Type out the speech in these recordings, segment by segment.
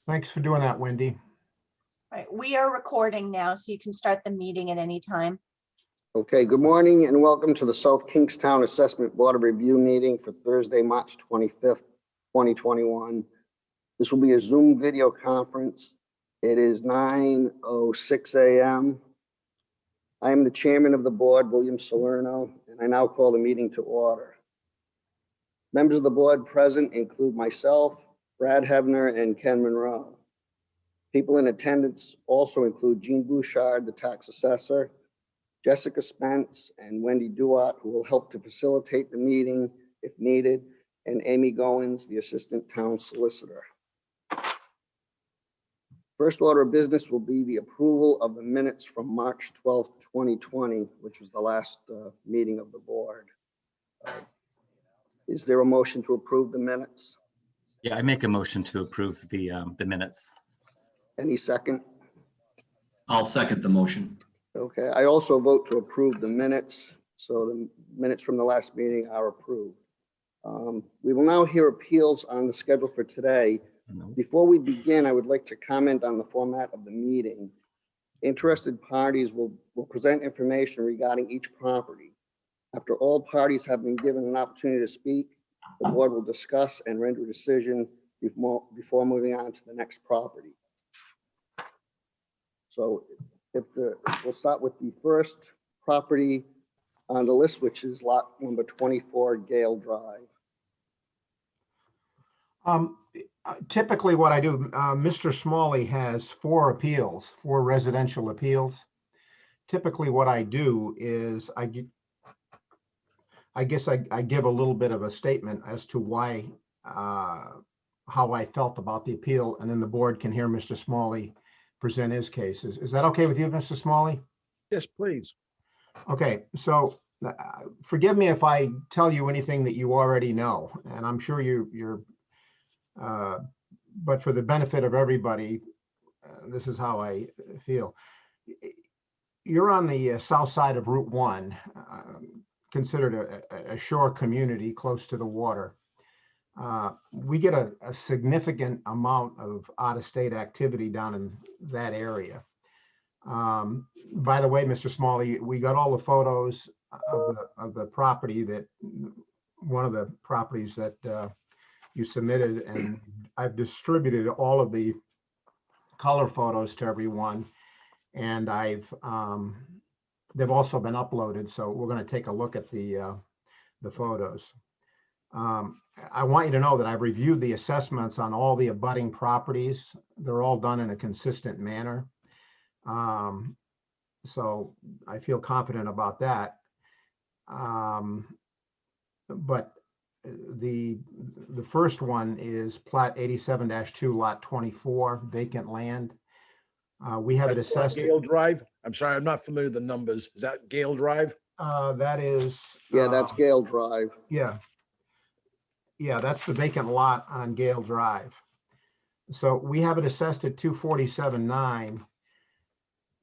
Thanks for doing that, Wendy. All right, we are recording now, so you can start the meeting at any time. Okay, good morning and welcome to the South Kingstown Assessment Board of Review meeting for Thursday, March 25th, 2021. This will be a Zoom video conference. It is 9:06 a.m. I am the chairman of the board, William Salerno, and I now call the meeting to order. Members of the board present include myself, Brad Hebner, and Ken Monroe. People in attendance also include Jean Bouchard, the tax assessor, Jessica Spence, and Wendy Duat, who will help to facilitate the meeting if needed, and Amy Goins, the assistant town solicitor. First order of business will be the approval of the minutes from March 12th, 2020, which was the last meeting of the board. Is there a motion to approve the minutes? Yeah, I make a motion to approve the minutes. Any second? I'll second the motion. Okay, I also vote to approve the minutes. So the minutes from the last meeting are approved. We will now hear appeals on the schedule for today. Before we begin, I would like to comment on the format of the meeting. Interested parties will present information regarding each property. After all parties have been given an opportunity to speak, the board will discuss and render a decision before moving on to the next property. So we'll start with the first property on the list, which is lot number 24, Gale Drive. Typically what I do, Mr. Smalley has four residential appeals. Typically what I do is I guess I give a little bit of a statement as to why, how I felt about the appeal, and then the board can hear Mr. Smalley present his cases. Is that okay with you, Mr. Smalley? Yes, please. Okay, so forgive me if I tell you anything that you already know, and I'm sure you're but for the benefit of everybody, this is how I feel. You're on the south side of Route 1, considered a shore community close to the water. We get a significant amount of out-of-state activity down in that area. By the way, Mr. Smalley, we got all the photos of the property, that one of the properties that you submitted, and I've distributed all of the color photos to everyone, and they've also been uploaded, so we're going to take a look at the photos. I want you to know that I've reviewed the assessments on all the abutting properties. They're all done in a consistent manner. So I feel confident about that. But the first one is plat 87-2 lot 24, vacant land. We have it assessed. Gale Drive. I'm sorry, I'm not familiar with the numbers. Is that Gale Drive? That is. Yeah, that's Gale Drive. Yeah. Yeah, that's the vacant lot on Gale Drive. So we have it assessed at 247.9.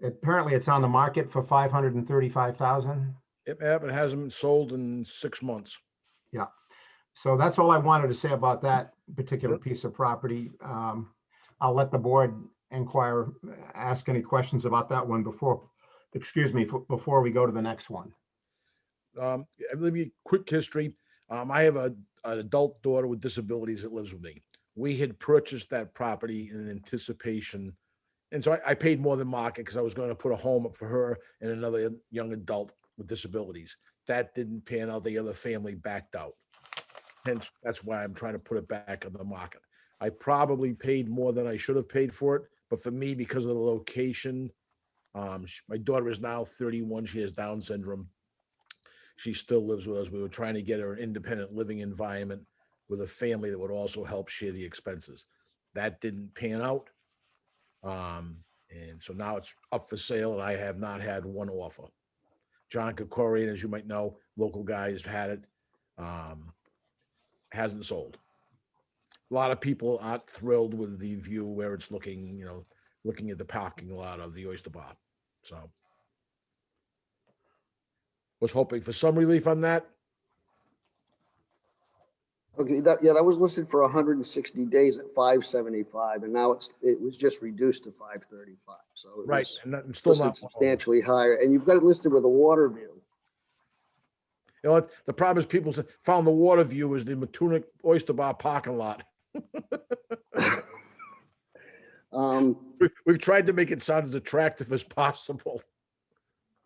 Apparently it's on the market for 535,000. It hasn't been sold in 6 months. Yeah. So that's all I wanted to say about that particular piece of property. I'll let the board ask any questions about that one before we go to the next one. Let me quick history. I have an adult daughter with disabilities that lives with me. We had purchased that property in anticipation. And so I paid more than market because I was going to put a home up for her and another young adult with disabilities. That didn't pan out. The other family backed out. Hence, that's why I'm trying to put it back on the market. I probably paid more than I should have paid for it. But for me, because of the location, my daughter is now 31. She has Down syndrome. She still lives with us. We were trying to get her an independent living environment with a family that would also help share the expenses. That didn't pan out. And so now it's up for sale, and I have not had one offer. John Kokorian, as you might know, local guy, has had it. Hasn't sold. A lot of people aren't thrilled with the view where it's looking, looking at the parking lot of the Oyster Bar. So was hoping for some relief on that. Okay, that was listed for 160 days at 575, and now it was just reduced to 535. So it Right, was and it's still listed not. substantially higher, and you've got it listed with a water view. You know what? The problem is people found the water view as the Matunic Oyster Bar parking lot. We've tried to make it sound as attractive as possible.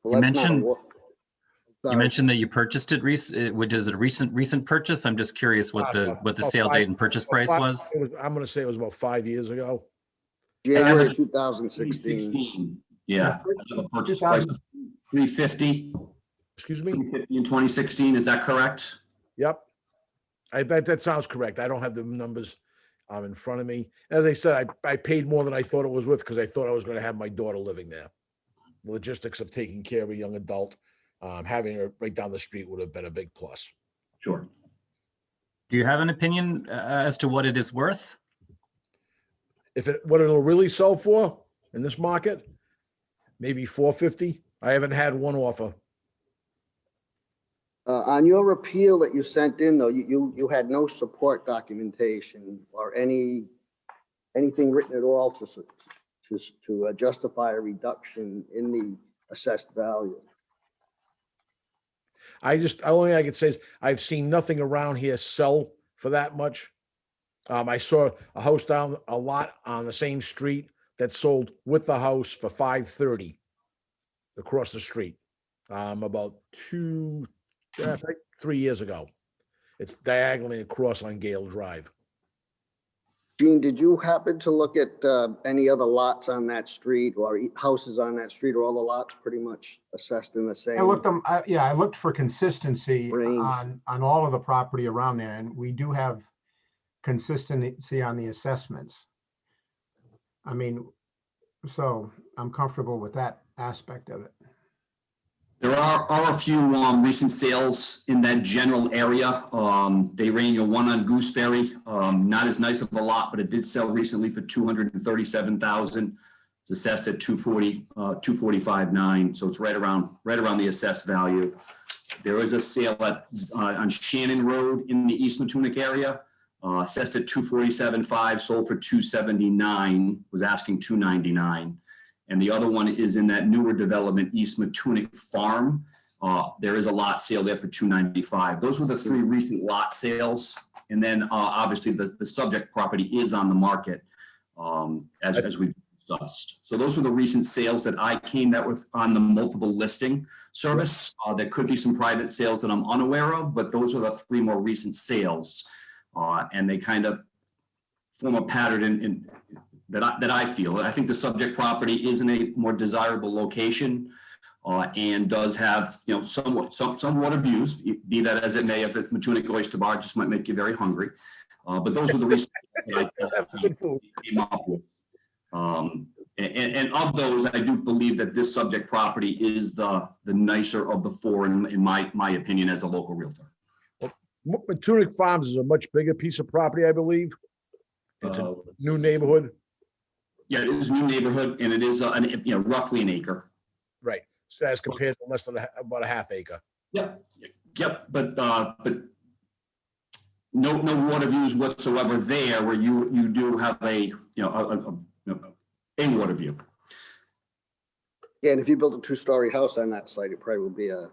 Well, You that's not a mentioned- wa- You Sorry. mentioned that you purchased it which is a recent purchase. I'm just curious what the About sale five- date and purchase price was. I'm gonna say it was about 5 years ago. January Average 2016. 2016. Yeah. I have a purchase price of 350, Excuse me? 350 in 2016. Is that correct? Yep. I bet that sounds correct. I don't have the numbers in front of me. As I said, I paid more than I thought it was worth because I thought I was going to have my daughter living there. The logistics of taking care of a young adult, having her right down the street would have been a big plus. Sure. Do you have an opinion as to what it is worth? What it'll really sell for in this market, maybe 450. I haven't had one offer. On your appeal that you sent in, though, you had no support documentation or anything written at all to justify a reduction in the assessed value. Only I could say is I've seen nothing around here sell for that much. I saw a house down a lot on the same street that sold with the house for 530 across the street. About 3 years ago. It's diagonally across on Gale Drive. Gene, did you happen to look at any other lots on that street or houses on that street, or all the lots pretty much assessed in the same? I looked for consistency Range. on all of the property around there, and we do have consistency on the assessments. I mean, so I'm comfortable with that aspect of it. There are a few recent sales in that general area. They range one on Gooseberry, not as nice of a lot, but it did sell recently for $237,000. It's assessed at 245.9, so it's right around the assessed value. There is a sale on Shannon Road in the East Matunic area, assessed at 247.5, sold for 279, was asking 299. And the other one is in that newer development, East Matunic Farm. There is a lot sale there for 295. Those were the three recent lot sales. And then obviously the subject property is on the market as we discussed. So those were the recent sales that I came out with on the multiple listing service. There could be some private sales that I'm unaware of, but those are the three more recent sales. And they kind of form a pattern that I feel. I think the subject property is in a more desirable location and does have, somewhat views, be that as it may. If it's Matunic Oyster Bar, just might make you very hungry. But those were the recent that I came up with. And of those, I do believe that this subject property is the nicer of the four, in my opinion, as the local realtor. Matunic Farms is a much bigger piece of property, I believe. It's a new neighborhood. Yeah, it is a new neighborhood, and it is roughly an acre. Right. So as compared to less than about a half acre. Yep, but no water views whatsoever there, where you do have a water view. Yeah, and if you built a 2-story house on that site, it probably would be a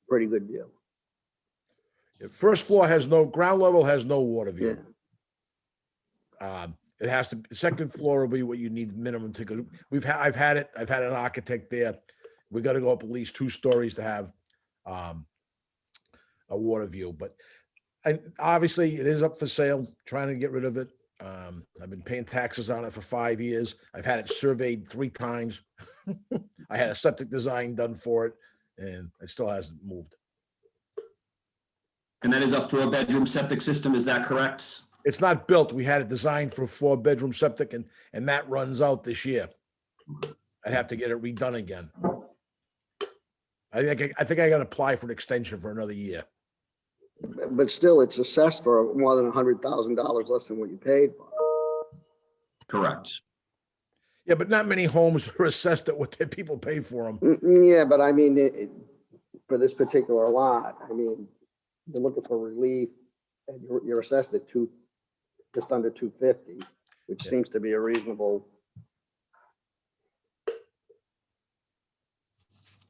pretty good view. The first floor ground level has no water view. Yeah. It has to, second floor will be what you need minimum to go. I've had an architect there. We got to go up at least 2 stories to have a water view, but obviously it is up for sale, trying to get rid of it. I've been paying taxes on it for 5 years. I've had it surveyed 3 times. I had a septic design done for it, and it still hasn't moved. And that is a 4-bedroom septic system, is that correct? It's not built. We had it designed for a 4-bedroom septic, and that runs out this year. I'd have to get it redone again. I think I got to apply for an extension for another year. But still, it's assessed for more than $100,000 less than what you paid for. Correct. Yeah, but not many homes are assessed at what people pay for them. Yeah, but I mean, for this particular lot, I mean, you're looking for relief And you're assessed at just under 250, which Yeah. seems to be a reasonable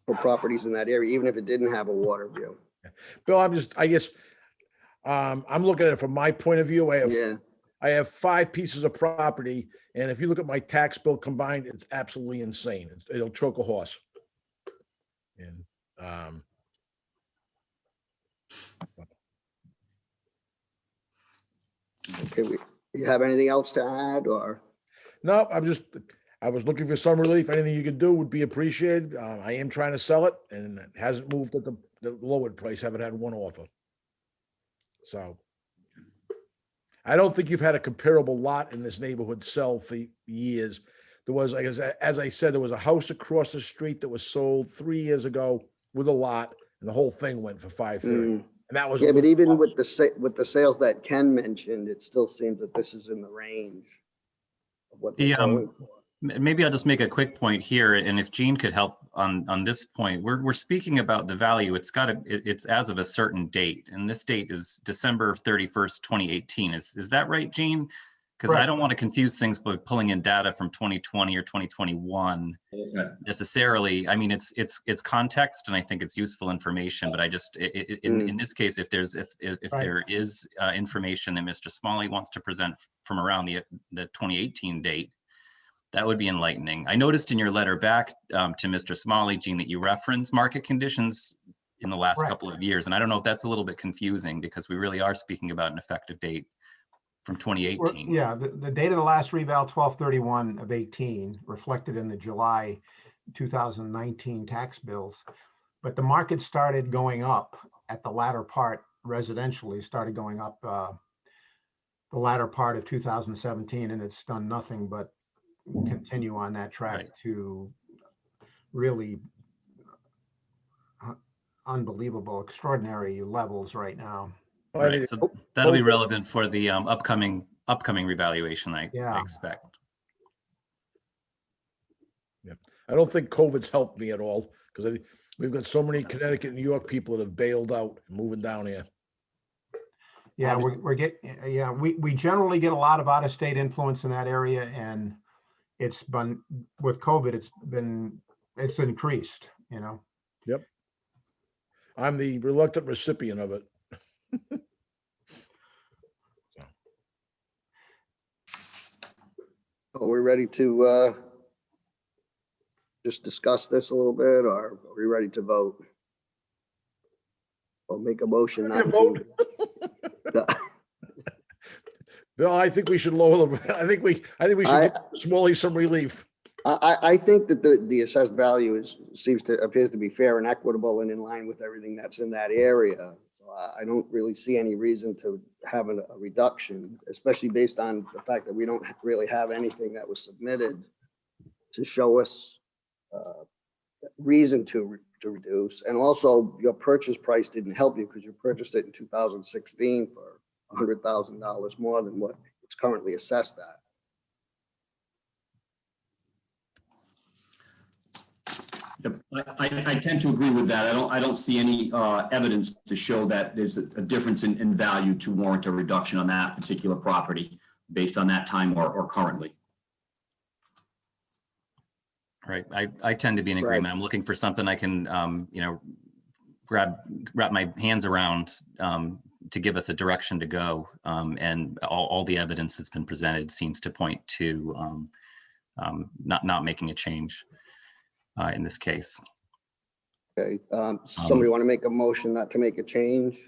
for properties in that area, even if it didn't have a water view. Bill, I guess, I'm looking at it from my point of view. Yeah, I have 5 pieces of property, and if you look at my tax bill combined, it's absolutely insane. It'll choke a horse. And, okay, you have anything else to add, or? no, I was looking for some relief. Anything you could do would be appreciated. I am trying to sell it, and it hasn't moved at the lowered price. Haven't had one offer. So I don't think you've had a comparable lot in this neighborhood sell for years. There was, like, as I said, there was a house across the street that was sold 3 years ago with a lot, and the whole thing went for 530. And that was. Yeah, but even with the sales that Ken mentioned, it still seems that this is in the range of what they're Yeah, going for. Maybe I'll just make a quick point here, and if Gene could help on this point, we're speaking about the value. It's as of a certain date, and this date is December 31st, 2018. Is that right, Gene? Because I Correct. don't want to confuse things by pulling in data from 2020 or 2021 necessarily. I mean, it's context, and I think it's useful information. But I just in this case, if Right. there is information that Mr. Smalley wants to present from around the 2018 date, that would be enlightening. I noticed in your letter back to Mr. Smalley, Gene, that you reference market conditions in the last Correct. couple of years. And I don't know if that's a little bit confusing because we really are speaking about an effective date from 2018. Yeah, the date of the last reval, 12/31 of 18, reflected in the July 2019 tax bills. But the market started going up at the latter part, residentially started going up the latter part of 2017, and it's done nothing but continue on that track Right. to really unbelievable, extraordinary levels right now. Well, I Right, think- so that'll be relevant for the upcoming revaluation, I Yeah. expect. I don't think COVID's helped me at all because we've got so many Connecticut and New York people that have bailed out and moving down here. Yeah, we generally get a lot of out-of-state influence in that area, and it's been, with COVID, it's increased, you know. I'm the reluctant recipient of it. Are we ready to just discuss this a little bit, or are we ready to vote? Or make a motion not Ready to vote? to? Bill, I think we should lower the, I think we should give Smalley some relief. I think that the assessed value appears to be fair and equitable and in line with everything that's in that area. So I don't really see any reason to have a reduction, especially based on the fact that we don't really have anything that was submitted to show us reason to reduce. And also, your purchase price didn't help you because you purchased it in 2016 for $100,000 more than what it's currently assessed at. I tend to agree with that. I don't see any evidence to show that there's a difference in value to warrant a reduction on that particular property based on that time or currently. Right, I tend to be in Right. agreement. I'm looking for something I can, wrap my hands around to give us a direction to go. And all the evidence that's been presented seems to point to not making a change in this case. Okay, somebody want to make a motion not to make a change?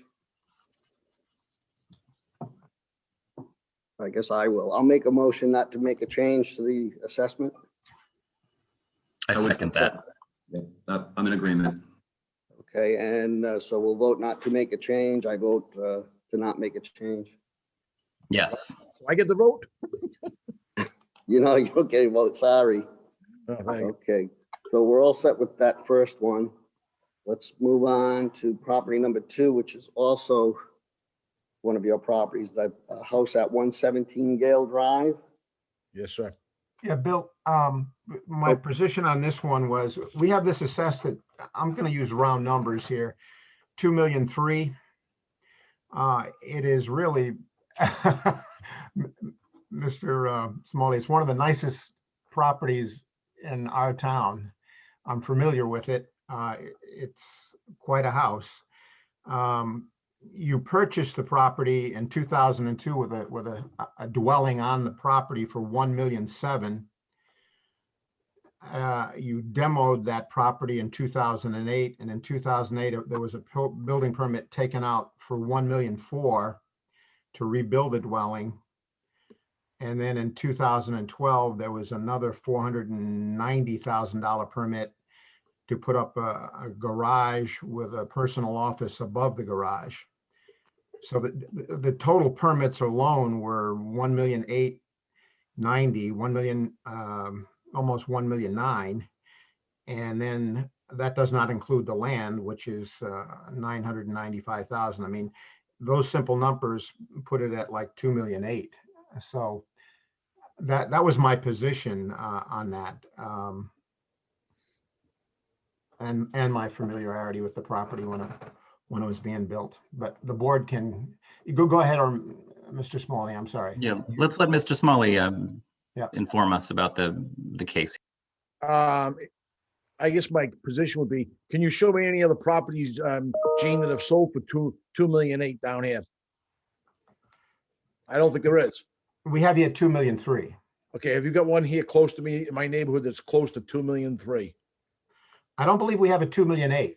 I guess I will. I'll make a motion not to make a change to the assessment. I would second that. I'm in agreement. Okay, and so we'll vote not to make a change. I vote to not make a change. Yes. Do I get the vote? You know, you don't get a vote, sorry. Oh, thank you. Okay, so we're all set with that first one. Let's move on to property number 2, which is also one of your properties, that house at 117 Gale Drive. Yes, sir. Yeah, Bill, my position on this one was, we have this assessed at, I'm gonna use round numbers here, 2,000,003. It is really, Mr. Smalley, it's one of the nicest properties in our town. I'm familiar with it. It's quite a house. You purchased the property in 2002 with a dwelling on the property for 1,700,000. You demoed that property in 2008, and in 2008 there was a building permit taken out for 1,400,000 to rebuild the dwelling. And then in 2012 there was another $490,000 permit to put up a garage with a personal office above the garage. So the total permits alone were 1,890,000, 1,000,000, almost 1,900,000. And then that does not include the land, which is 995,000. I mean, those simple numbers put it at like 2,800,000. So that was my position on that. And my familiarity with the property when it was being built. But the board can go ahead, or Mr. Smalley, I'm sorry. Yeah, let Mr. Smalley Yeah. inform us about the case. I guess my position would be, can you show me any other properties, Gene, that have sold for 2,800,000 down here? I don't think there is. We have you at 2,300,000. Okay, have you got one here close to me in my neighborhood that's close to 2,300,000? I don't believe we have a 2,800,000.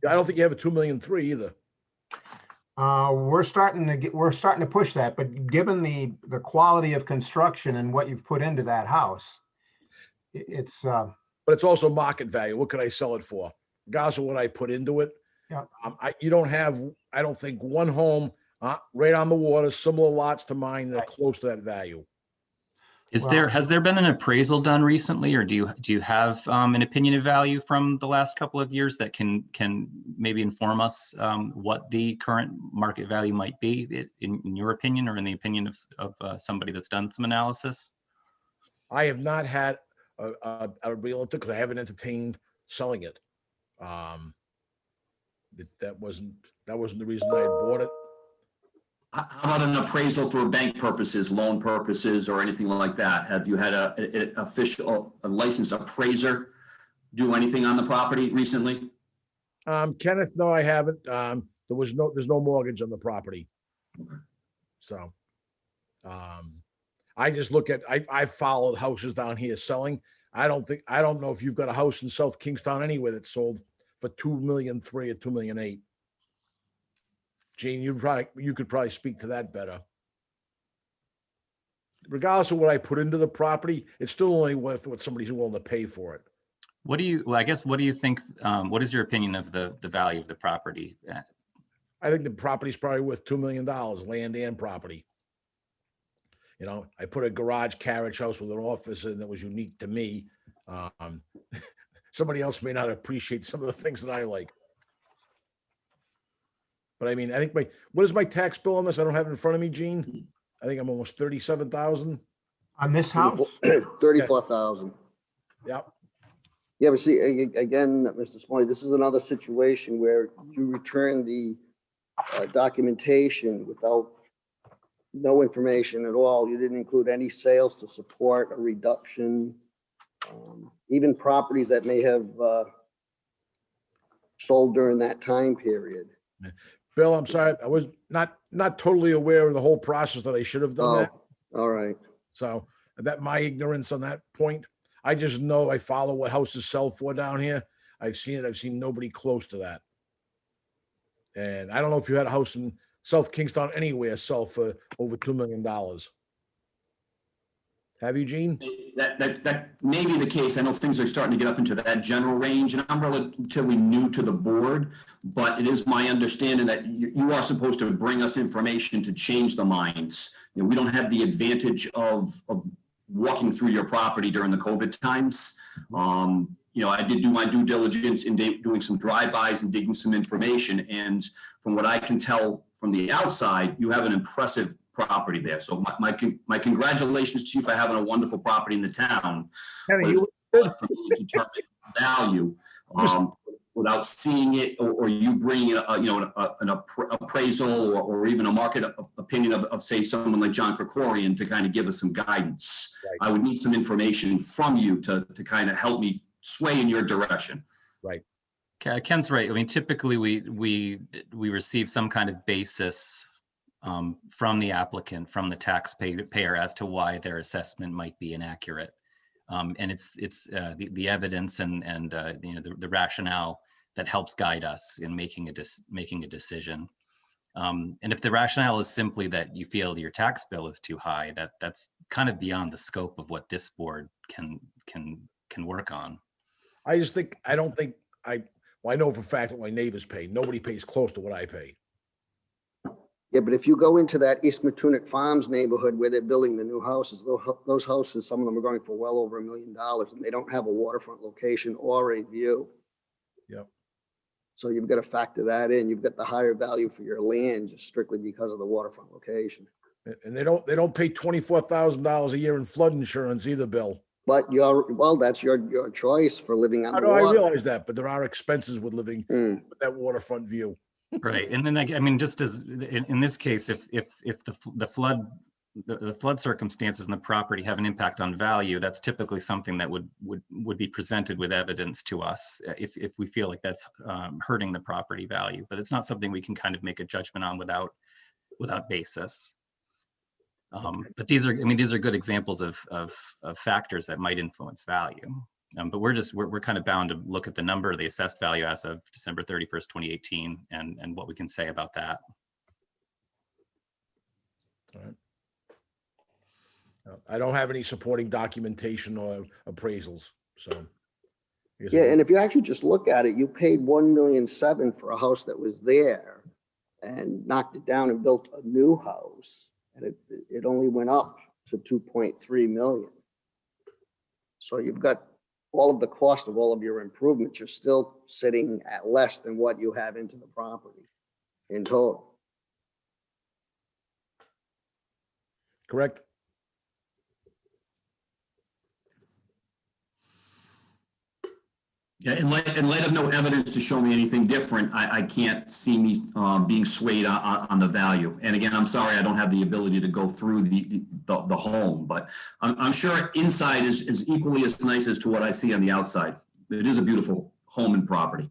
I don't think you have a 2,300,000 either. We're starting to push that, but given the quality of construction and what you've put into that house, it's But it's also market value. What could I sell it for? Regardless of what I put into it. Yeah. You don't have, I don't think, one home right on the water, similar lots to mine that are close to that value. Has there been an appraisal done recently, or do you have an opinion of value from the last couple of years that can maybe inform us what the current market value might be in your opinion, or in the opinion of somebody that's done some analysis? I have not had a realtor because I haven't entertained selling it. That wasn't the reason I had bought it. How about an appraisal for bank purposes, loan purposes, or anything like that? Have you had a licensed appraiser do anything on the property recently? Kenneth, no, I haven't. There's no mortgage on the property. So, I just look at, I've followed houses down here selling. I don't know if you've got a house in South Kingstown anywhere that sold for 2,300,000 or 2,800,000. Gene, you could probably speak to that better. Regardless of what I put into the property, it's still only worth what somebody's willing to pay for it. What do you think, what is your opinion of the value of the property? I think the property's probably worth $2 million, land and property. You know, I put a garage carriage house with an office in that was unique to me. Somebody else may not appreciate some of the things that I like. But I mean, I think what is my tax bill on this? I don't have it in front of me, Gene. I think I'm almost 37,000. on this house. 34,000. Yep. Yeah, but see, again, Mr. Smalley, this is another situation where you return the documentation without no information at all. You didn't include any sales to support a reduction. Even properties that may have sold during that time period. Bill, I'm sorry, I was not totally aware of the whole process that I should have done that. All right. So that my ignorance on that point. I just know I follow what houses sell for down here. I've seen it. I've seen nobody close to that. And I don't know if you had a house in South Kingstown anywhere sell for over $2 million. Have you, Gene? That may be the case. I know things are starting to get up into that general range, and I'm relatively new to the board, but it is my understanding that you are supposed to bring us information to change the minds. You know, we don't have the advantage of walking through your property during the COVID times. You know, I did do my due diligence in doing some drive-bys and digging some information. And from what I can tell from the outside, you have an impressive property there. So my congratulations to you for having a wonderful property in the town. Kenny, But it's hard for me to determine value. without seeing it, or you bringing an appraisal or even a market opinion of say someone like John Krikorian to kind of give us some guidance. Right. I would need some information from you to kind of help me sway in your direction. Ken's right. I mean, typically we receive some kind of basis from the applicant, from the taxpayer as to why their assessment might be inaccurate. And it's the evidence and the rationale that helps guide us in making a decision. And if the rationale is simply that you feel your tax bill is too high, that's kind of beyond the scope of what this board can work on. I know for a fact what my neighbors pay. Nobody pays close to what I pay. Yeah, but if you go into that East Matunic Farms neighborhood where they're building the new houses, those houses, some of them are going for well over $1 million, and they don't have a waterfront location or a view. Yep. So you've got to factor that in. You've got the higher value for your land just strictly because of the waterfront location. And they don't pay $24,000 a year in flood insurance either, Bill. But that's your choice for living on I the know, I water. realize that, but there are expenses with living with that waterfront view. Right. And then I mean, just as in this case, if the flood circumstances in the property have an impact on value, that's typically something that would be presented with evidence to us if we feel like that's hurting the property value. But it's not something we can kind of make a judgment on without basis. But these are good examples of factors that might influence value. But we're kind of bound to look at the number, the assessed value as of December 31st, 2018, and what we can say about that. All right. I don't have any supporting documentation or appraisals, so. I guess Yeah, we- and if you actually just look at it, you paid $1.7 million for a house that was there and knocked it down and built a new house, and it only went up to 2.3 million. So you've got all of the cost of all of your improvements. You're still sitting at less than what you have into the property in total. Correct? Yeah, in light of no evidence to show me anything different, I can't see me being swayed on the value. And again, I'm sorry, I don't have the ability to go through the home, but I'm sure inside is equally as nice as to what I see on the outside. It is a beautiful home and property.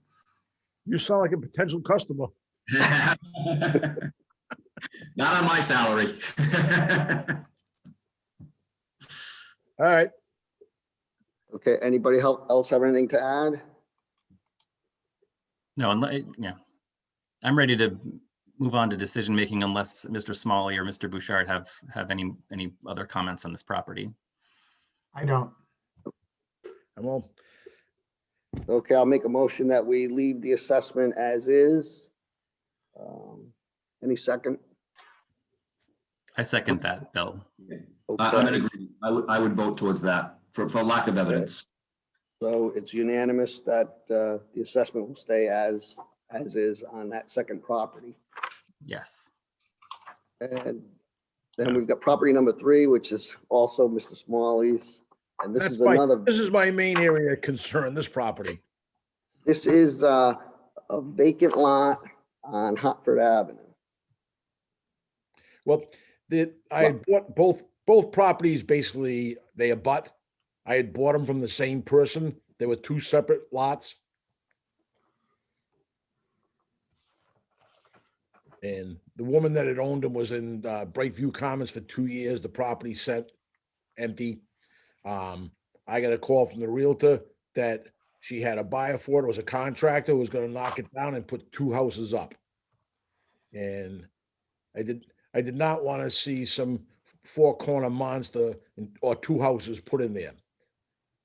You sound like a potential customer. Not on my salary. All right. Okay, anybody else have anything to add? No, I'm ready to move on to decision making unless Mr. Smalley or Mr. Bouchard have any other comments on this property. I don't. Well, Okay, I'll make a motion that we leave the assessment as is. Any second? I second that, Bill. I'm in Okay, agreement. I would vote towards that for lack of evidence. so it's unanimous that the assessment will stay as is on that second property. Yes. And then we've got property number 3, which is also Mr. Smalley's. And this is another, this is my main area of concern, this property. this is a vacant lot on Hartford Avenue. Well, I had bought both properties, basically, they abut. I had bought them from the same person. They were 2 separate lots. And the woman that had owned them was in Brightview Commons for 2 years. The property sat empty. I got a call from the realtor that she had a buyer for it. It was a contractor who was going to knock it down and put 2 houses up. And I did not want to see some 4-corner monster or 2 houses put in there.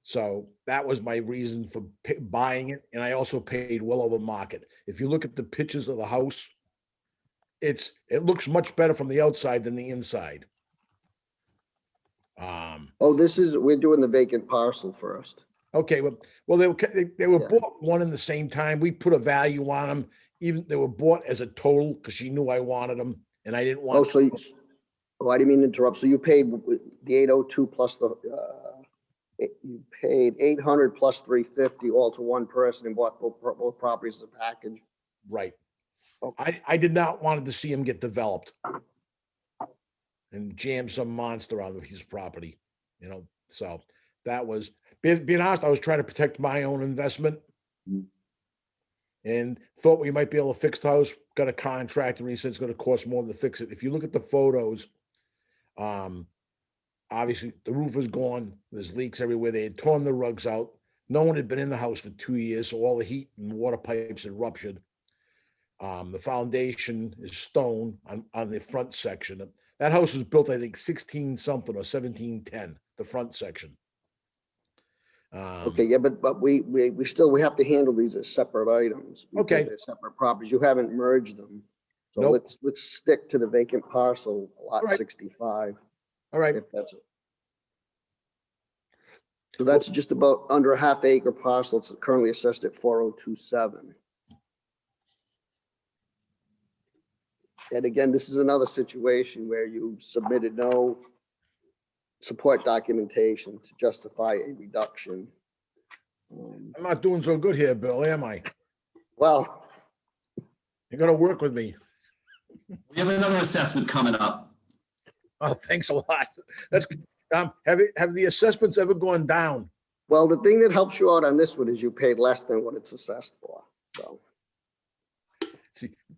So that was my reason for buying it. And I also paid well over market. If you look at the pictures of the house, it looks much better from the outside than the inside. Oh, we're doing the vacant parcel first. Okay, well, they were Yeah. bought one in the same time. We put a value on them. Even they were bought as a total because she knew I wanted them and I didn't want. I didn't mean to interrupt. So you paid the 802 plus the You paid 800 plus 350 all to one person and bought both properties as a package. Right. Okay. I did not want to see him get developed and jam some monster on his property, so that was, being honest, I was trying to protect my own investment Mm. and thought we might be able to fix the house, got a contractor, and he said it's gonna cost more to fix it. If you look at the photos, obviously the roof is gone, there's leaks everywhere, they had torn the rugs out. No one had been in the house for 2 years, so all the heat and water pipes had ruptured. The foundation is stone on the front section. That house was built, I think, 16 something or 1710, the front section. Okay, yeah, but we still, we have to handle these as separate items. because Okay. they're separate properties. You haven't merged them. So Nope. let's stick to the vacant parcel, lot Alright. 65, All right, if that's it. So that's just about under a half acre parcel. It's currently assessed at 4027. And again, this is another situation where you submitted no support documentation to justify a reduction. I'm not doing so good here, Bill, am I? Well, You're gonna work with me. We have another assessment coming up. Oh, thanks a lot. That's good. Have the assessments ever gone down? well, the thing that helps you out on this one is you paid less than what it's assessed for, so.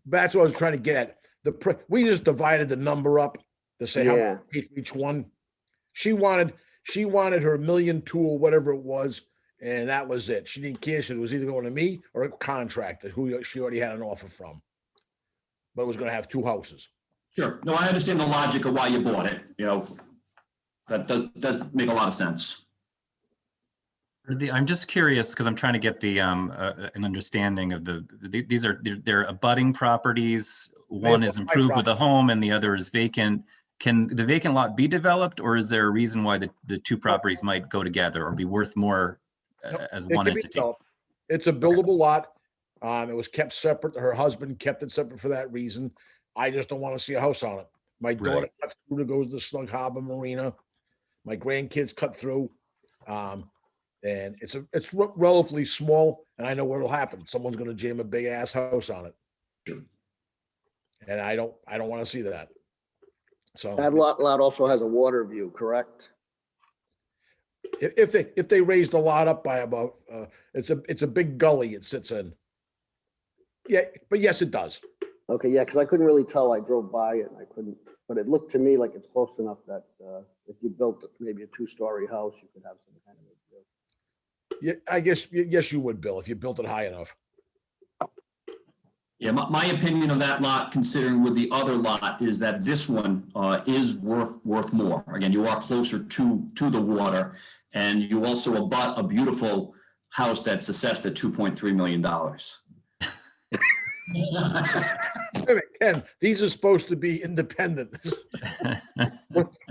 That's what I was trying to get at. We just divided the number up to say how Yeah. much we paid for each one. She wanted her 1,200,000 or whatever it was, and that was it. She didn't care. She said it was either going to me or a contractor who she already had an offer from. But was gonna have 2 houses. Sure. No, I understand the logic of why you bought it, that does make a lot of sense. I'm just curious because I'm trying to get an understanding of they're abutting properties. One is improved with a home and the other is vacant. Can the vacant lot be developed, or is there a reason why the 2 properties might go together or be worth more Nope, as it one can be entity? developed. It's a buildable lot. It was kept separate. Her husband kept it separate for that reason. I just don't want to see a house on it. My daughter Right. cuts through to goes to Snug Harbor Marina. My grandkids cut through. And it's relatively small, and I know what'll happen. Someone's gonna jam a big ass house on it. And I don't want to see that. So That lot also has a water view, correct? if they raised the lot up by about, it's a big gully it sits in. Yeah, but yes, it does. Okay, yeah, because I couldn't really tell. I drove by it and I couldn't, but it looked to me like it's close enough that if you built maybe a 2-story house, you could have some kind of a view. Yeah, I guess, yes, you would, Bill, if you built it high enough. Yeah, my opinion of that lot, considering with the other lot, is that this one is worth more. Again, you are closer to the water, and you also abut a beautiful house that's assessed at $2.3 million. Wait a minute, Ken, these are supposed to be independent.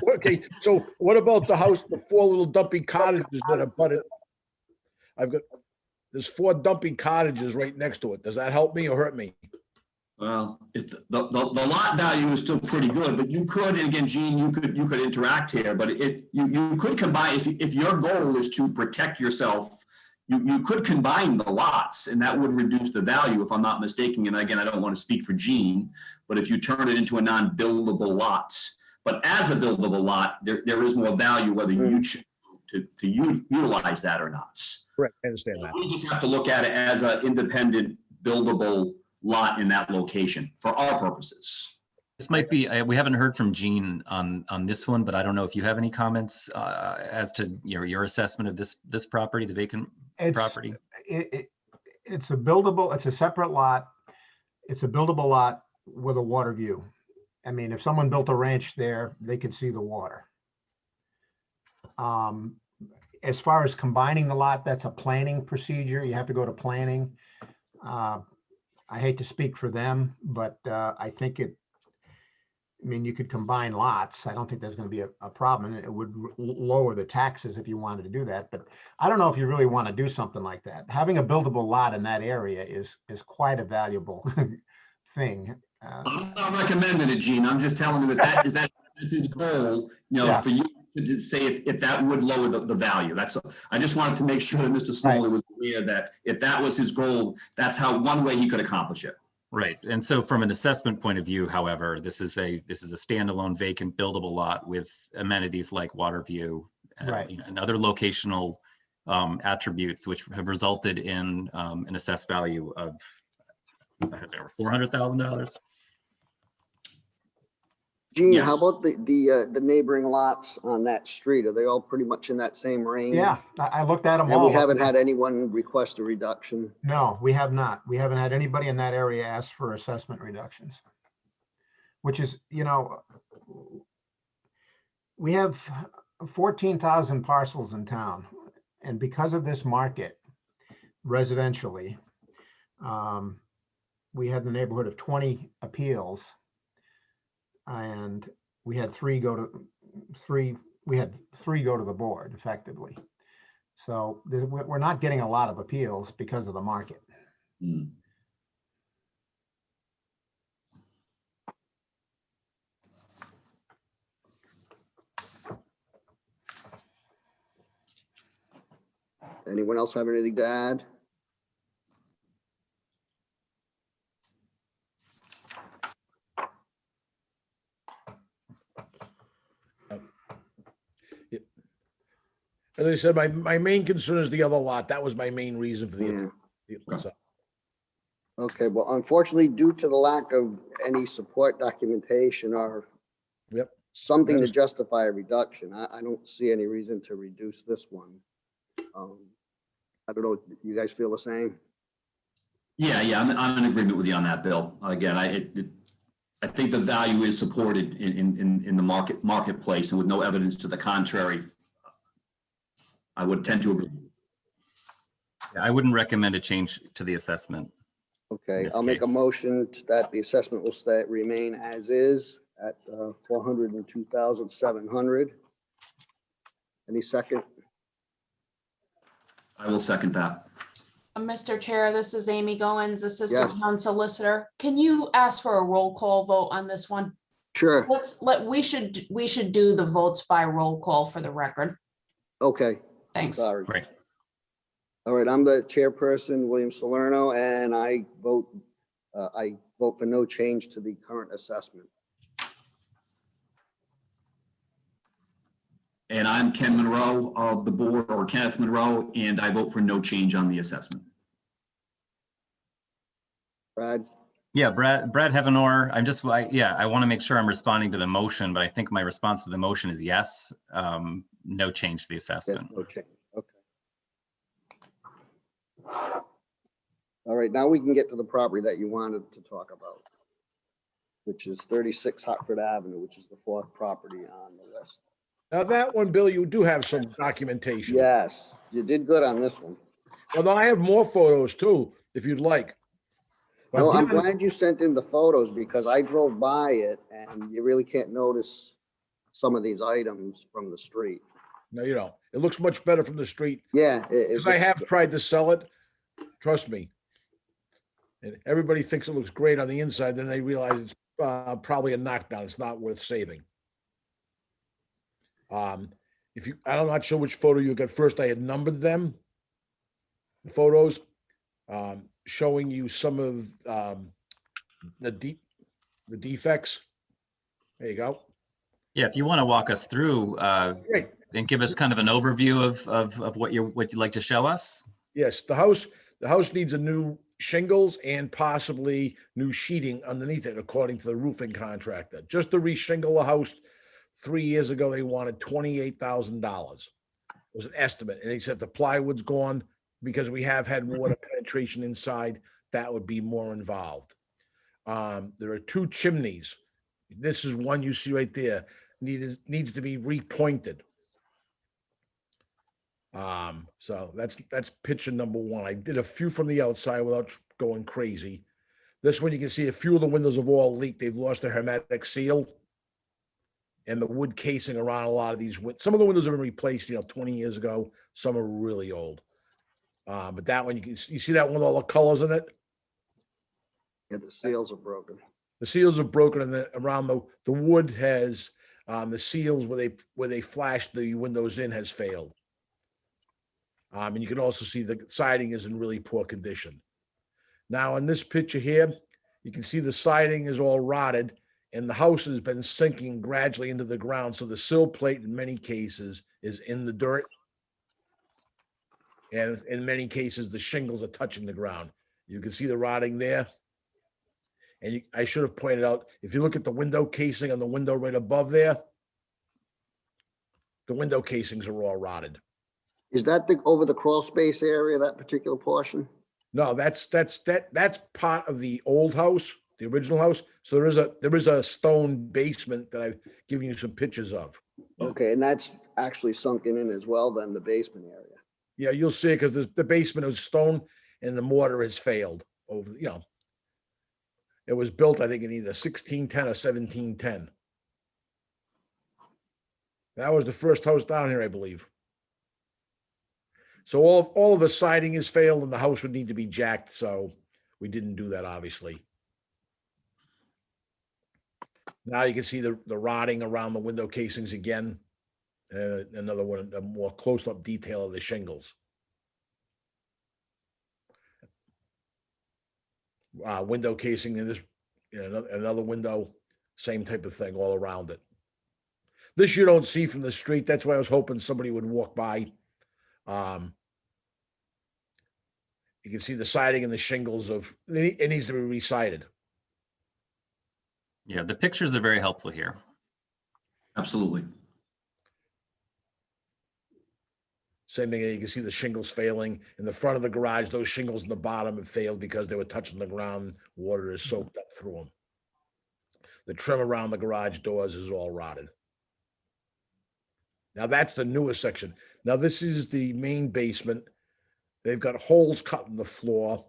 Okay, so what about the house, the 4 little dumpy cottages that are butted? There's 4 dumpy cottages right next to it. Does that help me or hurt me? Well, the lot value is still pretty good, but you could, and again, Gene, you could interact here, but you could combine, if your goal is to protect yourself, you could combine the lots, and that would reduce the value, if I'm not mistaken. And again, I don't want to speak for Gene, but if you turn it into a non-buildable lot, but as a buildable lot, there is more value whether you choose to utilize that or not. Correct, I understand that. We just have to look at it as an independent buildable lot in that location for our purposes. This might be, we haven't heard from Gene on this one, but I don't know if you have any comments as to your assessment of this property, the vacant property. It's a buildable, it's a separate lot. It's a buildable lot with a water view. I mean, if someone built a ranch there, they could see the water. As far as combining the lot, that's a planning procedure. You have to go to planning. I hate to speak for them, but I think you could combine lots. I don't think there's going to be a problem. It would lower the taxes if you wanted to do that. But I don't know if you really want to do something like that. Having a buildable lot in that area is quite a valuable thing. I'm not recommending it, Gene. I'm just telling you that's his goal, Yeah. for you to say if that would lower the value. I just wanted to make sure that Mr. Smalley was aware that if that was his goal, that's one way he could accomplish it. Right. And so from an assessment point of view, however, this is a standalone vacant buildable lot with amenities like water view, Right. and other locational attributes, which have resulted in an assessed value of $400,000. Gene, Yes. how about the neighboring lots on that street? Are they all pretty much in that same range? Yeah, I looked at them And all. we haven't had anyone request a reduction? No, we have not. We haven't had anybody in that area ask for assessment reductions. Which is, we have 14,000 parcels in town. And because of this market residentially, we had in the neighborhood of 20 appeals. And we had three go to the board effectively. So we're not getting a lot of appeals because of the market. Hmm. Anyone else have anything to add? As I said, my main concern is the other lot. That was my main reason for the. Yeah. Okay, well, unfortunately, due to the lack of any support documentation or Yep. something to That's- justify a reduction, I don't see any reason to reduce this one. I don't know, you guys feel the same? Yeah, I'm in agreement with you on that, Bill. Again, I think the value is supported in the marketplace, and with no evidence to the contrary, I would tend to agree. I wouldn't recommend a change to the assessment. Okay, this I'll make a case. motion that the assessment will remain as is at 402,700. Any second? I will second that. Mr. Chair, this is Amy Goins, Assistant Yes. Town Solicitor. Can you ask for a roll call vote on this one? Sure, We should do the votes by roll call for the record. okay, Thanks. sorry. Right. All right, I'm the chairperson, William Salerno, and I vote for no change to the current assessment. And I'm Ken Monroe of the board, or Kenneth Monroe, and I vote for no change on the assessment. Brad? Yeah, Brad Heavenor, I want to make sure I'm responding to the motion, but I think my response to the motion is yes. No change to the Yes, assessment. no change, okay. All right, now we can get to the property that you wanted to talk about, which is 36 Hartford Avenue, which is the fourth property on the list. Now that one, Bill, you do have some documentation. Yes, you did good on this one. Although I have more photos too, if you'd like. No, I'm given- glad you sent in the photos because I drove by it and you really can't notice some of these items from the street. No, you don't. It looks much better from the street. Yeah. Because I have tried to sell it. Trust me. And everybody thinks it looks great on the inside, then they realize it's probably a knockdown. It's not worth saving. I'm not sure which photo you got first. I had numbered them. The photos, showing you some of the defects. There you go. Yeah, if you want to walk us through Great. and give us kind of an overview of what you'd like to show us. Yes, the house needs a new shingles and possibly new sheeting underneath it, according to the roofing contractor. Just to reshingle the house, 3 years ago, they wanted $28,000. Was an estimate. And he said the plywood's gone because we have had water penetration inside. That would be more involved. There are two chimneys. This is one you see right there. Needs to be repointed. So that's picture number one. I did a few from the outside without going crazy. This one, you can see a few of the windows have all leaked. They've lost their hermetic seal. And the wood casing around a lot of these, some of the windows have been replaced, 20 years ago. Some are really old. But that one, you see that one with all the colors in it? Yeah, the seals are broken. The seals are broken and around the wood has The seals where they flash the windows in has failed. And you can also see the siding is in really poor condition. Now in this picture here, you can see the siding is all rotted and the house has been sinking gradually into the ground. So the sill plate in many cases is in the dirt. And in many cases, the shingles are touching the ground. You can see the rotting there. And I should have pointed out, if you look at the window casing on the window right above there, the window casings are all rotted. Is that over the crawl space area, that particular portion? No, that's part of the old house, the original house. So there is a stone basement that I've given you some pictures of. Okay, and that's actually sunken in as well, then, the basement area. Yeah, you'll see it because the basement is stone and the mortar has failed over, it was built, I think, in either 1610 or 1710. That was the first house down here, I believe. So all of the siding is failed and the house would need to be jacked. So we didn't do that, obviously. Now you can see the rotting around the window casings again. Another one, a more close-up detail of the shingles. Window casing in this, another window, same type of thing all around it. This you don't see from the street. That's why I was hoping somebody would walk by. You can see the siding and the shingles it needs to be re-sided. Yeah, the pictures are very helpful here. Absolutely. Same thing, you can see the shingles failing in the front of the garage. Those shingles in the bottom have failed because they were touching the ground. Water is soaked up through them. The trim around the garage doors is all rotted. Now that's the newest section. Now this is the main basement. They've got holes cut in the floor.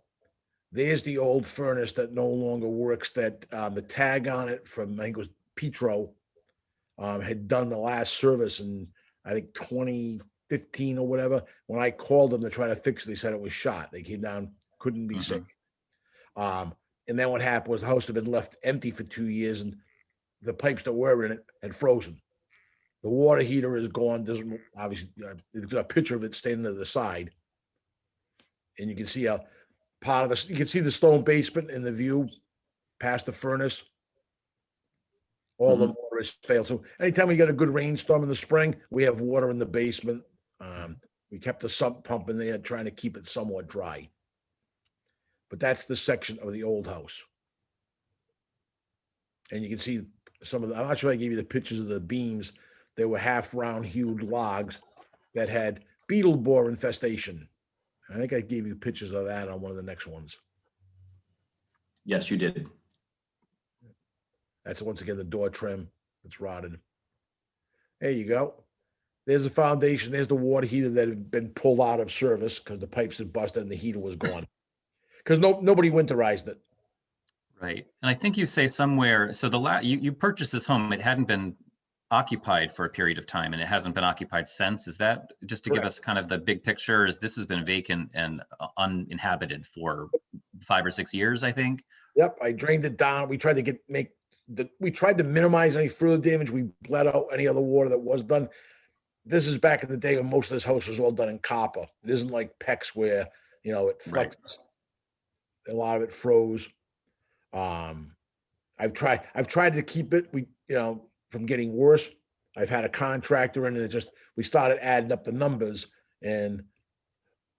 There's the old furnace that no longer works, that the tag on it from, I think it was Petro, had done the last service in, I think, 2015 or whatever. When I called them to try to fix it, they said it was shot. They came down, couldn't be saved. And then what happened was the house had been left empty for 2 years and the pipes that were in it had frozen. The water heater is gone. Doesn't obviously, there's a picture of it standing to the side. And you can see a part of this, you can see the stone basement in the view past the furnace. All the water has failed. So anytime we get a good rainstorm in the spring, we have water in the basement. We kept the sump pump in there trying to keep it somewhat dry. But that's the section of the old house. And you can see some of the, I'm not sure I gave you the pictures of the beams. They were half round hewed logs that had beetle borer infestation. I think I gave you pictures of that on one of the next ones. Yes, you did. That's once again the door trim. It's rotted. There you go. There's the foundation. There's the water heater that had been pulled out of service because the pipes had busted and the heater was gone. Because nobody winterized it. Right. And I think you say somewhere, so you purchased this home, it hadn't been occupied for a period of time and it hasn't been occupied since. Is that just to give us kind of the big picture? Is this has been vacant and uninhabited for 5 or 6 years, I think? Yep. I drained it down. We tried to we tried to minimize any further damage. We bled out any other water that was done. This is back in the day when most of this house was all done in copper. It isn't like PEX where, it flexes. Right. A lot of it froze. I've tried to keep it, from getting worse. I've had a contractor in and we started adding up the numbers and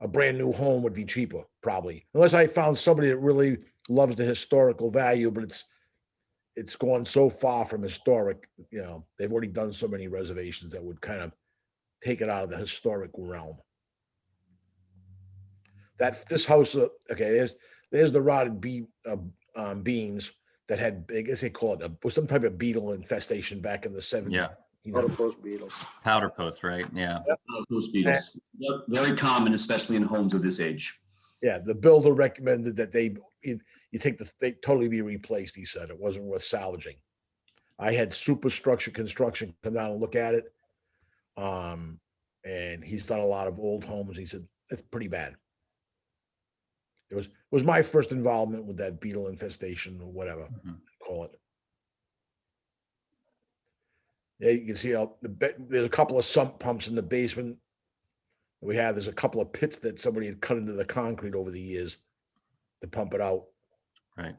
a brand new home would be cheaper, probably. Unless I found somebody that really loves the historical value, but it's gone so far from historic, they've already done so many reservations that would kind of take it out of the historic realm. This house, okay, there's the rotted beams that had, I guess they call it was some type of beetle infestation back in the 70s. Yeah. Powder post beetles. Powder post, right? Yeah. Powder post beetles. Very common, especially in homes of this age. Yeah. The builder recommended that they totally be replaced. He said it wasn't worth salvaging. I had Superstructure Construction come down and look at it. And he's done a lot of old homes. He said, it's pretty bad. It was my first involvement with that beetle infestation or whatever call it. Yeah, you can see there's a couple of sump pumps in the basement. There's a couple of pits that somebody had cut into the concrete over the years to pump it out. Right.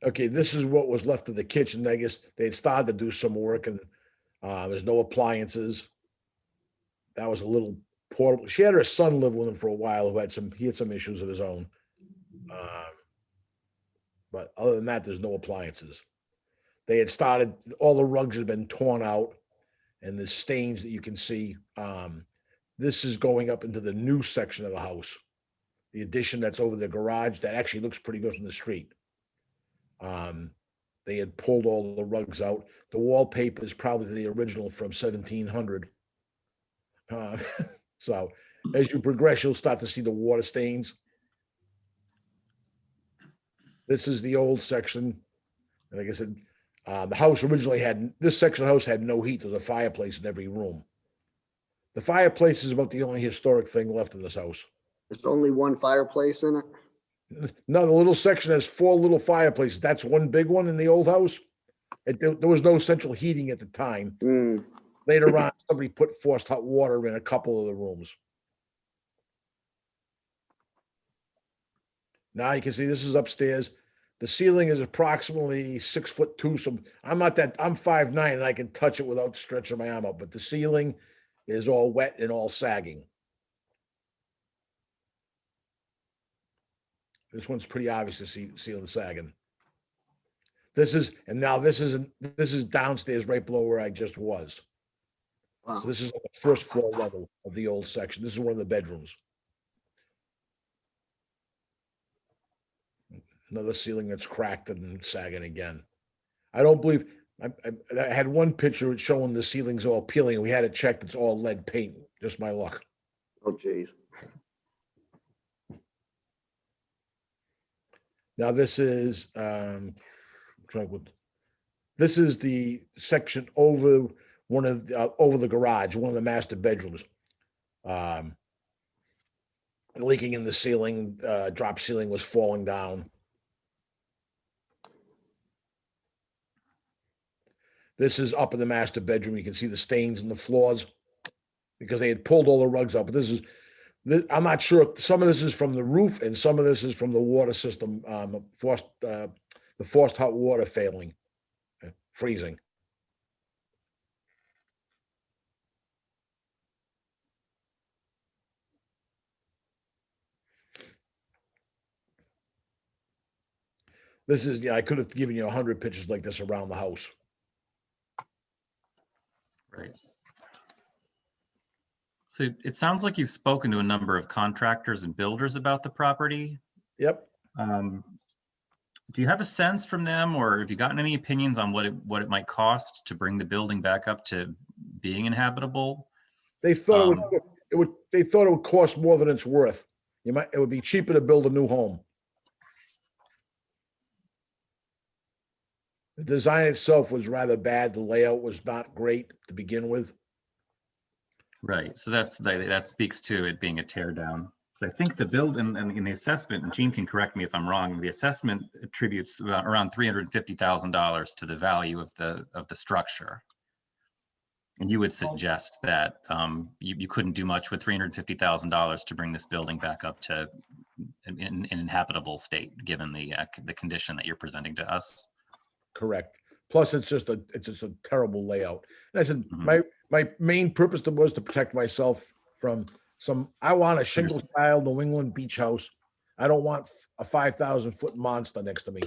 Okay, this is what was left of the kitchen. I guess they had started to do some work and there's no appliances. That was a little portable. She had her son live with him for a while he had some issues of his own. But other than that, there's no appliances. They had started, all the rugs had been torn out and the stains that you can see. This is going up into the new section of the house. The addition that's over the garage that actually looks pretty good from the street. They had pulled all the rugs out. The wallpaper is probably the original from 1700. So as you progress, you'll start to see the water stains. This is the old section. And like I said, the house originally this section of the house had no heat. There's a fireplace in every room. The fireplace is about the only historic thing left in this house. There's only one fireplace in it. No, the little section has 4 little fireplaces. That's one big one in the old house. There was no central heating at the time. Later on, somebody put forced hot water in a couple of the rooms. Now you can see this is upstairs. The ceiling is approximately 6'2". So I'm 5'9" and I can touch it without stretching my arm out, but the ceiling is all wet and all sagging. This one's pretty obvious to see ceiling sagging. This is downstairs right below where I just was. Wow. So this is on the first floor level of the old section. This is one of the bedrooms. Another ceiling that's cracked and sagging again. I don't believe, I had one picture showing the ceilings all peeling and we had it checked. It's all lead paint. Just my luck. Oh, geez. Now this is, this is the section over over the garage, one of the master bedrooms. Leaking in the ceiling, drop ceiling was falling down. This is up in the master bedroom. You can see the stains in the floors because they had pulled all the rugs up. But I'm not sure if some of this is from the roof and some of this is from the water system, the forced hot water failing, freezing. This is, I could have given you 100 pictures like this around the house. Right. So it sounds like you've spoken to a number of contractors and builders about the property. Yep. Do you have a sense from them, or have you gotten any opinions on what it might cost to bring the building back up to being inhabitable? They thought they thought it would cost more than it's worth. It would be cheaper to build a new home. The design itself was rather bad. The layout was not great to begin with. Right. So that speaks to it being a tear down. So I think the build and in the assessment, and Gene can correct me if I'm wrong, the assessment attributes around $350,000 to the value of the structure. And you would suggest that you couldn't do much with $350,000 to bring this building back up to an inhabitable state, given the condition that you're presenting to us. Correct. Plus, it's just a terrible layout. And I said, my main purpose was to protect myself from I want a shingle style New England beach house. I don't want a 5,000-foot monster next to me.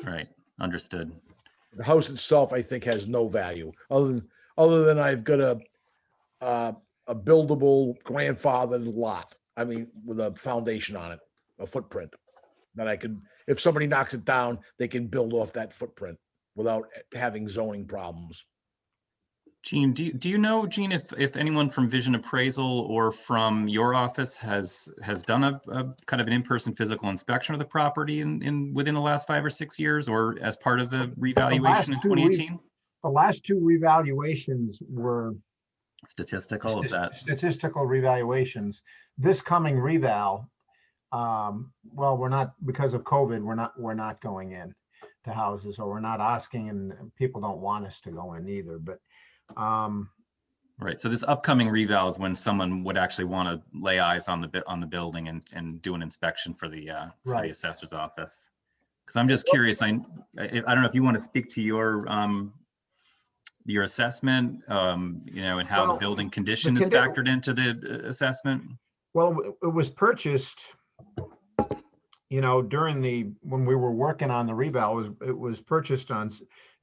Right. Understood. The house itself, I think, has no value other than I've got a buildable grandfathered lot. I mean, with a foundation on it, a footprint that I could, if somebody knocks it down, they can build off that footprint without having zoning problems. Gene, do you know, Gene, if anyone from Vision Appraisal or from your office has done a kind of an in-person physical inspection of the property within the last 5 or 6 years, or as part of the revaluation in 2018? The last 2 revaluations were Statistical, is that? Statistical revaluations. This coming reval, well, we're not, because of COVID, we're not going in. houses, or we're not asking, and people don't want us to go in either, but, Right, so this upcoming reval is when someone would actually want to lay eyes on the building and do an inspection for the Right. assessor's office. Because I'm just curious, I don't know if you want to speak to your assessment, you know, and how the Well, building condition is factored into the assessment. well, it was purchased, you know, when we were working on the reval, it was purchased on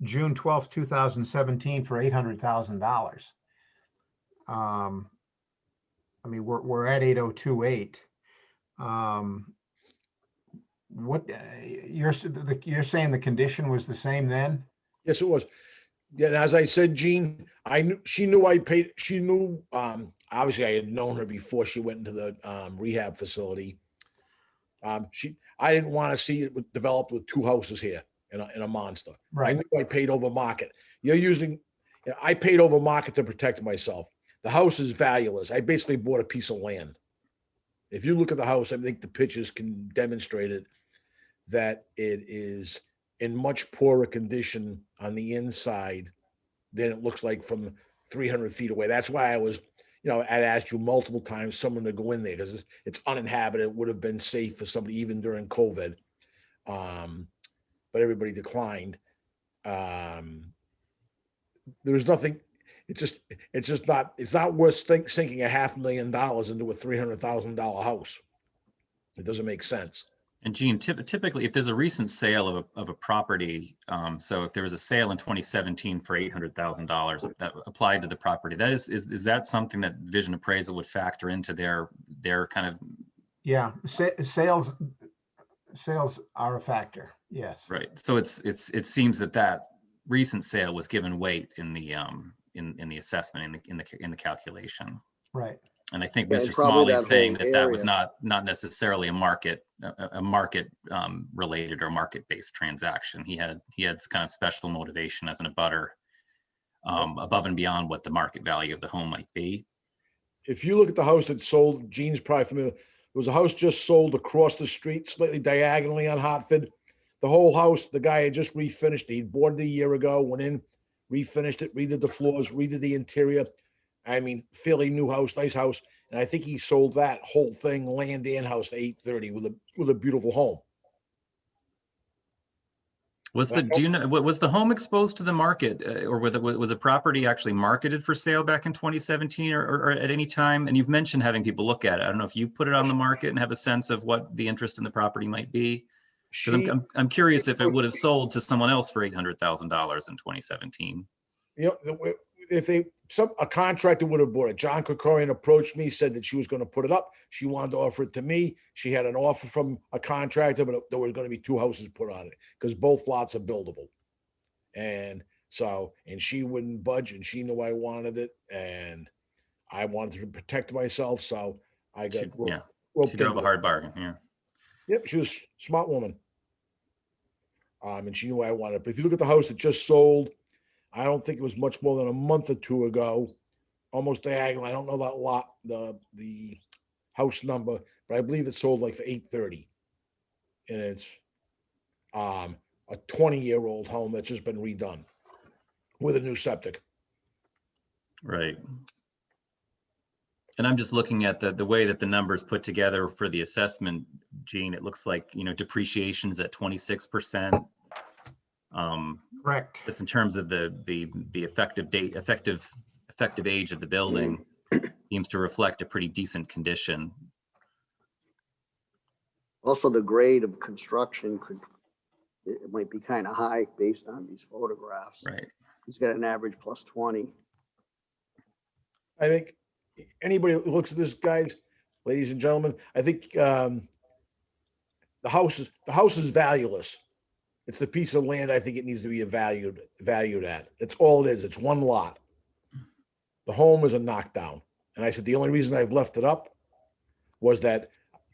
June 12th, 2017 for $800,000. I mean, we're at 8028. What, you're saying the condition was the same then? Yes, it was. Yeah, and as I said, Jean, she knew I paid, she knew, obviously I had known her before she went into the rehab facility. I didn't want to see it developed with two houses here in a monster. I Right. knew I paid over market. I paid over market to protect myself. The house is valueless. I basically bought a piece of land. If you look at the house, I think the pictures can demonstrate it, that it is in much poorer condition on the inside than it looks like from 300 feet away. That's why I'd asked you multiple times someone to go in there because it's uninhabited. It would have been safe for somebody even during COVID. But everybody declined. There was nothing. It's not worth sinking $500,000 into a $300,000 house. It doesn't make sense. And Gene, typically, if there's a recent sale of a property, so if there was a sale in 2017 for $800,000 that applied to the property, is that something that Vision Appraisal would factor into their kind of? Yeah, sales are a factor. Yes. Right. So it seems that recent sale was given weight in the assessment in the calculation. Right. And I think Yeah, Mr. and probably Smalley is that saying whole that was area. not necessarily a market related or market-based transaction. He had kind of special motivation as an abutter above and beyond what the market value of the home might be. If you look at the house that sold, Gene's probably familiar. There was a house just sold across the street, slightly diagonally on Hartford. The whole house, the guy had just refinished it. He bought it a year ago, went in, refinished it, redid the floors, redid the interior. I mean, fairly new house, nice house. And I think he sold that whole thing, land and house, for $830 with a beautiful home. Do you know, was the home exposed to the market, or was the property actually marketed for sale back in 2017 or at any time? And you've mentioned having people look at it. I don't know if you've put it on the market and have a sense of what the interest in the property might be. Because I'm curious if it would have sold to someone else for $800,000 in 2017. You know, if a contractor would have bought it. John Krikorian approached me, said that she was going to put it up. She wanted to offer it to me. She had an offer from a contractor, but there were going to be two houses put on it because both lots are buildable. And she wouldn't budge, and she knew I wanted it, and I wanted to protect myself. So I got she drove a hard bargain. Yeah. Yep, she was a smart woman. And she knew I wanted it. But if you look at the house that just sold, I don't think it was much more than a month or two ago, almost diagonal. I don't know that lot, the house number, but I believe it sold like for $830. And it's a 20-year-old home that's just been redone with a new septic. Right. And I'm just looking at the way that the numbers put together for the assessment, Gene. It looks like, depreciation is at 26%. Correct. Just in terms of the effective age of the building seems to reflect a pretty decent condition. Also, the grade of construction it might be kind of high based on these photographs. Right. He's got an average plus 20. I think anybody that looks at this, guys, ladies and gentlemen, I think the house is valueless. It's the piece of land I think it needs to be valued at. That's all it is. It's one lot. The home is a knockdown. And I said, the only reason I've left it up was that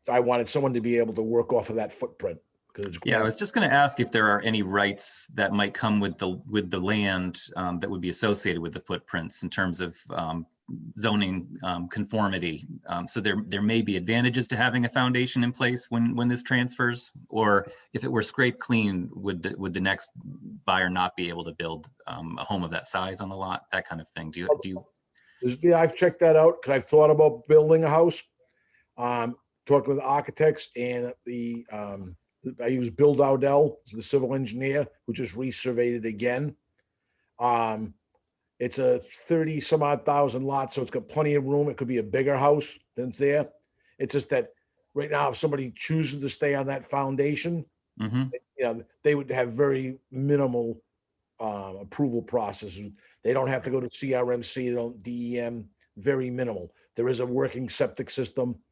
I wanted someone to be able to work off of that footprint. Yeah, I was just going to ask if there are any rights that might come with the land that would be associated with the footprints in terms of zoning conformity. So there may be advantages to having a foundation in place when this transfers, or if it were scraped clean, would the next buyer not be able to build a home of that size on the lot? That kind of thing. Do you? Yeah, I've checked that out because I've thought about building a house. Talked with architects and I use Bill Dowdell, the civil engineer, who just resurveyed it again. It's a 30 some odd thousand lot, so it's got plenty of room. It could be a bigger house than's there. It's just that right now, if somebody chooses to stay on that foundation, Mhm. they would have very minimal approval processes. They don't have to go to CRMC, they don't DEM, very minimal. There is a working septic system.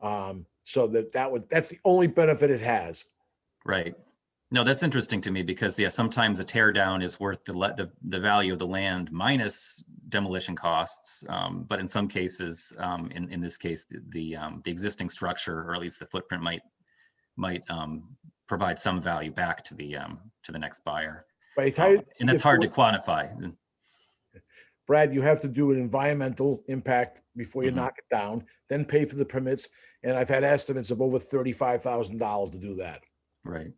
So that's the only benefit it has. Right. No, that's interesting to me because sometimes a tear down is worth the value of the land minus demolition costs. But in some cases, in this case, the existing structure, or at least the footprint, might provide some value back to the next buyer. And that's hard to quantify. Brad, you have to do an environmental impact before you Mhm. knock it down, then pay for the permits. And I've had estimates of over $35,000 to do that. Right.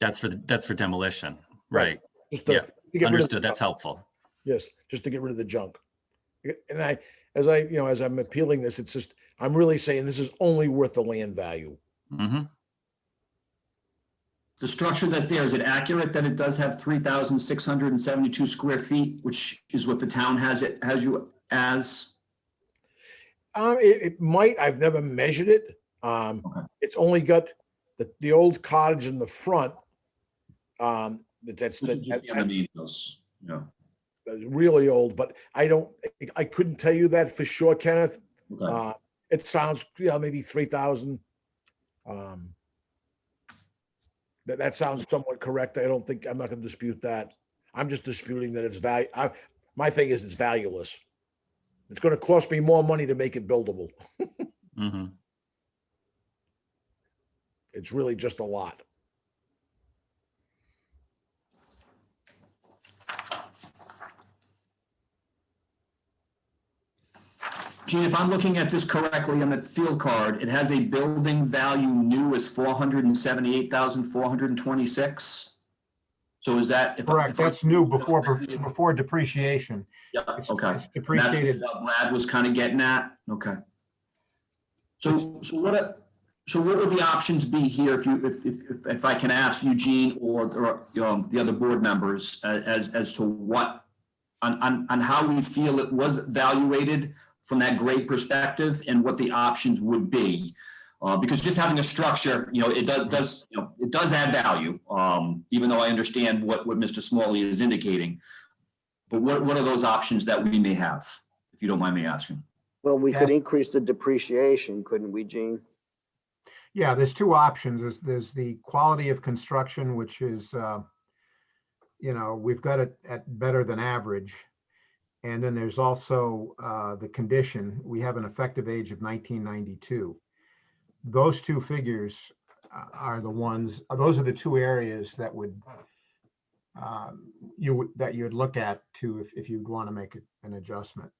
That's for demolition. Right. Right. Just to Yeah. get rid of Understood. the That's helpful. Yes, just to get rid of the junk. And as I'm appealing this, it's just, I'm really saying this is only worth the land value. Hmm. The structure that's there, is it accurate that it does have 3,672 square feet, which is what the town has you as? It might, I've never measured it. Okay. It's only got the old cottage in the front. That's Just underneath those, yeah. really old, but I couldn't tell you that for sure, Kenneth. Okay. It sounds, maybe 3,000. That sounds somewhat correct. I'm not going to dispute that. I'm just disputing that it's value. My thing is it's valueless. It's going to cost me more money to make it buildable. Hmm. It's really just a lot. Gene, if I'm looking at this correctly on the field card, it has a building value new as 478,426. So is that? Correct. That's new before depreciation. Yeah, It's- okay. it's depreciated. That's what Brad was kind of getting at. Okay. So what would the options be here if I can ask Eugene or the other board members as to what on how we feel it was evaluated from that grade perspective and what the options would be, because just having a structure, it does add value, even though I understand what Mr. Smalley is indicating. But what are those options that we may have, if you don't mind me asking? Well, we could Yes. increase the depreciation, couldn't we, Gene? Yeah, there's two options. There's the quality of construction, which is, we've got it at better than average. And then there's also the condition. We have an effective age of 1992. Those two figures are those are the two areas that you'd look at if you'd want to make an adjustment.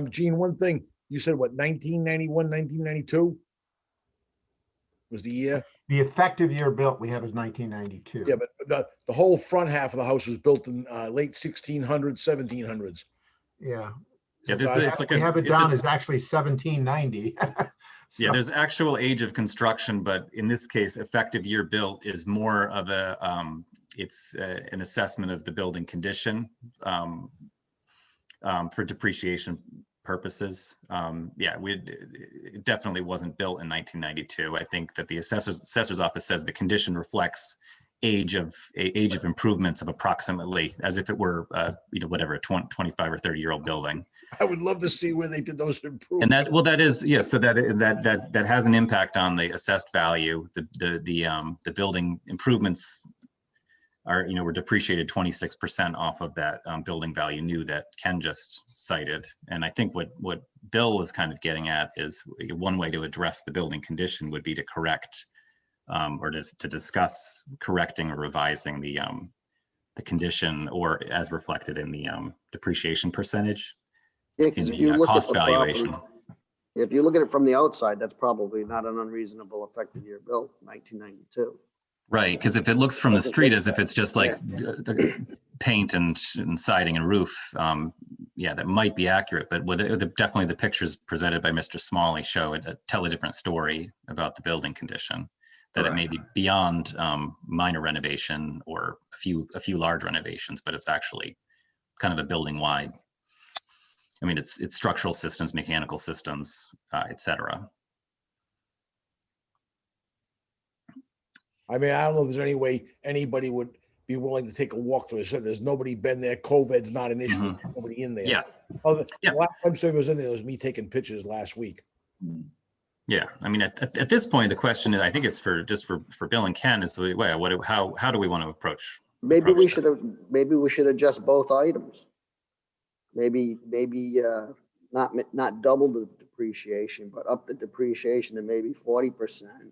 Gene, one thing, you said what, 1991, 1992 was the year? The effective year built we have is 1992. Yeah, but the whole front half of the house was built in late 1600s, 1700s. Yeah. Yeah, So we have it down as actually 1790. Yeah, So- there's actual age of construction, but in this case, effective year built is more of it's an assessment of the building condition for depreciation purposes. Yeah, it definitely wasn't built in 1992. I think that the assessor's office says the condition reflects age of improvements of approximately as if it were whatever, a 25 or 30-year-old building. I would love to see where they did those improvements. And that is, yes, so that has an impact on the assessed value. The building improvements were depreciated 26% off of that building value new that Ken just cited. And I think what Bill was kind of getting at is one way to address the building condition would be to correct or to discuss correcting or revising the condition or as reflected in the depreciation percentage Yeah, in 'cause if the you look at cost the property- valuation. If you look at it from the outside, that's probably not an unreasonable effective year built, 1992. Right, because if it looks from the Doesn't street look as if it's just like paint and siding and roof, yeah, that might be accurate, but definitely the pictures presented by Mr. Smalley tell a different story about the building condition. That it may be beyond minor renovation or a few large renovations, but it's actually kind of a building wide. I mean, it's structural systems, mechanical systems, et cetera. I mean, I don't know if there's any way anybody would be willing to take a walk through. I said, there's nobody been there. COVID's not an issue. There's nobody in there. Yeah. The last time somebody was in there, it was me taking pictures last week. Yeah, I mean, at this point, the question is, I think it's for Bill and Ken is the way, how do we want to approach? Maybe we this? should adjust both items. Maybe not double the depreciation, but up the depreciation to maybe 40%.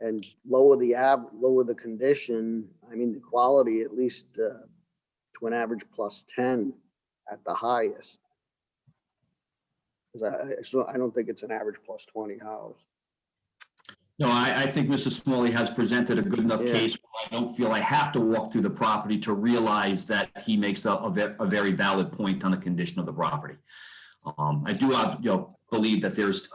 And lower the condition, I mean, the quality at least to an average +10 at the highest. So I don't think it's an average +20 house. No, I think Mr. Smalley has presented a good enough Yeah. case. I don't feel I have to walk through the property to realize that he makes a very valid point on the condition of the property. I do, believe that there's,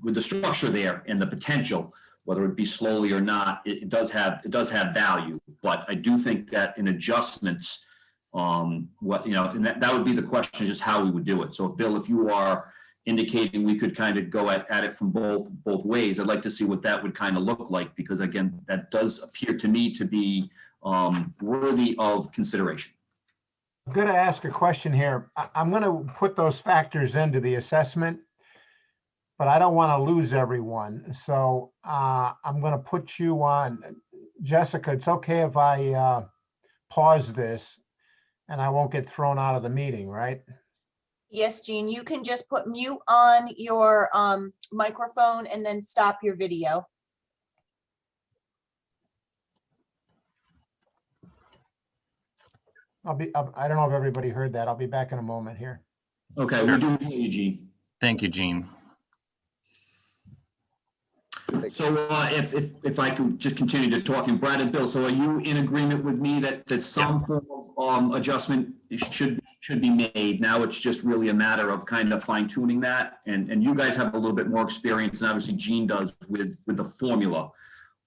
with the structure there and the potential, whether it be slowly or not, it does have value. But I do think that in adjustments, and that would be the question, just how we would do it. So Bill, if you are indicating we could kind of go at it from both ways, I'd like to see what that would kind of look like, because again, that does appear to me to be worthy of consideration. I'm going to ask a question here. I'm going to put those factors into the assessment, but I don't want to lose everyone. So I'm going to put you on. Jessica, it's okay if I pause this and I won't get thrown out of the meeting, right? Yes, Jean, you can just put mute on your microphone and then stop your video. I don't know if everybody heard that. I'll be back in a moment here. Okay, we do hear you, Gene. Thank you, Gene. So if I could just continue to talk, and Brad and Bill, so are you in agreement with me that some form of adjustment should be made? Now it's just really a matter of kind of fine tuning that, and you guys have a little bit more experience, and obviously Gene does with the formula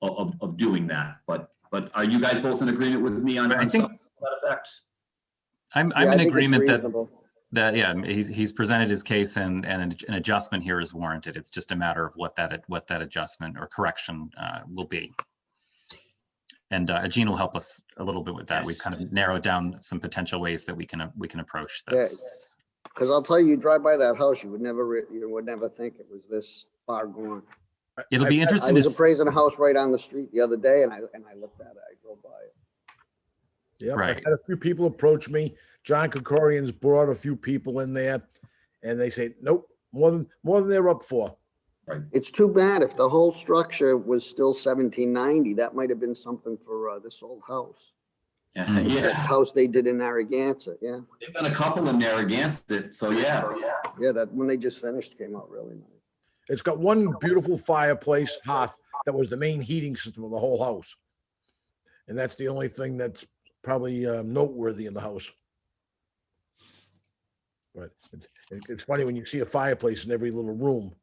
of doing that. But are you guys both in agreement with me on some of that effect? I'm Yeah, I in think it's agreement reasonable. that he's presented his case and an adjustment here is warranted. It's just a matter of what that adjustment or correction will be. And Gene will help us a little bit with that. Yes. We've kind of narrowed down some potential ways that we can approach this. Because I'll tell you, you drive by that house, you would never think it was this far gone. It'll be I interesting was to appraising a house right on the street the other day, and I looked at it. I drove by it. Yeah, Right. I've had a few people approach me. John Kokorian's brought a few people in there, and they say, nope, more than they're up for. It's too bad. If the whole structure was still 1790, that might have been something for this old house. That Yeah, house they did in Narragansett. Yeah, they've done a couple in there against it, so yeah. yeah. That when they just finished came out really nice. It's got one beautiful fireplace hearth that was the main heating system of the whole house. And that's the only thing that's probably noteworthy in the house. But it's funny when you see a fireplace in every little room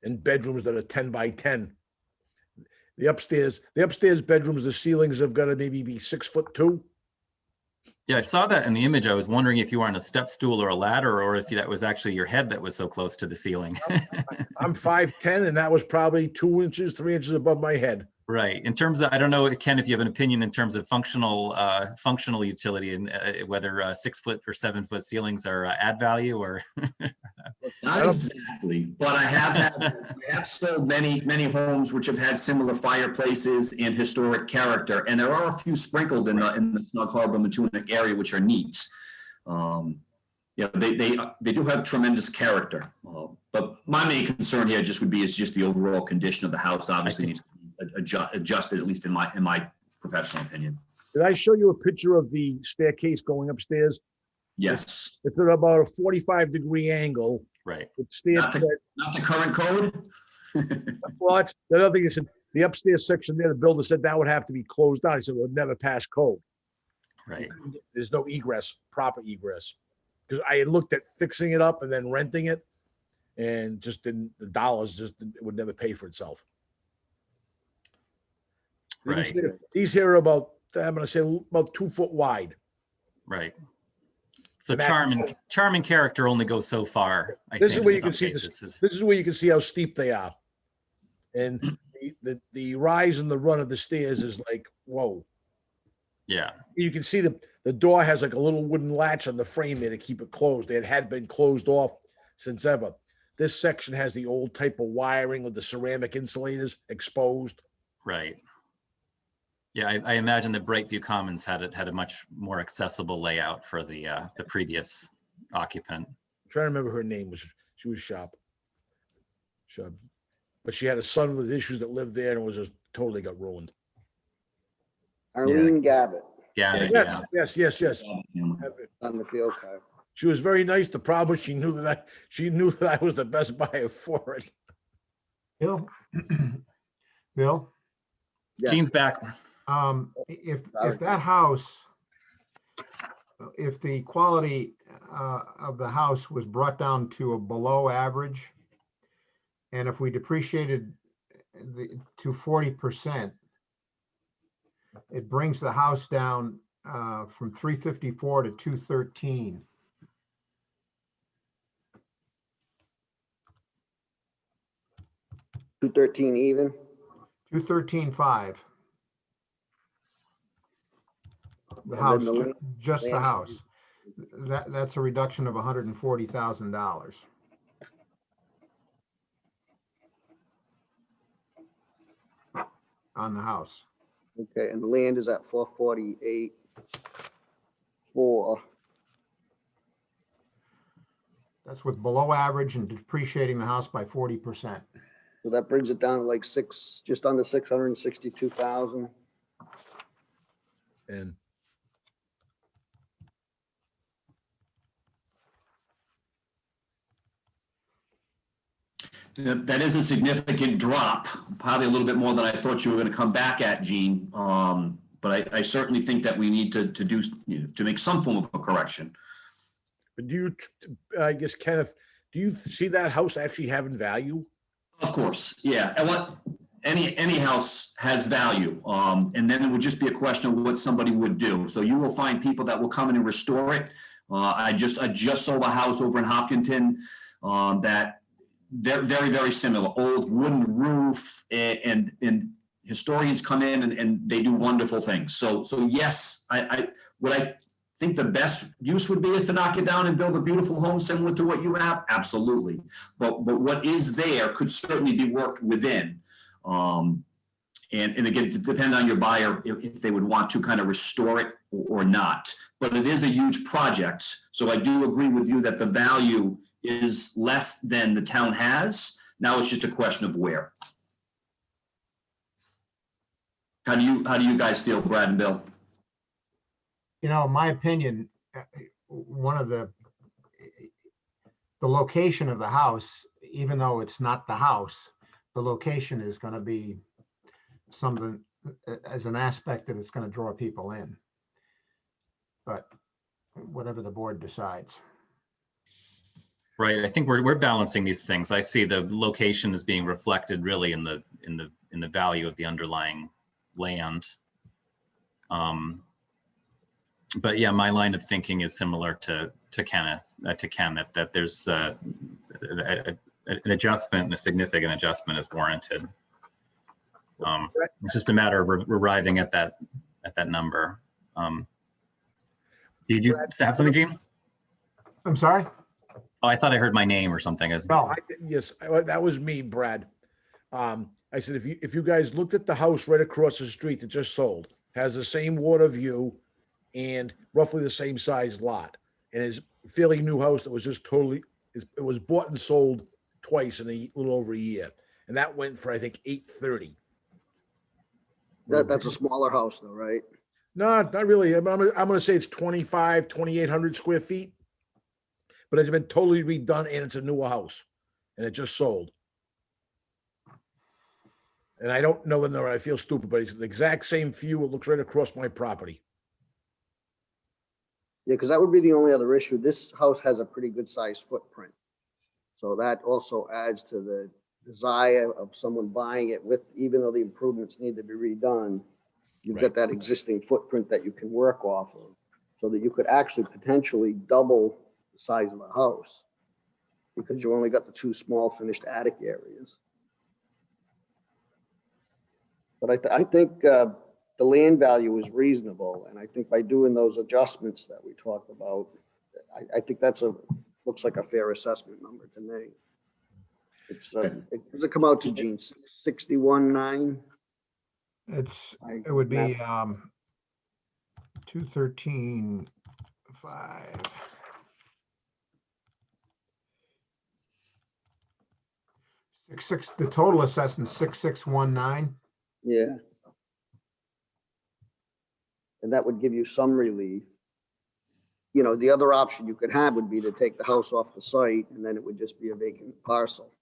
and bedrooms that are 10 by 10. The upstairs bedrooms, the ceilings have got to maybe be 6'2". Yeah, I saw that in the image. I was wondering if you were on a step stool or a ladder, or if that was actually your head that was so close to the ceiling. I'm 5'10", and that was probably 2 inches, 3 inches above my head. Right. In terms of, I don't know, Ken, if you have an opinion in terms of functional utility and whether 6 foot or 7 foot ceilings are add value or. Not exactly, but I have sold many homes which have had similar fireplaces and historic character, and there are a few sprinkled in the Snug Harbor Matunuck area which are neat. They do have tremendous character, but my main concern here is just the overall condition of the house. Obviously needs to be adjusted, at least in my professional opinion. Did I show you a picture of the staircase going upstairs? Yes, It's at about a 45-degree angle. Right. It stairs Not to the- that. not the current code? Well, that's the other thing is the upstairs section there, the builder said that would have to be closed down. He said it would never pass code. Right. There's no egress, proper egress. Because I had looked at fixing it up and then renting it and just didn't, the dollars just it would never pay for itself. Right. These here are about, I'm gonna say about 2 foot wide. Right. So And that- charm and character only go so far. I This is think, where in you can some see cases. this is where you can see how steep they are. And the rise and the run of the stairs is like, whoa. Yeah. You can see the door has like a little wooden latch on the frame there to keep it closed. It had been closed off since ever. This section has the old type of wiring with the ceramic insulators exposed. Right. Yeah, I imagine that Brightview Commons had a much more accessible layout for the previous occupant. I'm trying to remember her name. She was sharp. Sharp. But she had a son with issues that lived there and it was just totally got ruined. Arlene Gabbett Yeah. Yes, yes. on the field card. She was very nice. The problem, she knew that I was the best buyer for it. Bill? Bill, Yes. Gene's back. if Sorry. that house, if the quality of the house was brought down to a below average, and if we depreciated to 40%, it brings the house down from 354 to 213. $213 even. 213.5. The And house, then the just the land- house. That's a reduction of $140,000. On the house. Okay, and the land is at 448. 4. That's with below average and depreciating the house by 40%. So that brings it down to like just under 662,000. And That is a significant drop, probably a little bit more than I thought you were going to come back at, Gene. But I certainly think that we need to do, to make some form of a correction. do you, I guess, Kenneth, do you see that house actually having value? Of course, yeah. And any house has value. And then it would just be a question of what somebody would do. So you will find people that will come in and restore it. I just sold a house over in Hopkinton that they're very, very similar, old wooden roof, and historians come in and they do wonderful things. So yes, what I think the best use would be is to knock it down and build a beautiful home similar to what you have. Absolutely. But what is there could certainly be worked within. And again, it depends on your buyer if they would want to kind of restore it or not. But it is a huge project. So I do agree with you that the value is less than the town has. Now it's just a question of where. How do you guys feel, Brad and Bill? You know, in my opinion, one of the location of the house, even though it's not the house, the location is going to be something as an aspect that it's going to draw people in. But whatever the board decides. Right. I think we're balancing these things. I see the location as being reflected really in the value of the underlying land. But yeah, my line of thinking is similar to Kenneth, that there's an adjustment, and a significant adjustment is warranted. It's just a matter of arriving at that number. Did you have something, Gene? I'm sorry? Oh, I thought I heard my name or something. No, Yes, that was me, Brad. I said, if you guys looked at the house right across the street that just sold, has the same water view and roughly the same size lot, and is a fairly new house that was just totally, it was bought and sold twice in a little over a year, and that went for I think $830. That's a smaller house though, right? No, not really. I'm gonna say it's 2,800 square feet. But it's been totally redone and it's a newer house and it just sold. And I don't know the number. I feel stupid, but it's the exact same view. It looks right across my property. Yeah, because that would be the only other issue. This house has a pretty good sized footprint. So that also adds to the desire of someone buying it with, even though the improvements need to be redone, you've Right. got that existing footprint that you can work off of, so that you could actually potentially double the size of the house, because you only got the two small finished attic areas. But I think the land value is reasonable, and I think by doing those adjustments that we talked about, I think looks like a fair assessment number to me. It's, does it come out to, Gene, 61.9? It would be 213.5. The total assessment 6619. Yeah. And that would give you some relief. You know, the other option you could have would be to take the house off the site, and then it would just be a vacant parcel.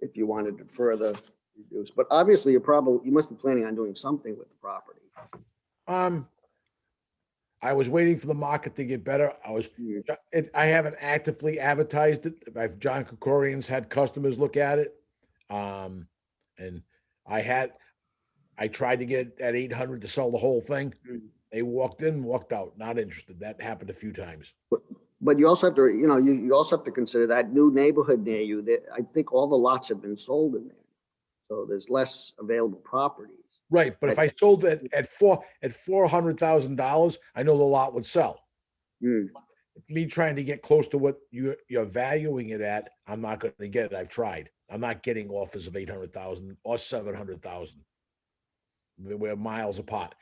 If you wanted to further reduce, but obviously you must be planning on doing something with the property. I was waiting for the market to get better. I haven't actively advertised it. John Kokorian's had customers look at it. And I tried to get it at 800 to sell the whole thing. They walked in, walked out, not interested. That happened a few times. But you also have to, you also have to consider that new neighborhood near you, that I think all the lots have been sold in there. So there's less available properties. Right, but if I sold it at $400,000, I know the lot would sell. Me trying to get close to what you're valuing it at, I'm not going to get it. I've tried. I'm not getting offers of 800,000 or 700,000. We're miles apart.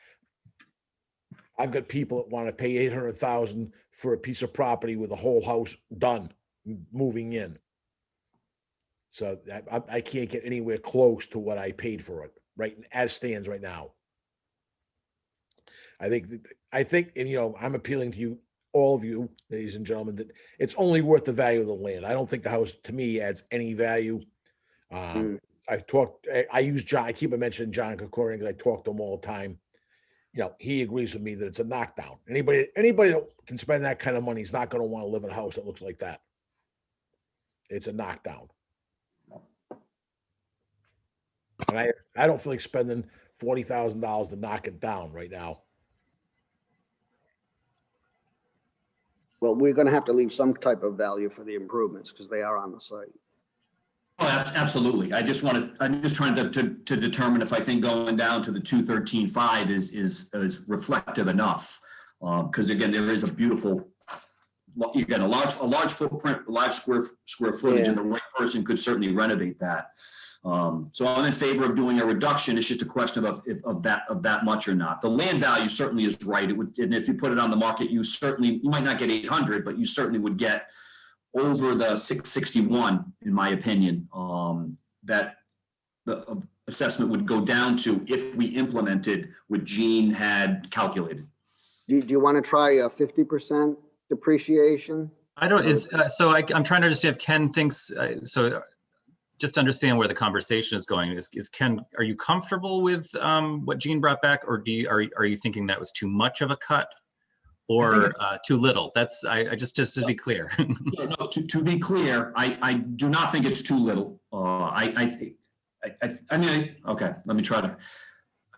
I've got people that want to pay 800,000 for a piece of property with a whole house done, moving in. So I can't get anywhere close to what I paid for it, right, as stands right now. I think, and I'm appealing to you, all of you, ladies and gentlemen, that it's only worth the value of the land. I don't think the house, to me, adds any value. I use John, I keep mentioning John Kokorian because I talk to him all the time. He agrees with me that it's a knockdown. Anybody that can spend that kind of money is not going to want to live in a house that looks like that. It's a knockdown. And I don't feel like spending $40,000 to knock it down right now. Well, we're going to have to leave some type of value for the improvements because they are on the site. Oh, absolutely. I'm just trying to determine if I think going down to the 213.5 is reflective enough. Because again, there is a beautiful, again, a large footprint, a large square footage, and the right person could certainly renovate that. So I'm in favor of doing a reduction. It's just a question of that much or not. The land value certainly is right. It would, and if you put it on the market, you might not get 800, but you certainly would get over the 661, in my opinion, that the assessment would go down to if we implemented what Gene had calculated. Do you want to try a 50% depreciation? I'm trying to understand if Ken thinks, just to understand where the conversation is going, is Ken, are you comfortable with what Gene brought back, or are you thinking that was too much of a cut? Or too little? That's I just to be clear. No, to be clear, I do not think it's too little. Okay, let me try to.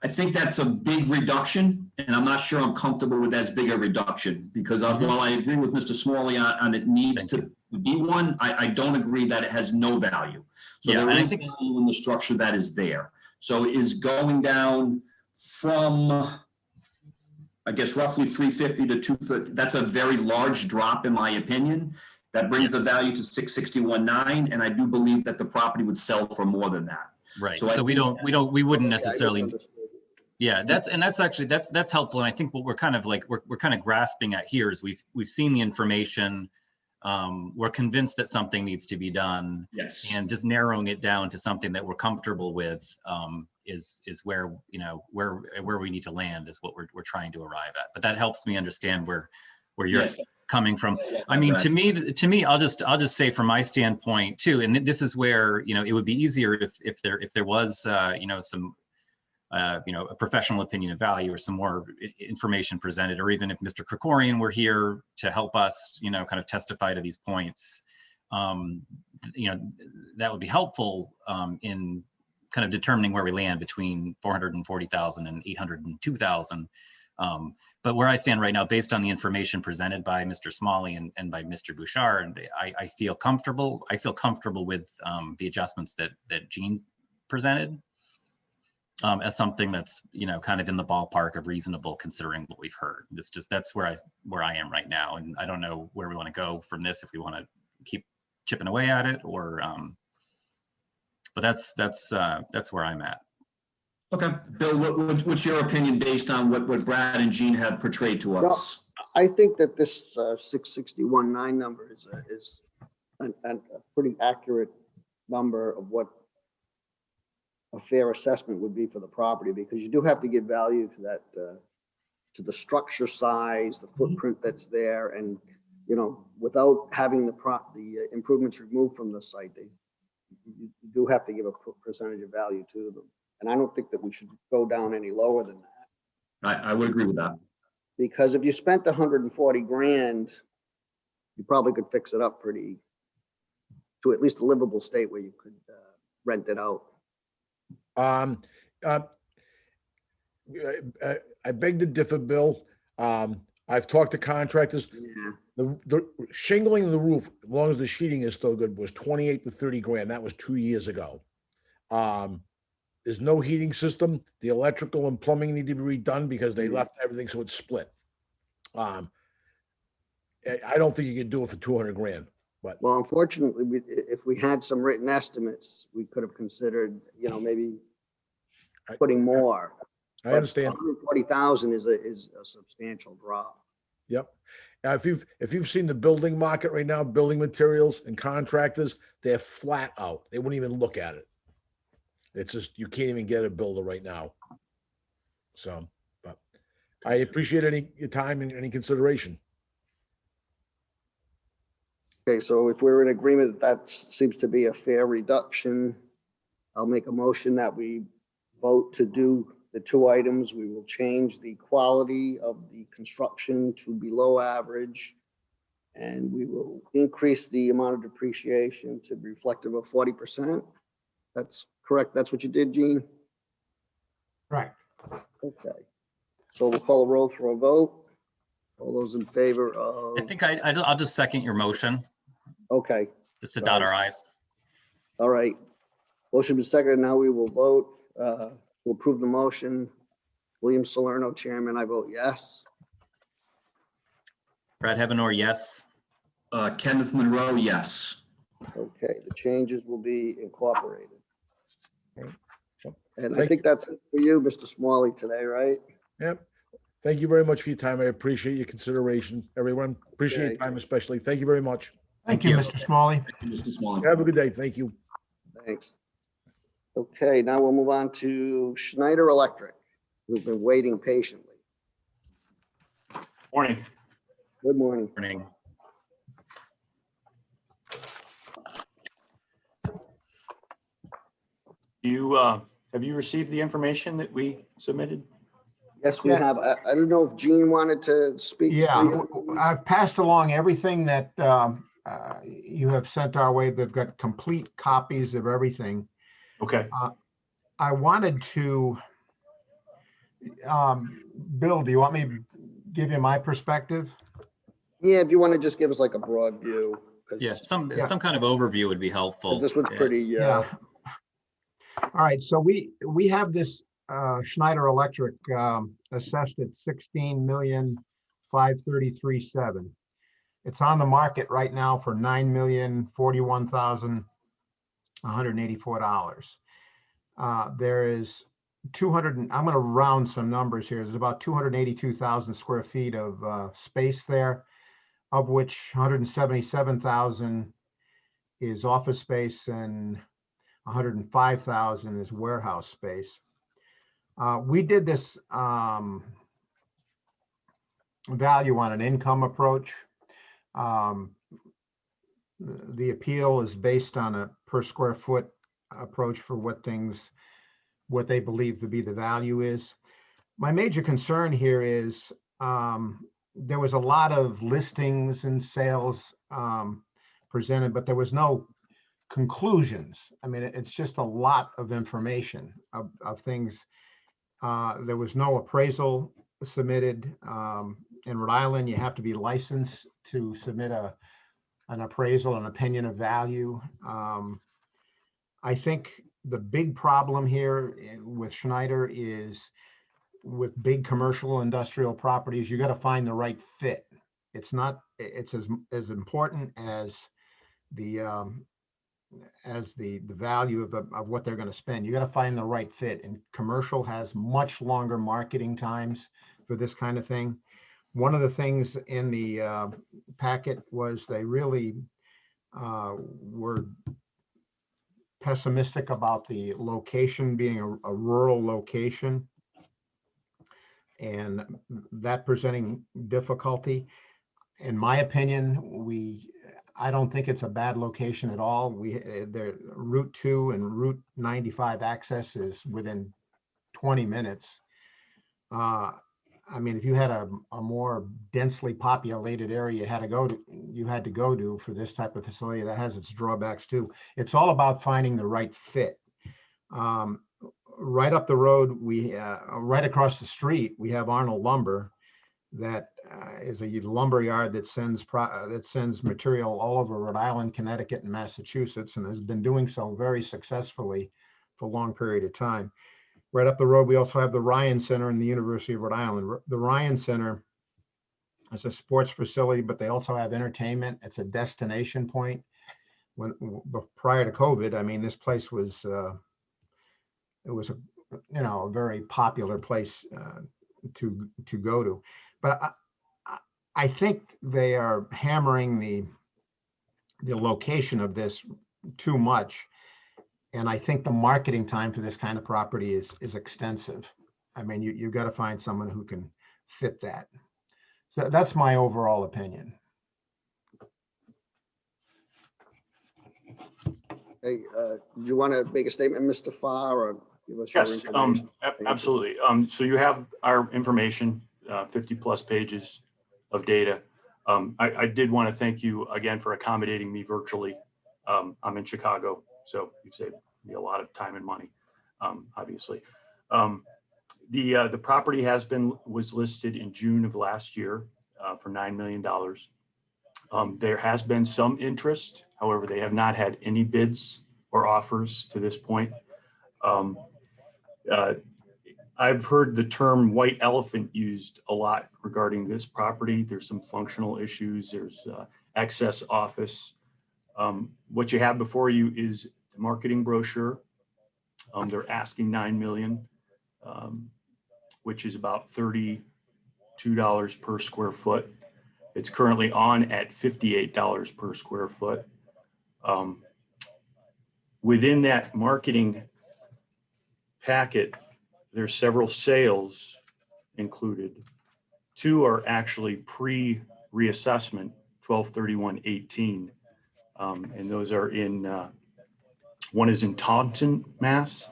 I think that's a big reduction, and I'm not sure I'm comfortable with as big a reduction because while I agree with Mr. Smalley on it needs to be one, I don't agree that it has no value. So there is value in the structure that is there. So is going down from, I guess, roughly 350 to 250. That's a very large drop in my opinion. That brings the value to 661.9, and I do believe that the property would sell for more than that. Right. So we wouldn't necessarily. Yeah, that's helpful, and I think what we're kind of grasping at here is we've seen the information. we're convinced that something needs to be done, Yes. and just narrowing it down to something that we're comfortable with is where, you know, where we need to land is what we're trying to arrive at. But that helps me understand where you're Yes. coming from. I mean, to me, I'll just say from my standpoint too, and this is where, you know, it would be easier if there was, you know, some, you know, a professional opinion of value or some more information presented, or even if Mr. Krikorian were here to help us, you know, kind of testify to these points, you know, that would be helpful in kind of determining where we land between 440,000 and 802,000. But where I stand right now, based on the information presented by Mr. Smalley and by Mr. Bouchard, I feel comfortable. I feel comfortable with the adjustments that Gene presented as something that's, you know, kind of in the ballpark of reasonable considering what we've heard. That's where I am right now, and I don't know where we want to go from this, if we want to keep chipping away at it, or but that's where I'm at. Okay, Bill, what's your opinion based on what Brad and Gene have portrayed to us? I think that this 661.9 number is a pretty accurate number of what a fair assessment would be for the property, because you do have to give value to that, to the structure size, the footprint that's there, and, you know, without having the improvements removed from the site, you do have to give a percentage of value to them. And I don't think that we should go down any lower than that. I would agree with that. Because if you spent 140 grand, you probably could fix it up to at least a livable state where you could rent it out. I beg to differ, Bill. I've talked to contractors. Yeah. The shingling the roof, as long as the sheeting is still good, was 28 to 30 grand. That was 2 years ago. There's no heating system. The electrical and plumbing need to be redone because they left everything so it's split. I don't think you could do it for 200 grand. But Well, unfortunately, if we had some written estimates, we could have considered, you know, maybe putting more. I understand. 140,000 is a substantial drop. Yep. Now, if you've seen the building market right now, building materials and contractors, they're flat out. They wouldn't even look at it. It's just, you can't even get a builder right now. So, but I appreciate your time and any consideration. Okay, so if we're in agreement that seems to be a fair reduction, I'll make a motion that we vote to do the two items. We will change the quality of the construction to below average, and we will increase the amount of depreciation to be reflective of 40%. That's correct. That's what you did, Gene? Right. Okay. So we'll call a roll for a vote. All those in favor of, I think I'll just second your motion, okay, just to dot our i's. all right. Motion is second. Now we will vote to approve the motion. William Salerno, Chairman. I vote yes. Brad Heavenor, yes. Kenneth Monroe, yes. Okay, the changes will be incorporated. And I Thank think that's it for you, Mr. Smalley, today, right? Yep. Thank you very much for your time. I appreciate your consideration. Everyone, appreciate your Okay. time especially. Thank you very much. Thank you, you. Mr. Smalley. Mr. Smalling. Have a good day. Thank you. Thanks. Okay, now we'll move on to Schneider Electric, who've been waiting patiently. Morning. Good morning. Morning. Have you received the information that we submitted? Yes, we Yeah. have. I don't know if Gene wanted to speak. Yeah, I've passed along everything that you have sent our way. They've got complete copies of everything. Okay. Uh, I wanted to, Bill, do you want me to give you my perspective? Yeah, if you want to just give us like a broad view. 'cause- Yeah, some Yeah. kind of overview would be helpful. 'cause this was Yeah. pretty, Yeah. All right, so we have this Schneider Electric assessed at 16,533,700. It's on the market right now for $9,041,184. There is 200, I'm going to round some numbers here. There's about 282,000 square feet of space there. of which 177,000 is office space and 105,000 is warehouse space. We did this value on an income approach. The appeal is based on a per square foot approach for what they believe to be the value is. My major concern here is there was a lot of listings and sales presented, but there was no conclusions. I mean, it's just a lot of information of things. There was no appraisal submitted. In Rhode Island, you have to be licensed to submit an appraisal, an opinion of value. I think the big problem here with Schneider is with big commercial industrial properties, you got to find the right fit. It's as important as the value of what they're going to spend. You got to find the right fit, and commercial has much longer marketing times for this kind of thing. One of the things in the packet was they really were pessimistic about the location being a rural location and that presenting difficulty. In my opinion, I don't think it's a bad location at all. The Route 2 and Route 95 access is within 20 minutes. I mean, if you had a more densely populated area you had to go to for this type of facility, that has its drawbacks too. It's all about finding the right fit. Right up the road, right across the street, we have Arnold Lumber, that is a lumber yard that sends material all over Rhode Island, Connecticut, and Massachusetts, and has been doing so very successfully for a long period of time. Right up the road, we also have the Ryan Center and the University of Rhode Island. The Ryan Center is a sports facility, but they also have entertainment. It's a destination point. Prior to COVID, I mean, this place was it was a very popular place to go to. But I think they are hammering the location of this too much. And I think the marketing time for this kind of property is extensive. I mean, you've got to find someone who can fit that. So that's my overall opinion. Hey, do you want to make a statement, Mr. Farr, or give us your Yes, information? absolutely. So you have our information, 50 plus pages of data. I did want to thank you again for accommodating me virtually. I'm in Chicago, so you saved me a lot of time and money, obviously. The property was listed in June of last year for $9 million. There has been some interest. However, they have not had any bids or offers to this point. I've heard the term white elephant used a lot regarding this property. There's some functional issues. There's excess office. What you have before you is the marketing brochure. They're asking $9 million, which is about $32 per square foot. It's currently on at $58 per square foot. Within that marketing packet, there's several sales included. Two are actually pre-reassessment, 12/31/18, and those are in. One is in Taunton, Mass,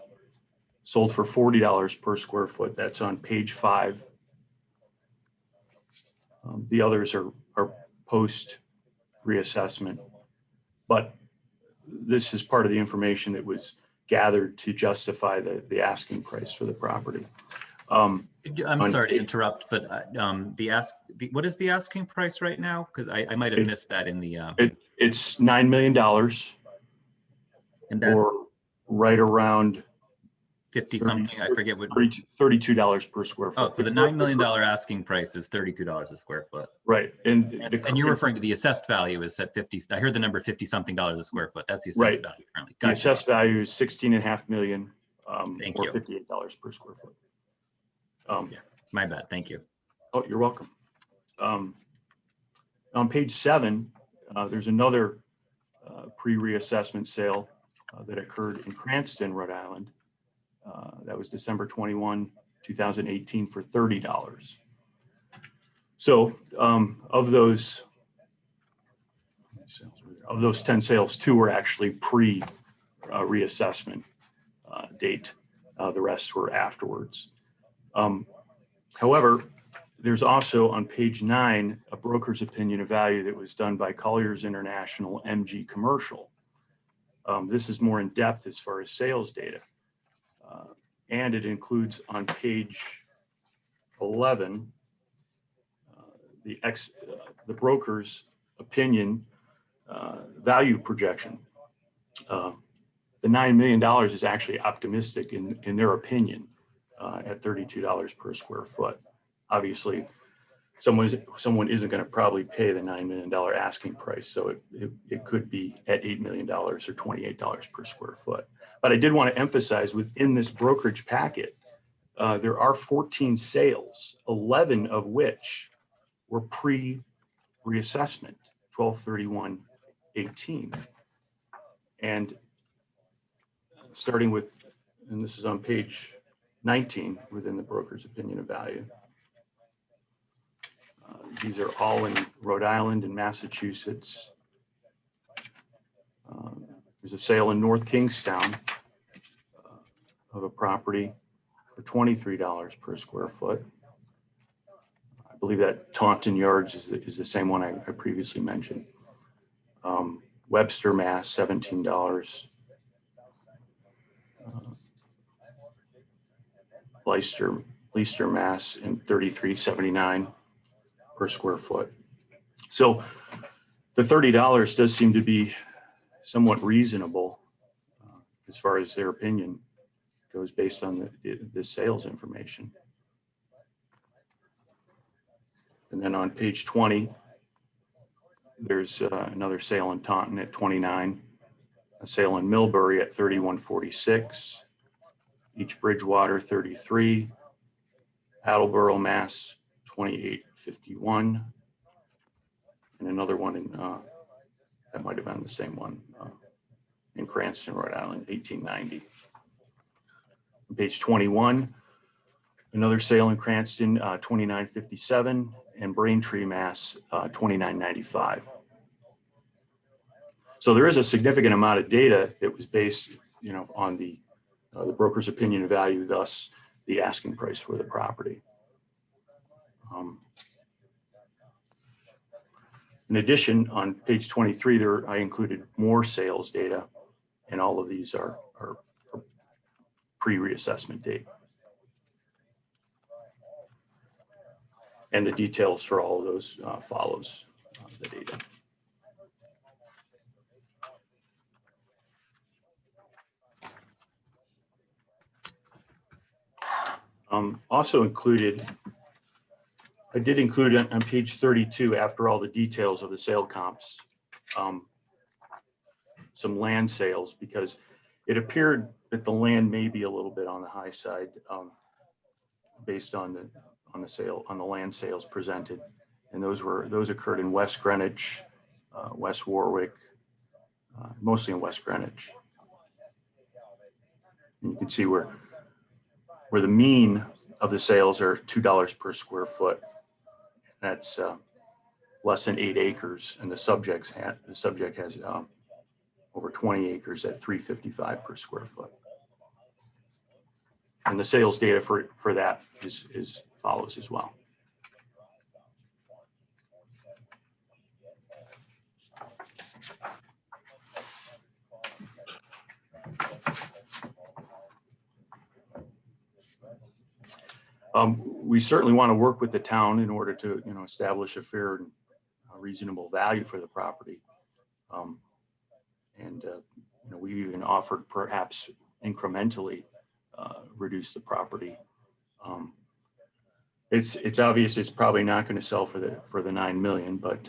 sold for $40 per square foot. That's on page 5. The others are post reassessment, but this is part of the information that was gathered to justify the asking price for the property. I'm sorry to interrupt, but what is the asking price right now? Because I might have missed that in the. It's $9 million, and that, or right around 50 something. I forget what. $32 per square foot. Oh, so the $9 million asking price is $32 a square foot. Right, and you're referring to the assessed value is at 50. I heard the number 50 something dollars a square foot. That's the assessed Right. value currently. The Gotcha. assessed value is $16.5 million, Thank or you. $58 per square foot. My bad. Thank you. Oh, you're welcome. On page 7, there's another pre-reassessment sale that occurred in Cranston, Rhode Island. That was December 21, 2018 for $30. So of those 10 sales, 2 were actually pre-reassessment date. The rest were afterwards. However, there's also on page 9 a broker's opinion of value that was done by Colliers International MG Commercial. This is more in depth as far as sales data. And it includes on page 11 the broker's opinion value projection. The $9 million is actually optimistic in their opinion at $32 per square foot. Obviously, someone isn't going to probably pay the $9 million asking price, so it could be at $8 million or $28 per square foot. But I did want to emphasize within this brokerage packet, there are 14 sales, 11 of which were pre-reassessment, 12/31/18. And starting with, and this is on page 19 within the broker's opinion of value. These are all in Rhode Island and Massachusetts. There's a sale in North Kingstown of a property for $23 per square foot. I believe that Taunton Yards is the same one I previously mentioned. Webster, Mass, $17. Leicester, Mass, and $33.79 per square foot. So the $30 does seem to be somewhat reasonable as far as their opinion goes based on the sales information. And then on page 20, there's another sale in Taunton at 29, a sale in Millbury at 31.46, East Bridgewater 33, Attleboro, Mass 28.51, and another one in that might have been the same one in Cranston, Rhode Island, 1890. On page 21, another sale in Cranston, 29.57, and Braintree, Mass, 29.95. So there is a significant amount of data that was based, on the broker's opinion of value, thus the asking price for the property. In addition, on page 23, I included more sales data, and all of these are pre-reassessment date. And the details for all of those follows the data. Also included, I did include on page 32, after all the details of the sale comps, some land sales, because it appeared that the land may be a little bit on the high side based on the land sales presented, and those occurred in West Greenwich, West Warwick, mostly in West Greenwich. And you can see where the mean of the sales are $2 per square foot. That's less than 8 acres, and the subject has over 20 acres at $355 per square foot. And the sales data for that is follows as well. We certainly want to work with the town in order to, establish a fair and reasonable value for the property. We even offered perhaps incrementally reduce the property. It's obvious it's probably not going to sell for the 9 million, but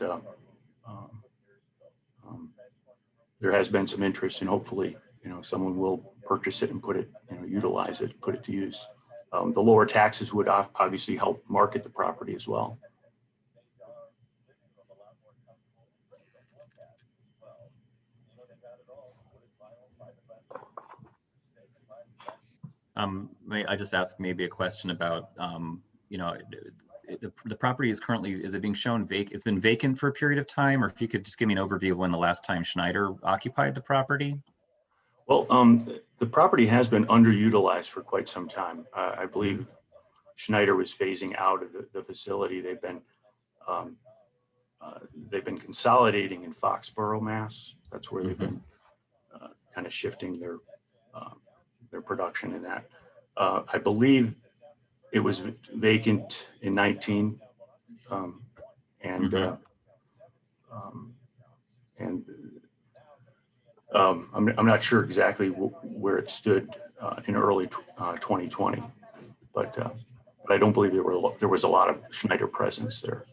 there has been some interest, and hopefully, someone will purchase it and put it, utilize it, put it to use. The lower taxes would obviously help market the property as well. May I just ask maybe a question about, the property is currently, is it being shown vacant? It's been vacant for a period of time, or if you could just give me an overview of when the last time Schneider occupied the property? Well, the property has been underutilized for quite some time. I believe Schneider was phasing out of the facility. They've been consolidating in Foxborough, Mass. That's where they've been kind of shifting their production in that. I believe it was vacant in 19, I'm not sure exactly where it stood in early 2020, but I don't believe there was a lot of Schneider presence there.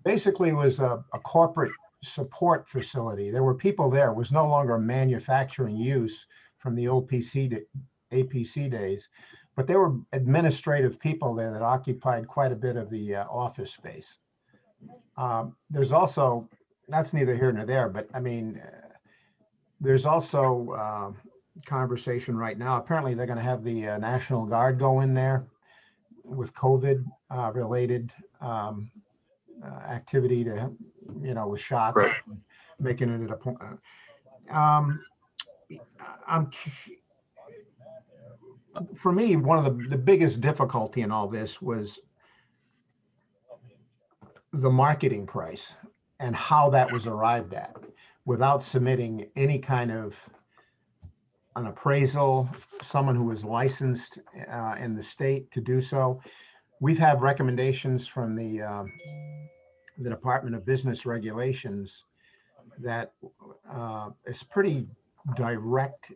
Basically, it was a corporate support facility. There were people there. It was no longer a manufacturing use from the old APC days, but there were administrative people there that occupied quite a bit of the office space. There's also, that's neither here nor there, but I mean, there's also conversation right now. Apparently, they're going to have the National Guard go in there with COVID related activity to, with shots, Right. making it a point. For me, one of the biggest difficulty in all this was the marketing price and how that was arrived at without submitting any kind of an appraisal, someone who is licensed in the state to do so. We've had recommendations from the Department of Business Regulations that is pretty direct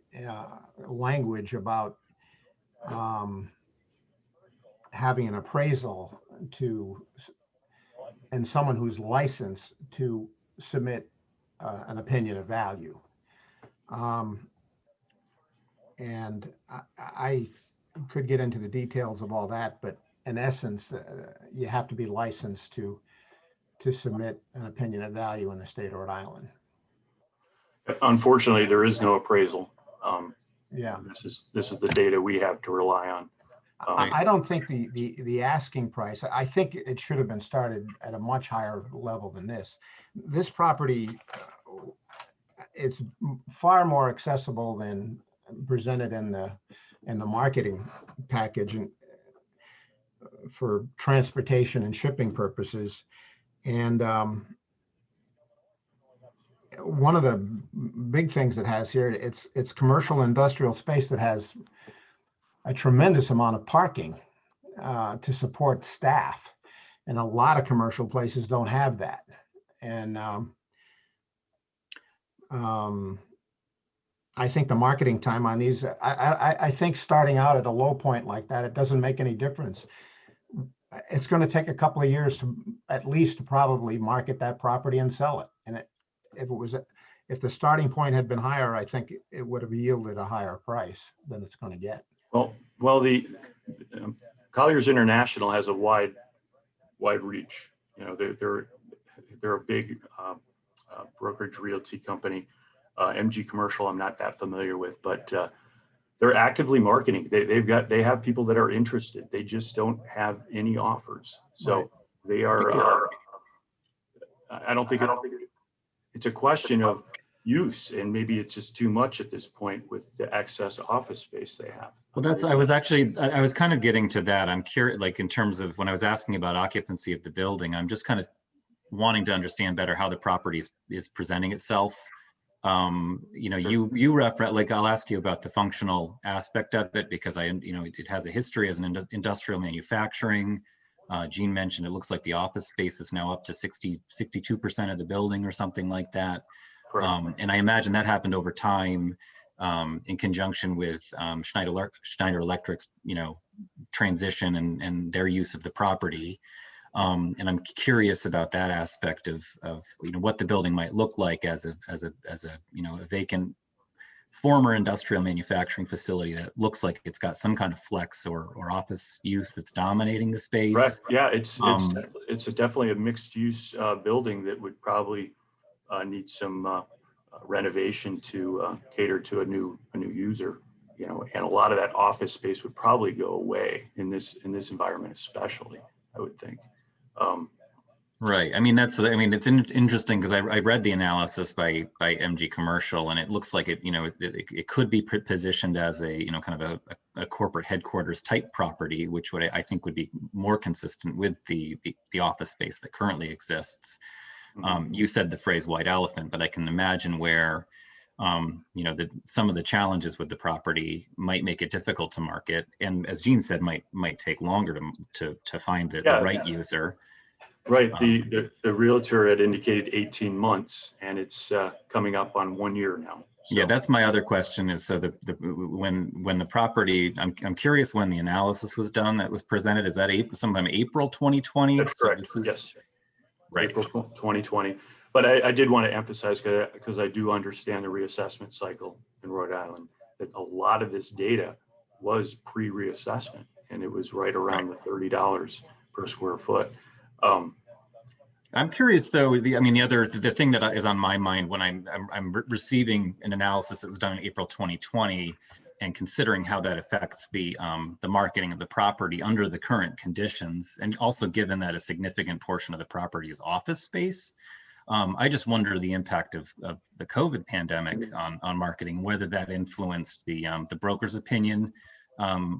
language about having an appraisal and someone who's licensed to submit an opinion of value. And I could get into the details of all that, but in essence, you have to be licensed to submit an opinion of value in the state of Rhode Island. Unfortunately, there is no appraisal. Yeah. This is the data we have to rely on. I don't think the asking price, I think it should have been started at a much higher level than this. This property, it's far more accessible than presented in the marketing package and for transportation and shipping purposes. And one of the big things it has here, it's commercial industrial space that has a tremendous amount of parking to support staff. And a lot of commercial places don't have that. And I think the marketing time on these, I think starting out at a low point like that, it doesn't make any difference. It's going to take a couple of years to at least to probably market that property and sell it. And if the starting point had been higher, I think it would have yielded a higher price than it's going to get. Well, the Colliers International has a wide reach. They're a big brokerage realty company. MG Commercial, I'm not that familiar with, but they're actively marketing. They have people that are interested. They just don't have any offers. So Right. they are. I don't think it's a question of use, and maybe it's just too much at this point with the excess office space they have. Well, I was kind of getting to that. I'm curious, like in terms of when I was asking about occupancy of the building, I'm just kind of wanting to understand better how the property is presenting itself. You reference, like, I'll ask you about the functional aspect of it because it has a history as an industrial manufacturing. Gene mentioned it looks like the office space is now up to 62% of the building or something like that. And I imagine that happened over time in conjunction with Schneider Electric's, transition and their use of the property. And I'm curious about that aspect of what the building might look like as a vacant former industrial manufacturing facility that looks like it's got some kind of flex or office use that's dominating the space. Right. Yeah, it's definitely a mixed use building that would probably need some renovation to cater to a new user. You know, and a lot of that office space would probably go away in this environment, especially, I would think. Right. I mean, it's interesting because I read the analysis by MG Commercial, and it looks like it could be positioned as a, kind of a corporate headquarters type property, which I think would be more consistent with the office space that currently exists. You said the phrase white elephant, but I can imagine where, some of the challenges with the property might make it difficult to market. And as Gene said, might take longer to find the right user. Right. The realtor had indicated 18 months, and it's coming up on 1 year now. So. Yeah, that's my other question is, so when the property, I'm curious when the analysis was done that was presented. Is that sometime April 2020? That's correct. So yes. Right. April 2020. But I did want to emphasize, because I do understand the reassessment cycle in Rhode Island, that a lot of this data was pre-reassessment, and it was right around the $30 per square foot. I'm curious though, the thing that is on my mind when I'm receiving an analysis that was done in April 2020 and considering how that affects the marketing of the property under the current conditions, and also given that a significant portion of the property is office space, I just wonder the impact of the COVID pandemic on marketing, whether that influenced the broker's opinion,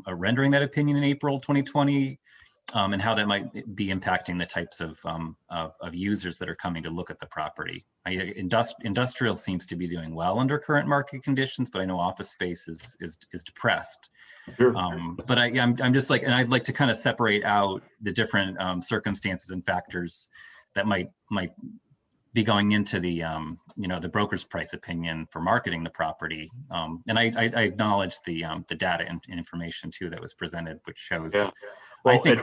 rendering that opinion in April 2020, and how that might be impacting the types of users that are coming to look at the property. Industrial seems to be doing well under current market conditions, but I know office space is depressed. Sure. But I'm just like, and I'd like to kind of separate out the different circumstances and factors that might be going into the the broker's price opinion for marketing the property. And I acknowledge the data and information too that was presented, which shows. Yeah. Well, I think,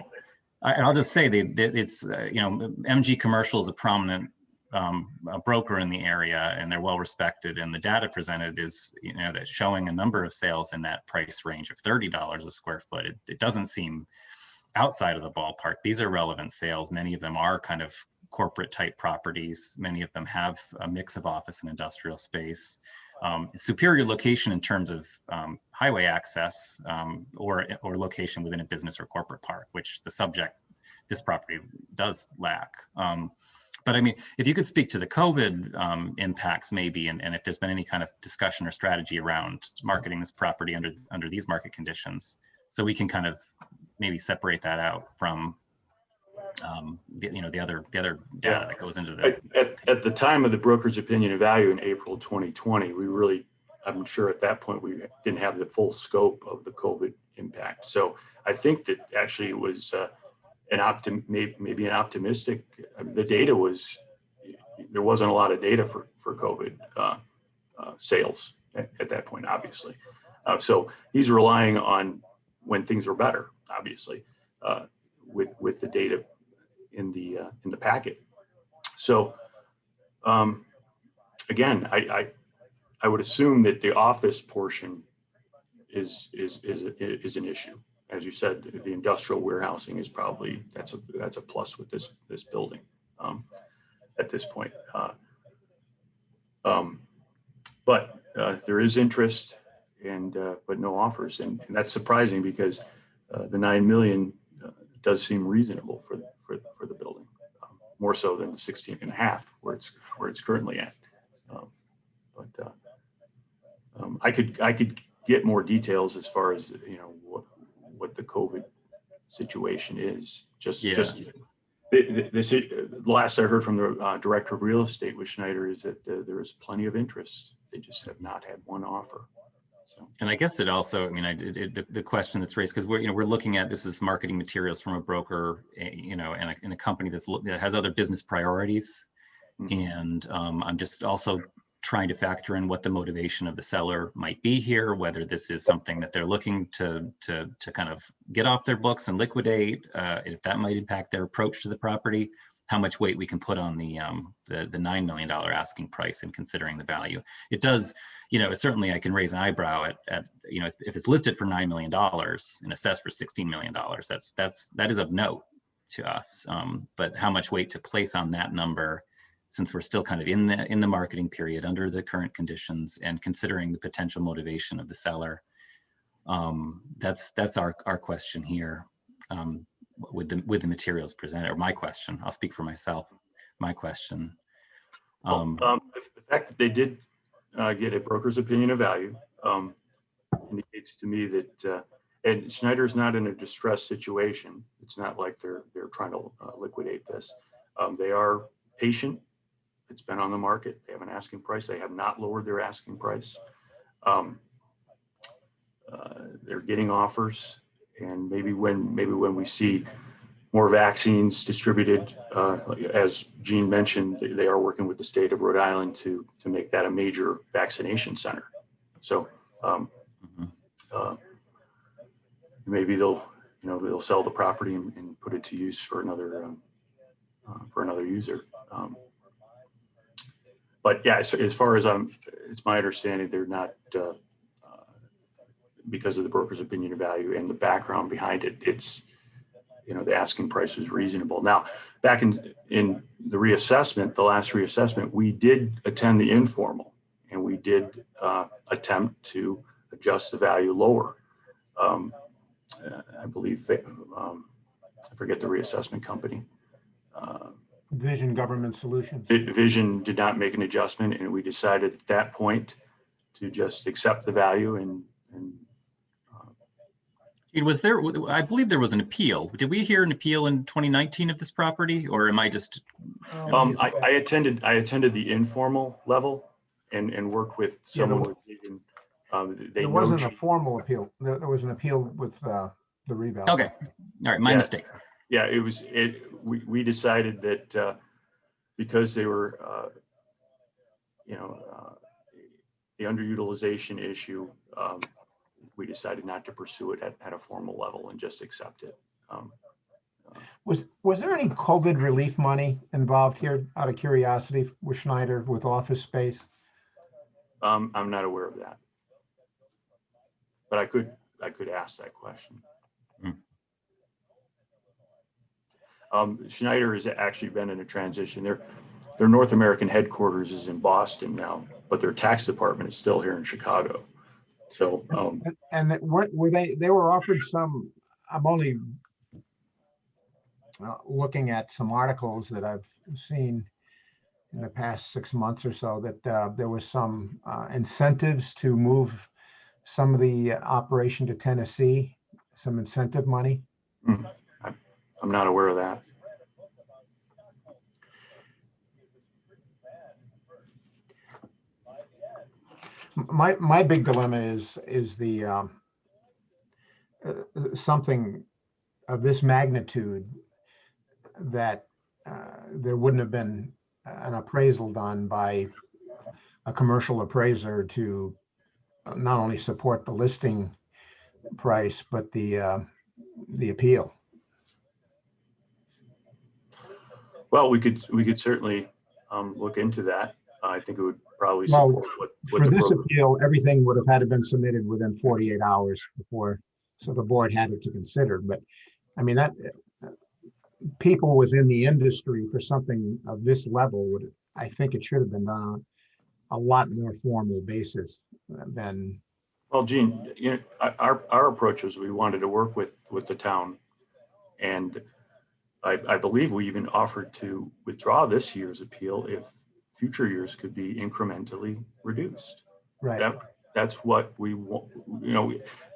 and I'll just say it's MG Commercial is a prominent broker in the area, and they're well respected. And the data presented is that's showing a number of sales in that price range of $30 a square foot. It doesn't seem outside of the ballpark. These are relevant sales. Many of them are kind of corporate type properties. Many of them have a mix of office and industrial space. Superior location in terms of highway access or location within a business or corporate park, which this property does lack. But I mean, if you could speak to the COVID impacts maybe, and if there's been any kind of discussion or strategy around marketing this property under these market conditions, so we can kind of maybe separate that out from the other data that goes into the. At the time of the broker's opinion of value in April 2020, I'm sure at that point we didn't have the full scope of the COVID impact. So I think that actually it was maybe an optimistic. The data there wasn't a lot of data for COVID sales at that point, obviously. So he's relying on when things were better, obviously, with the data in the packet. So again, I would assume that the office portion is an issue. As you said, the industrial warehousing is probably that's a plus with this building at this point. But there is interest but no offers, and that's surprising because the $9 million does seem reasonable for the building, more so than the 16.5 where it's currently at. I could get more details as far as what the COVID situation is. The last I heard from the director of real estate with Schneider is that there is plenty of interest. They just have not had one offer. So. And I guess it also, the question that's raised, because we're looking at this as marketing materials from a broker, and a company that has other business priorities. Mm-hmm. And I'm just also trying to factor in what the motivation of the seller might be here, whether this is something that they're looking to kind of get off their books and liquidate, if that might impact their approach to the property, how much weight we can put on the $9 million asking price and considering the value. It does, certainly I can raise an eyebrow at if it's listed for $9 million and assessed for $16 million, that is of note to us. But how much weight to place on that number, since we're still kind of in the marketing period under the current conditions and considering the potential motivation of the seller, That's our question here, with the materials presented, or my question. I'll speak for myself. My question. The fact that they did get a broker's opinion of value indicates to me that, and Schneider's not in a distressed situation. It's not like they're trying to liquidate this. They are patient. It's been on the market. They have an asking price. They have not lowered their asking price. They're getting offers, and maybe when we see more vaccines distributed, as Gene mentioned, they are working with the state of Rhode Island to make that a major vaccination center. So maybe they'll sell the property and put it to use for another user. But yeah, as far as it's my understanding, they're not, because of the broker's opinion of value and the background behind it, it's, the asking price is reasonable. Now, back in the reassessment, the last reassessment, we did attend the informal, and we did attempt to adjust the value lower. I believe, I forget the reassessment company. Vision Government Solutions. Vision did not make an adjustment, and we decided at that point to just accept the value and Was there, I believe there was an appeal. Did we hear an appeal in 2019 of this property, or am I just? I attended the informal level and worked with someone with Vision. There wasn't a formal appeal. There was an appeal with the reval. Okay, all right, my mistake. Yeah, we decided that because they were, the underutilization issue, we decided not to pursue it at a formal level and just accept it. Was there any COVID relief money involved here, out of curiosity, with Schneider with office space? I'm not aware of that, but I could ask that question. Schneider has actually been in a transition. Their North American headquarters is in Boston now, but their tax department is still here in Chicago. So, and were they were offered some? I'm only looking at some articles that I've seen in the past 6 months or so that there was some incentives to move some of the operation to Tennessee, some incentive money. I'm not aware of that. My big dilemma is the something of this magnitude that there wouldn't have been an appraisal done by a commercial appraiser to not only support the listing price but the appeal. Well, we could certainly look into that. I think it would probably support what for this appeal, everything would have had to been submitted within 48 hours before, so the board had it to consider. But I mean, that people within the industry for something of this level would, I think it should have been done on a lot more formal basis than. Well, Gene, our approach was we wanted to work with the town, and I believe we even offered to withdraw this year's appeal if future years could be incrementally reduced. Right. That's what we want.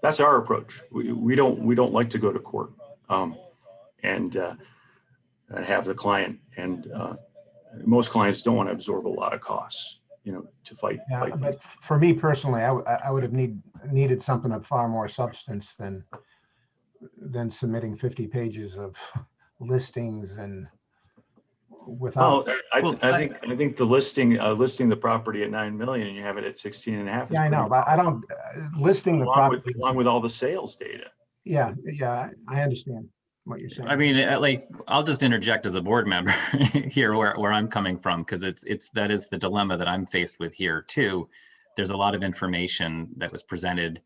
That's our approach. We don't like to go to court and have the client, and most clients don't want to absorb a lot of costs, to fight. Yeah, but for me personally, I would have needed something of far more substance than submitting 50 pages of listings and without. Well, I think the listing the property at 9 million and you have it at 16.5. Yeah, I know, but I don't listing the property along with all the sales data. Yeah, I understand what you're saying. I mean, I'll just interject as a board member here where I'm coming from, because that is the dilemma that I'm faced with here too. There's a lot of information that was presented.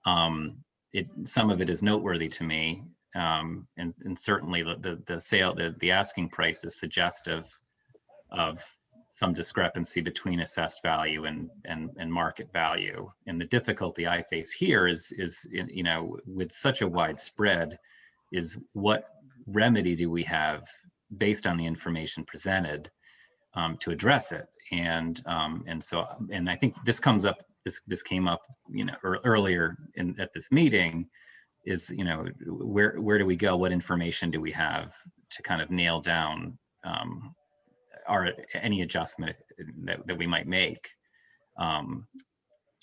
Some of it is noteworthy to me. And certainly the asking price is suggestive of some discrepancy between assessed value and market value. And the difficulty I face here is you know, with such a wide spread, is what remedy do we have based on the information presented to address it? And so I think this comes up. This came up, you know, earlier at this meeting. Is, you know, where do we go? What information do we have to kind of nail down any adjustment that we might make? And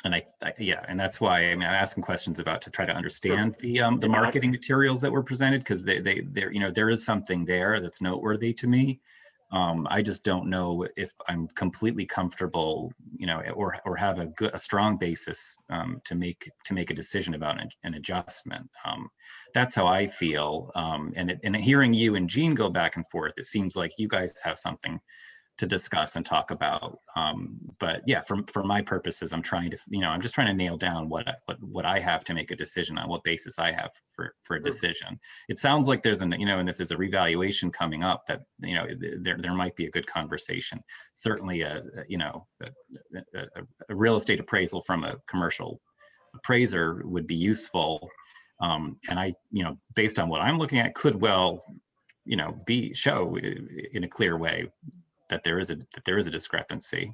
and that's why, I mean, I'm asking questions about to try to understand the marketing materials that were presented, because they're, you know, there is something there that's noteworthy to me. I just don't know if I'm completely comfortable, you know, or have a strong basis to make a decision about an adjustment. That's how I feel. And hearing you and Gene go back and forth, it seems like you guys have something to discuss and talk about. But yeah, for my purposes, I'm trying to, you know, I'm just trying to nail down what I have to make a decision on, what basis I have for a decision. It sounds like there's you know, and if there's a revaluation coming up, that, you know, there might be a good conversation. Certainly you know, a real estate appraisal from a commercial appraiser would be useful. And I, you know, based on what I'm looking at, could well, you know, show in a clear way that there is a discrepancy.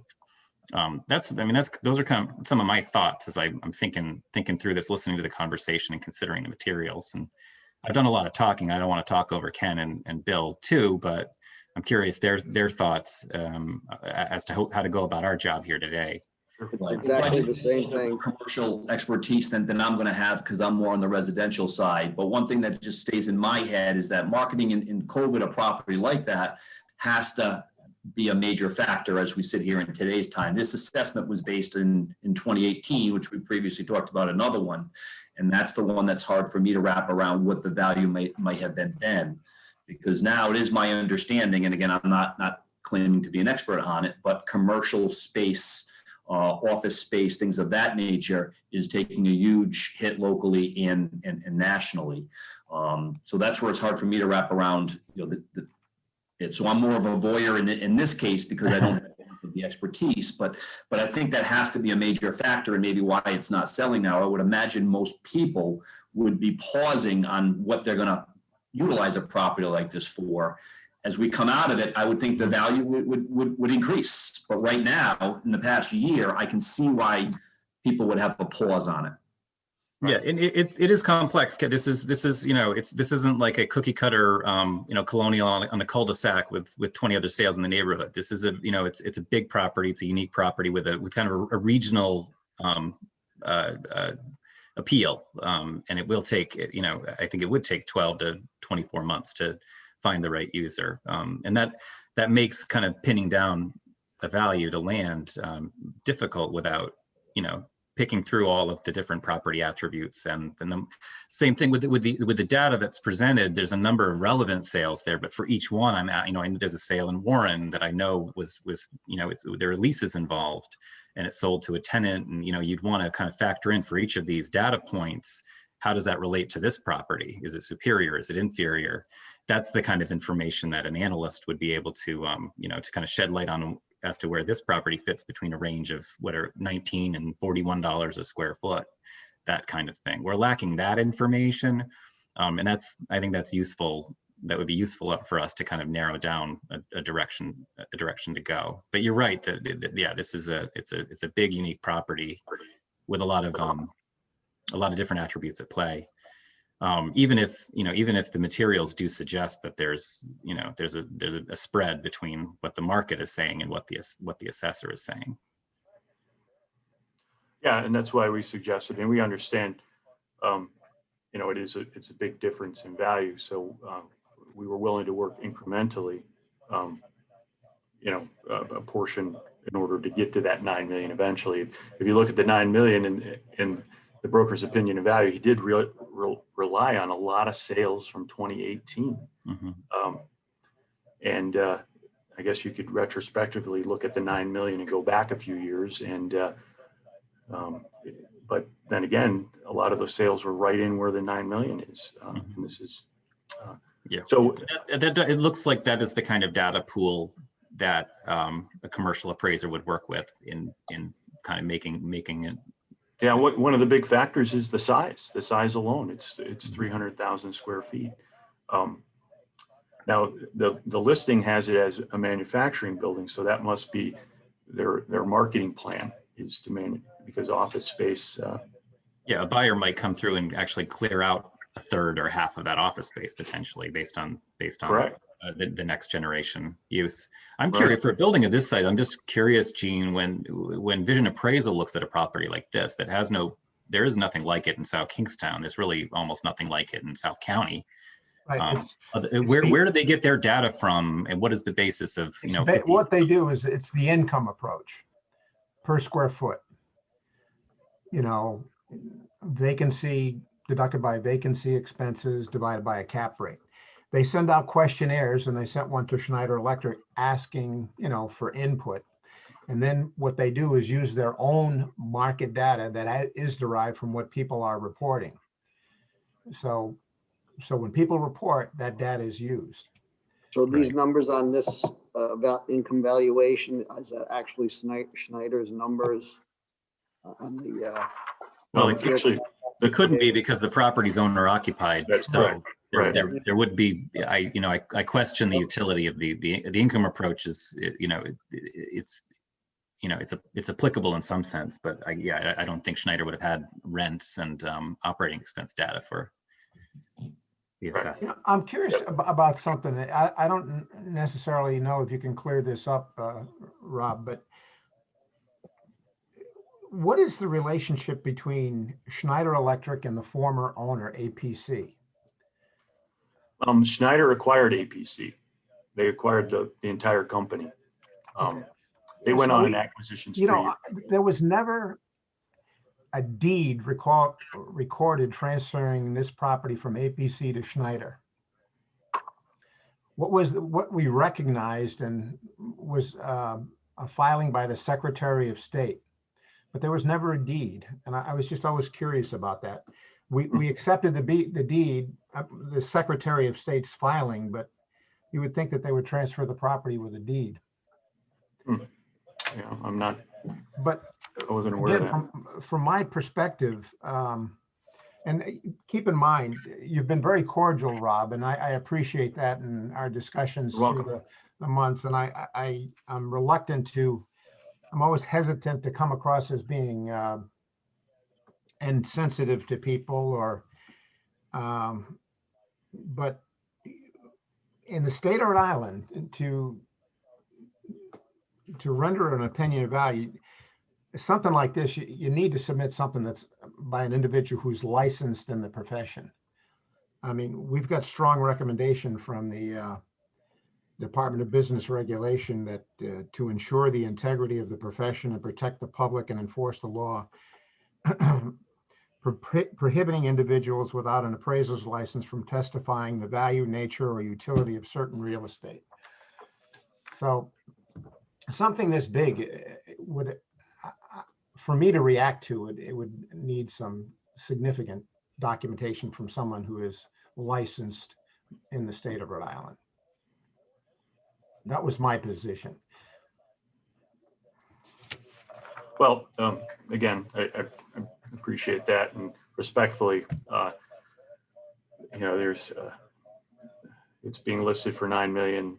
Those are kind of some of my thoughts as I'm thinking through this, listening to the conversation and considering the materials. And I've done a lot of talking. I don't want to talk over Ken and Bill too, but I'm curious their thoughts as to how to go about our job here today. It's exactly the same thing. Commercial expertise than I'm going to have, because I'm more on the residential side. But one thing that just stays in my head is that marketing in COVID, a property like that, has to be a major factor as we sit here in today's time. This assessment was based in 2018, which we previously talked about another one. And that's the one that's hard for me to wrap around what the value might have been then. Because now it is my understanding, and again, I'm not claiming to be an expert on it, but commercial space, office space, things of that nature is taking a huge hit locally and nationally. So that's where it's hard for me to wrap around, you know, so I'm more of a voyeur in this case, because I don't have the expertise, but I think that has to be a major factor, and maybe why it's not selling now. I would imagine most people would be pausing on what they're going to utilize a property like this for. As we come out of it, I would think the value would increase. But right now, in the past year, I can see why people would have a pause on it. Yeah, and it is complex. This is you know, this isn't like a cookie cutter you know, colonial on a cul-de-sac with 20 other sales in the neighborhood. This is you know, it's a big property. It's a unique property with kind of a regional appeal, and it will take, you know, I think it would take 12 to 24 months to find the right user, and that makes kind of pinning down a value to land difficult without, you know, picking through all of the different property attributes. And the same thing with the data that's presented. There's a number of relevant sales there, but for each one, I'm at, you know, I know there's a sale in Warren that I know was you know, there are leases involved, and it's sold to a tenant, and, you know, you'd want to kind of factor in for each of these data points, how does that relate to this property? Is it superior? Is it inferior? That's the kind of information that an analyst would be able to you know, to kind of shed light on as to where this property fits between a range of what are $19 and $41 a square foot, that kind of thing. We're lacking that information, and I think that's useful. That would be useful for us to kind of narrow down a direction to go. But you're right that yeah, this is it's a big, unique property with a lot of different attributes at play. Even if the materials do suggest that there's a spread between what the market is saying and what the assessor is saying. Yeah, and that's why we suggested, and we understand, you know, it's a big difference in value. So we were willing to work incrementally, you know, a portion in order to get to that 9 million eventually. If you look at the 9 million and the broker's opinion of value, he did rely on a lot of sales from 2018. Mm-hmm. And I guess you could retrospectively look at the 9 million and go back a few years. And but then again, a lot of those sales were right in where the 9 million is. Mm-hmm. And this is, yeah. So it looks like that is the kind of data pool that a commercial appraiser would work with in kind of making it. Yeah, one of the big factors is the size alone. It's 300,000 square feet. Now, the listing has it as a manufacturing building, so that must be their marketing plan is to because office space. Yeah, a buyer might come through and actually clear out a third or half of that office space potentially based on Correct. The next generation use. I'm Right. curious for a building of this size. I'm just curious, Gene, when Vision Appraisal looks at a property like this that has there is nothing like it in South Kingstown. There's really almost nothing like it in South County. Right. Where do they get their data from, and what is the basis of What they do is it's the income approach per square foot. Vacancy deducted by vacancy expenses divided by a cap rate. They send out questionnaires, and they sent one to Schneider Electric asking, for input. And then what they do is use their own market data that is derived from what people are reporting. So when people report, that data is used. So these Right. numbers on this income valuation, is that actually Schneider's numbers on the? Well, Actually, it couldn't be because the property's owner occupied. That's So correct. Right. there would be, I question the utility of the income approach is, it's applicable in some sense, but I don't think Schneider would have had rents and operating expense data for the assessment. I'm curious about something. I don't necessarily know if you can clear this up, Rob, but what is the relationship between Schneider Electric and the former owner, APC? Schneider acquired APC. They acquired the entire company. They went on an acquisition spree. There was never a deed recorded transferring this property from APC to Schneider. What we recognized and was a filing by the Secretary of State, but there was never a deed. And I was just always curious about that. We accepted the deed, the Secretary of State's filing, but you would think that they would transfer the property with a deed. Yeah, I'm not. But I wasn't aware of again, that. from my perspective, and keep in mind, you've been very cordial, Rob, and I appreciate that in our discussions You're through welcome. the months. And I'm reluctant I'm always hesitant to come across as being insensitive to people but in the state of Rhode Island, to render an opinion of value, something like this, you need to submit something that's by an individual who's licensed in the profession. I mean, we've got strong recommendation from the Department of Business Regulation that to ensure the integrity of the profession and protect the public and enforce the law, prohibiting individuals without an appraiser's license from testifying the value, nature, or utility of certain real estate. So something this big would, for me to react to it, it would need some significant documentation from someone who is licensed in the state of Rhode Island. That was my position. Well, again, I appreciate that, and respectfully, there's it's being listed for 9 million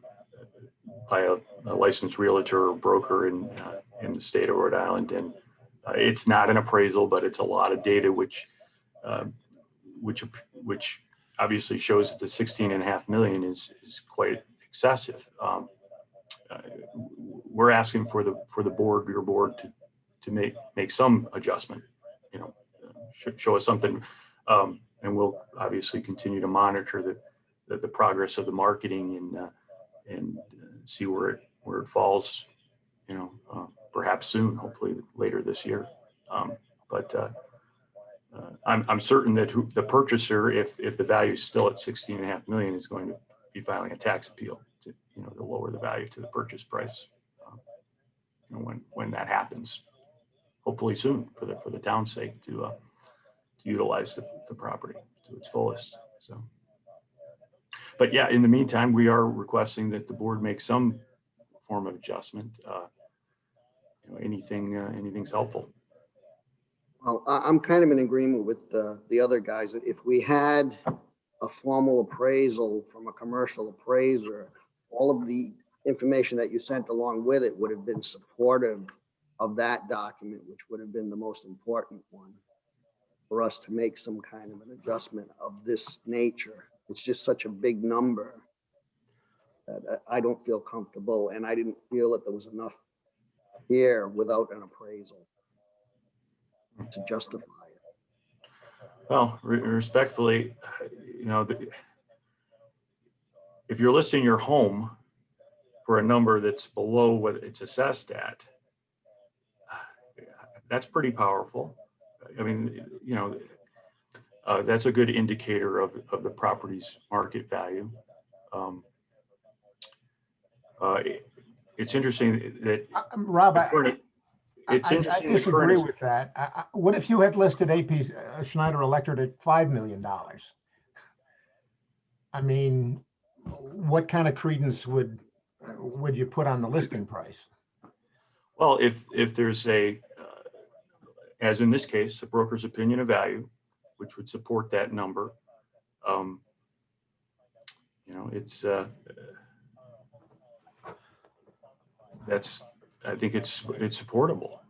by a licensed realtor or broker in the state of Rhode Island, and it's not an appraisal, but it's a lot of data, which obviously shows that the 16.5 million is quite excessive. We're asking for the board, your board, to make some adjustment, show us something, and we'll obviously continue to monitor the progress of the marketing and see where it falls, perhaps soon, hopefully later this year. But I'm certain that the purchaser, if the value is still at 16.5 million, is going to be filing a tax appeal to lower the value to the purchase price. When that happens, hopefully soon, for the town's sake, to utilize the property to its fullest. So, but yeah, in the meantime, we are requesting that the board make some form of adjustment, anything's helpful. Well, I'm kind of in agreement with the other guys. If we had a formal appraisal from a commercial appraiser, all of the information that you sent along with it would have been supportive of that document, which would have been the most important one for us to make some kind of an adjustment of this nature. It's just such a big number that I don't feel comfortable, and I didn't feel that there was enough here without an appraisal to justify it. Well, respectfully, if you're listing your home for a number that's below what it's assessed at, that's pretty powerful. I mean, that's a good indicator of the property's market value. It's interesting that Rob, it's I interesting. the disagree current- with that. What if you had listed AP Schneider Electric at $5 million? I mean, what kind of credence would you put on the listing price? Well, if there's as in this case, a broker's opinion of value, which would support that number, it's I think it's supportable.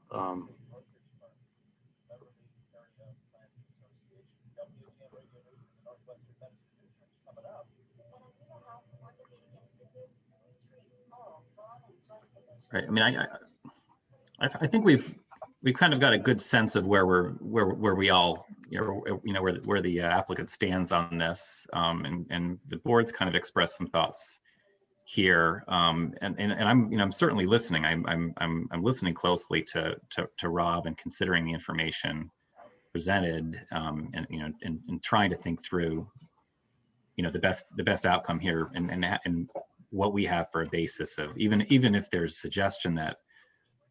Right. I mean, I think we've kind of got a good sense of where we all, where the applicant stands on this, and the board's kind of expressed some thoughts here, and I'm certainly listening. I'm listening closely to Rob and considering the information presented, and trying to think through, the best outcome here, and what we have for a basis of, even if there's suggestion that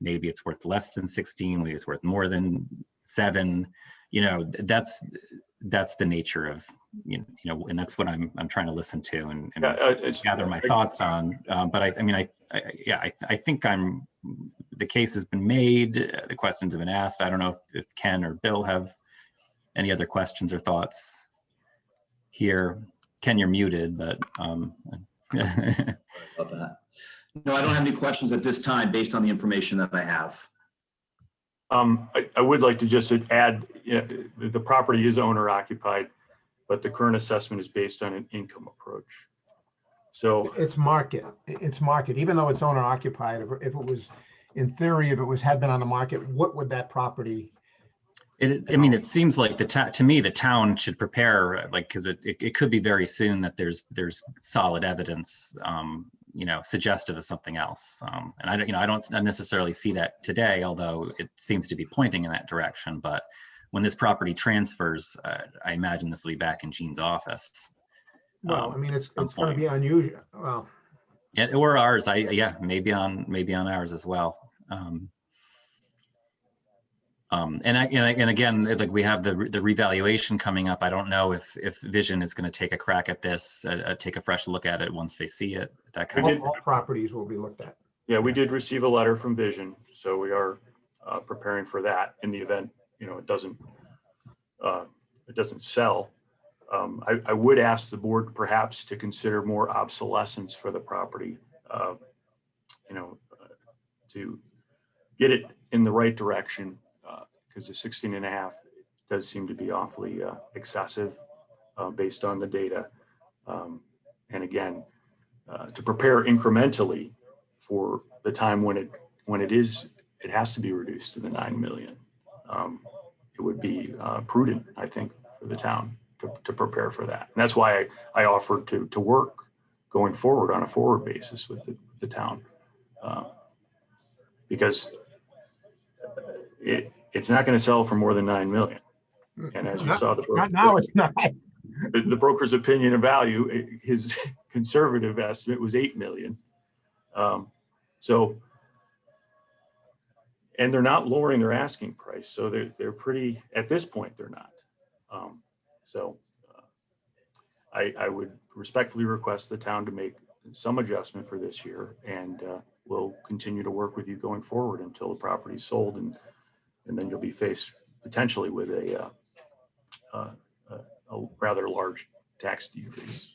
maybe it's worth less than 16, maybe it's worth more than 7, that's the nature of, and that's what I'm trying to listen to and gather my thoughts on. But I think the case has been made, the questions have been asked. I don't know if Ken or Bill have any other questions or thoughts here. Ken, you're muted, but About that. No, I don't have any questions at this time based on the information that I have. I would like to just add, the property is owner occupied, but the current assessment is based on an income approach. So It's market, even though it's owner occupied. If it was, in theory, if it had been on the market, what would that property? it seems like to me, the town should prepare, because it could be very soon that there's solid evidence, suggestive of something else. And I don't necessarily see that today, although it seems to be pointing in that direction. But when this property transfers, I imagine this will be back in Gene's office. Well, it's going to be unusual. Well, Or ours, maybe on ours as well. And again, like we have the revaluation coming up. I don't know if Vision is going to take a crack at this, take a fresh look at it once they see it. That kind of. all properties will be looked at. yeah, we did receive a letter from Vision, so we are preparing for that in the event, it doesn't sell. I would ask the board perhaps to consider more obsolescence for the property, to get it in the right direction, because the 16.5 does seem to be awfully excessive based on the data. And again, to prepare incrementally for the time when it has to be reduced to the 9 million. It would be prudent, I think, for the town to prepare for that. And that's why I offered to work going forward on a forward basis with the town. Because it's not going to sell for more than 9 million. And as you saw, Now it's not. The broker's opinion of value, his conservative estimate was 8 million. And they're not lowering their asking price. So they're pretty, at this point, they're not. I would respectfully request the town to make some adjustment for this year, and we'll continue to work with you going forward until the property's sold, and then you'll be faced potentially with a rather large tax decrease.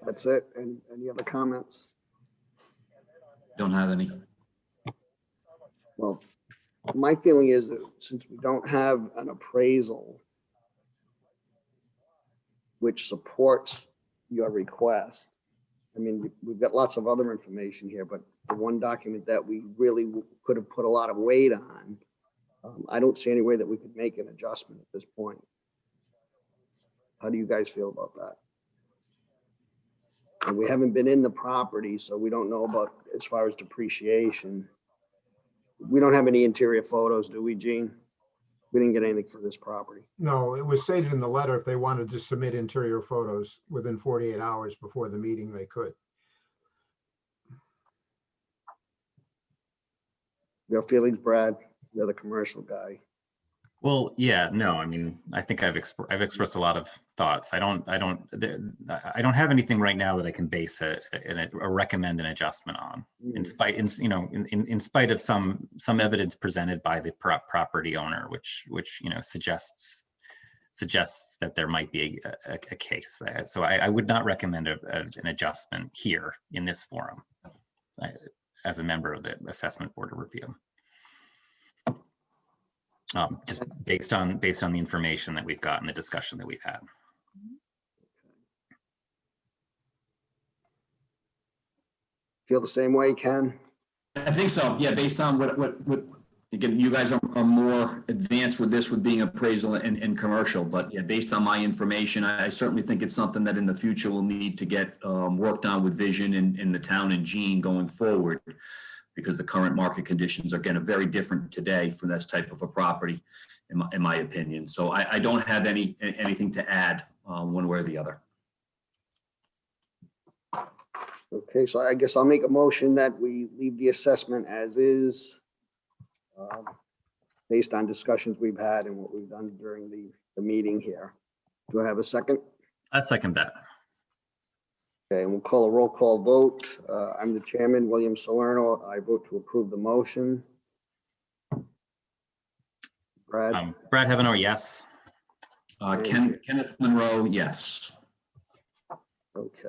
That's it. And any other comments? Don't have any. Well, my feeling is that since we don't have an appraisal which supports your request, I mean, we've got lots of other information here, but the one document that we really could have put a lot of weight on, I don't see any way that we could make an adjustment at this point. How do you guys feel about that? And we haven't been in the property, so we don't know about as far as depreciation. We don't have any interior photos, do we, Gene? We didn't get anything for this property. No, it was stated in the letter if they wanted to submit interior photos within 48 hours before the meeting, they could. Your feelings, Brad? You're the commercial guy. Well, yeah, no, I mean, I think I've expressed a lot of thoughts. I don't have anything right now that I can base or recommend an adjustment on, in spite of some evidence presented by the property owner, which suggests that there might be a case. So I would not recommend an adjustment here in this forum as a member of the Assessment Board of Review. Just based on the information that we've got and the discussion that we've had. Feel the same way, Ken? I think so. Yeah, based on what again, you guys are more advanced with this, with being appraisal and commercial, but yeah, based on my information, I certainly think it's something that in the future will need to get worked on with Vision in the town and Gene going forward, because the current market conditions are getting very different today for this type of a property, in my opinion. So I don't have anything to add one way or the other. Okay, so I guess I'll make a motion that we leave the assessment as is, based on discussions we've had and what we've done during the meeting here. Do I have a second? I second that. Okay, and we'll call a roll call vote. I'm the chairman, William Salerno. I vote to approve the motion. Brad? Brad Heavenor, yes. Kenneth Monroe, yes. Okay.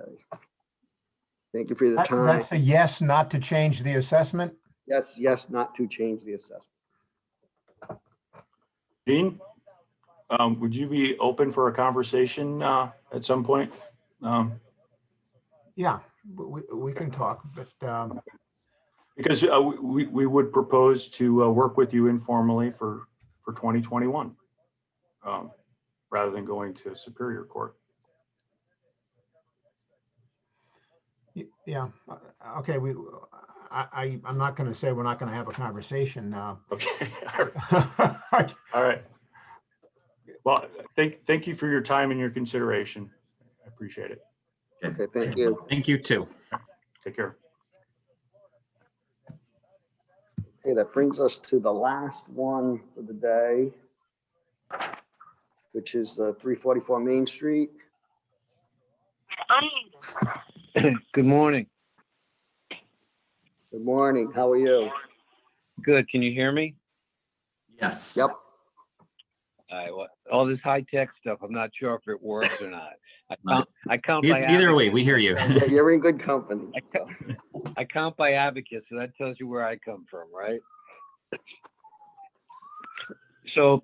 Thank you for your That- time. That's a yes, not to change the assessment. Yes, yes, not to change the assessment. Gene, would you be open for a conversation at some point? Yeah, we can talk, but Because we would propose to work with you informally for 2021, rather than going to Superior Court. yeah, okay, I'm not going to say we're not going to have a conversation now. Okay. All right. Well, thank you for your time and your consideration. I appreciate it. Okay, thank you. Thank you too. Take care. Okay, that brings us to the last one for the day, which is 344 Main Street. Good morning. Good morning, how are you? Good. Can you hear me? Yes. Yep. All this high-tech stuff, I'm not sure if it works or not. I count by Either way, we hear you. Yeah, you're in good company. so. I count by advocates, so that tells you where I come from, right? So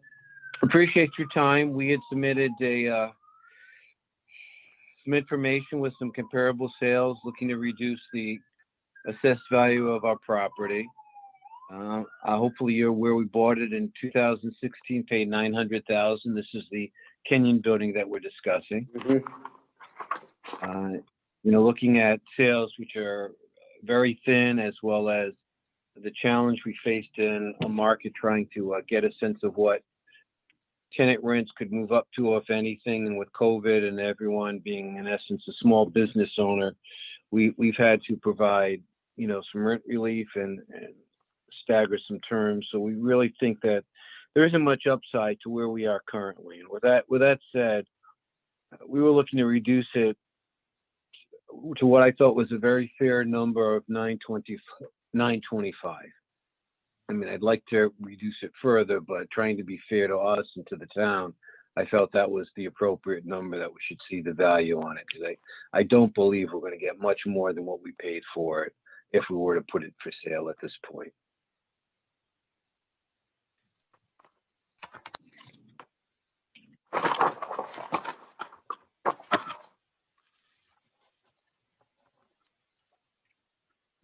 appreciate your time. We had submitted some information with some comparable sales, looking to reduce the assessed value of our property. Hopefully you're aware we bought it in 2016, paid $900,000. This is the Kenyon building that we're discussing. Mhm. Looking at sales, which are very thin, as well as the challenge we faced in a market trying to get a sense of what tenant rents could move up to, if anything, and with COVID and everyone being, in essence, a small business owner, we've had to provide, some rent relief and stagger some terms. So we really think that there isn't much upside to where we are currently. And with that said, we were looking to reduce it to what I thought was a very fair number of 925. I mean, I'd like to reduce it further, but trying to be fair to us and to the town, I felt that was the appropriate number that we should see the value on it. Because I don't believe we're going to get much more than what we paid for it if we were to put it for sale at this point.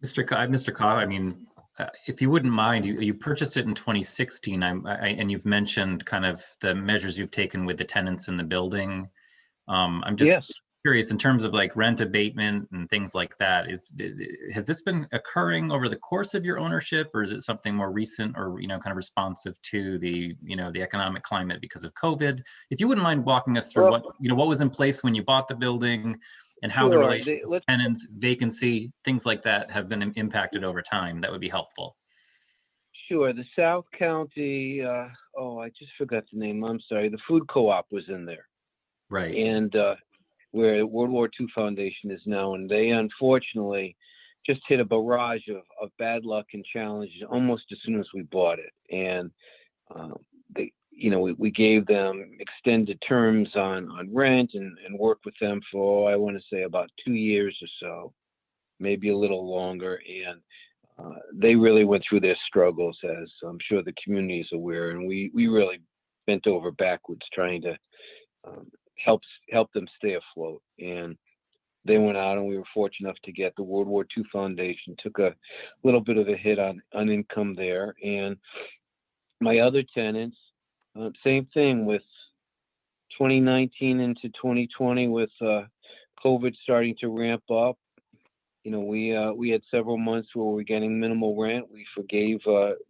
Mr. Cobb, I mean, if you wouldn't mind, you purchased it in 2016, and you've mentioned kind of the measures you've taken with the tenants in the building. I'm just Yes. curious in terms of like rent abatement and things like that. Has this been occurring over the course of your ownership, or is it something more recent, or kind of responsive to the the economic climate because of COVID? If you wouldn't mind walking us through Well, what was in place when you bought the building, and how the Sure. relationship with tenants, vacancy, things like that have been impacted over time, that would be helpful. Sure. The South County, I just forgot the name. I'm sorry. The food co-op was in there. Right. And where World War II Foundation is now. And they unfortunately just hit a barrage of bad luck and challenges almost as soon as we bought it. And we gave them extended terms on rent and worked with them for, I want to say, about 2 years or so, maybe a little longer. And they really went through their struggles, as I'm sure the community is aware. And we really bent over backwards trying to help them stay afloat. And they went out, and we were fortunate enough to get the World War II Foundation, took a little bit of a hit on income there. And my other tenants, same thing with 2019 into 2020 with COVID starting to ramp up. We had several months where we were getting minimal rent. We forgave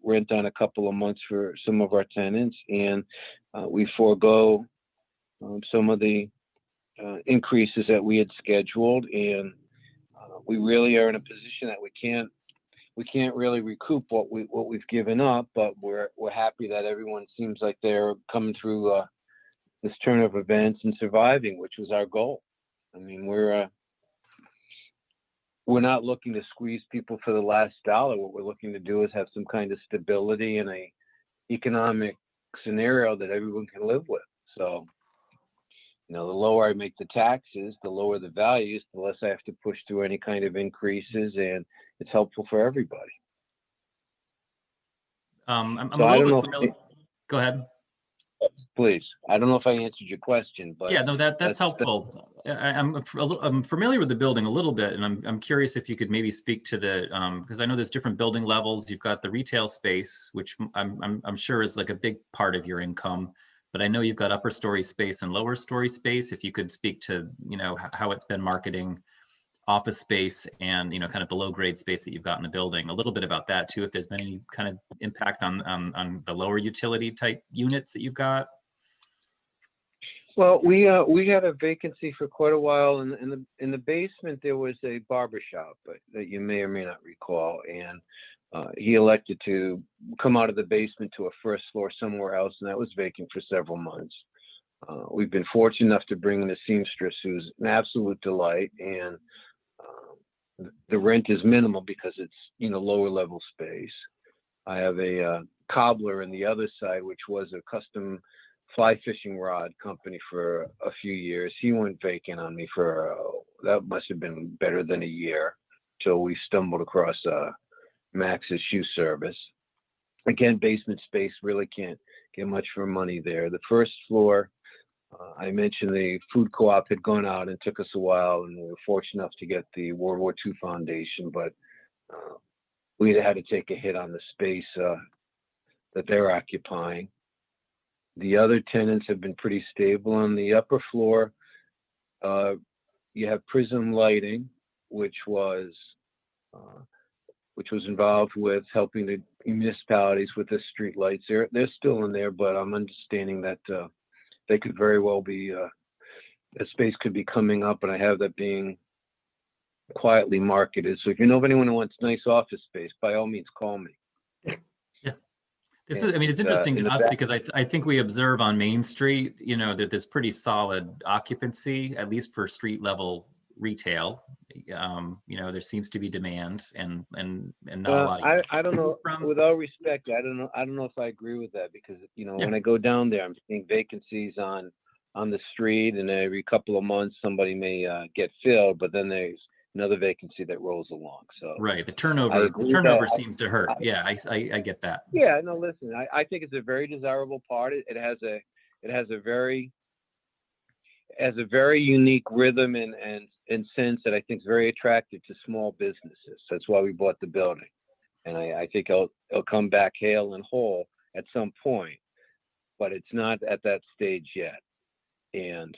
rent on a couple of months for some of our tenants, and we forego some of the increases that we had scheduled. And we really are in a position that we can't really recoup what we've given up, but we're happy that everyone seems like they're coming through this turn of events and surviving, which was our goal. I mean, we're not looking to squeeze people for the last dollar. What we're looking to do is have some kind of stability in a economic scenario that everyone can live with. So, the lower I make the taxes, the lower the values, the less I have to push through any kind of increases, and it's helpful for everybody. I'm So a I little don't bit know familiar. Go ahead. Please, I don't know if I answered your question, but Yeah, no, that's helpful. I'm familiar with the building a little bit, and I'm curious if you could maybe speak to the because I know there's different building levels. You've got the retail space, which I'm sure is like a big part of your income, but I know you've got upper story space and lower story space. If you could speak to how it's been marketing office space and kind of below grade space that you've got in the building, a little bit about that too, if there's been any kind of impact on the lower utility type units that you've got. Well, we had a vacancy for quite a while. In the basement, there was a barber shop that you may or may not recall, and he elected to come out of the basement to a first floor somewhere else, and that was vacant for several months. We've been fortunate enough to bring in a seamstress who's an absolute delight, and the rent is minimal because it's lower level space. I have a cobbler in the other side, which was a custom fly fishing rod company for a few years. He went vacant on me for that must have been better than a year till we stumbled across Max's Shoe Service. Again, basement space, really can't get much for money there. The first floor, I mentioned the food co-op had gone out and took us a while, and we were fortunate enough to get the World War II Foundation, but we had to take a hit on the space that they're occupying. The other tenants have been pretty stable. On the upper floor, you have Prism Lighting, which was involved with helping the municipalities with the street lights. They're still in there, but I'm understanding that they could very well be, that space could be coming up, and I have that being quietly marketed. So if you know of anyone who wants nice office space, by all means, call me. This is, I mean, it's And, interesting in to the us back- because I think we observe on Main Street, you know, that there's pretty solid occupancy, at least for street level retail. You know, there seems to be demand and not a lot of. I don't know, From- with all respect, I don't know if I agree with that because, when I go down there, I'm seeing vacancies on the street and every couple of months, somebody may get filled, but then there's another vacancy that rolls along, so. Right, the I turnover agree that- seems to hurt. Yeah, I get that. Yeah, no, listen, I think it's a very desirable part. It has a very unique rhythm and sense that I think is very attractive to small businesses. That's why we bought the building. And I think it'll come back hale and whole at some point, but it's not at that stage yet. And,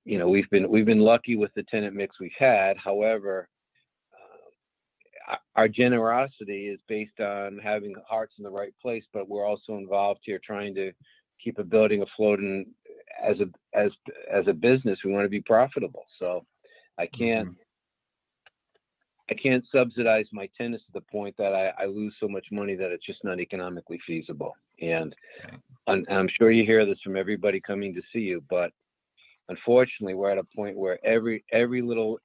we've been lucky with the tenant mix we've had. However, our generosity is based on having hearts in the right place, but we're also involved here trying to keep a building afloat. And as a business, we want to be profitable. So I can't subsidize my tenants to the point that I lose so much money that it's just not economically feasible. And I'm sure you hear this from everybody coming to see you, but unfortunately, we're at a point where every little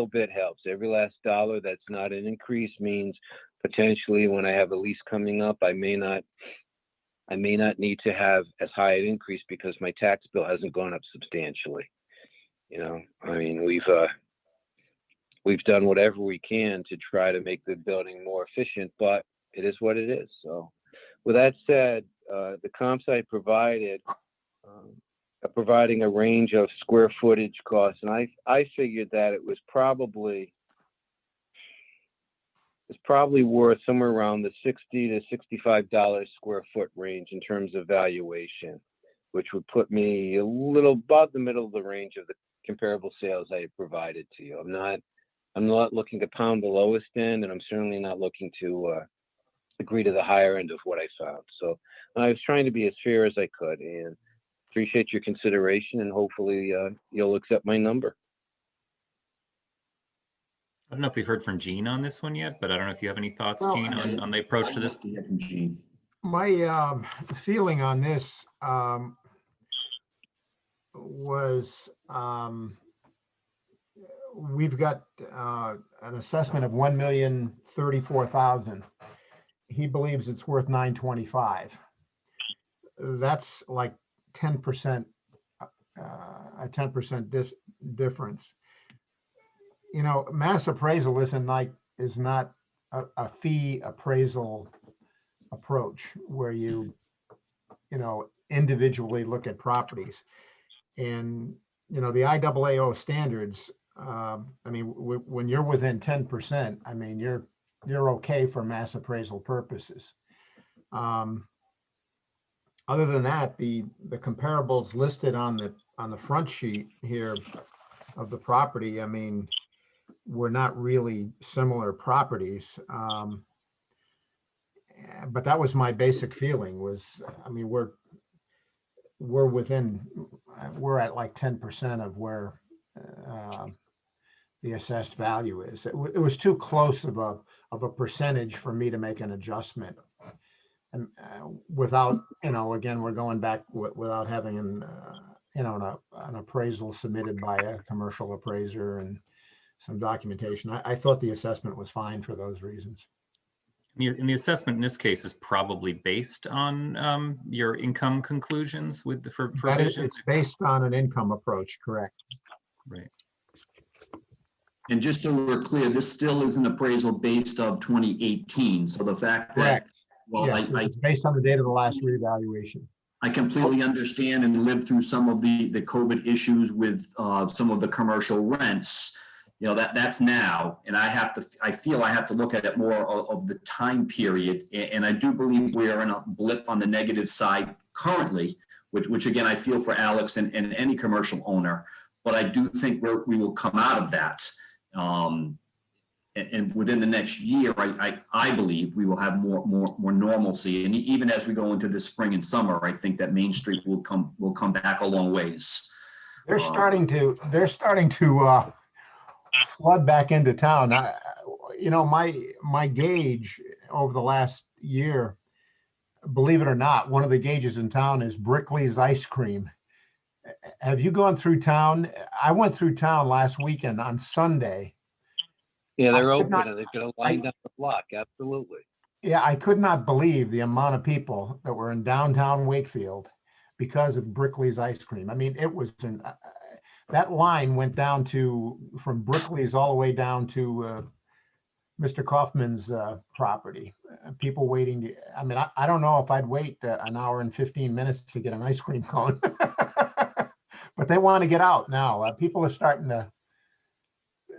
bit helps. Every last dollar that's not an increase means potentially when I have a lease coming up, I may not need to have as high an increase because my tax bill hasn't gone up substantially. I mean, we've done whatever we can to try to make the building more efficient, but it is what it is. So with that said, the comps I provided, providing a range of square footage costs, and I figured that it was probably worth somewhere around the $60 to $65 square foot range in terms of valuation, which would put me about the middle of the range of the comparable sales I had provided to you. I'm not looking to pound the lowest end, and I'm certainly not looking to agree to the higher end of what I found. So I was trying to be as fair as I could, and appreciate your consideration, and hopefully you'll accept my number. I don't know if we've heard from Gene on this one yet, but I don't know if you have any thoughts, Well, Gene, on the approach to this. Gene. My feeling on this was we've got an assessment of 1,034,000. He believes it's worth 925. That's like 10%, a 10% difference. Mass appraisal is not a fee appraisal approach where you individually look at properties. And, the IAAO standards, I mean, when you're within 10%, I mean, you're okay for mass appraisal purposes. Other than that, the comparables listed on the front sheet here of the property, I mean, were not really similar properties. But that was my basic feeling was, I mean, we're at like 10% of where the assessed value is. It was too close of a percentage for me to make an adjustment. And without, again, we're going back without having an appraisal submitted by a commercial appraiser and some documentation. I thought the assessment was fine for those reasons. And the assessment in this case is probably based on your income conclusions for vision. It's based on an income approach, correct? Right. And just so we're clear, this still is an appraisal based of 2018. So the fact that, Correct. well, Yes, it's based on the date of the last reevaluation. I completely understand and lived through some of the COVID issues with some of the commercial rents. That's now, and I feel I have to look at it more of the time period. And I do believe we are in a blip on the negative side currently, which again, I feel for Alex and any commercial owner, but I do think we will come out of that. And within the next year, I believe we will have more normalcy. And even as we go into the spring and summer, I think that Main Street will come back a long ways. They're starting to flood back into town. My gauge over the last year believe it or not, one of the gauges in town is Brickley's Ice Cream. Have you gone through town? I went through town last weekend on Sunday. Yeah, they're I could open not- and they've got a line down the block. Absolutely. Yeah, I could not believe the amount of people that were in downtown Wakefield because of Brickley's Ice Cream. I mean, it was that line went down from Brickley's all the way down to Mr. Kaufman's property. People waiting I mean, I don't know if I'd wait an hour and 15 minutes to get an ice cream cone. But they want to get out now. People are starting to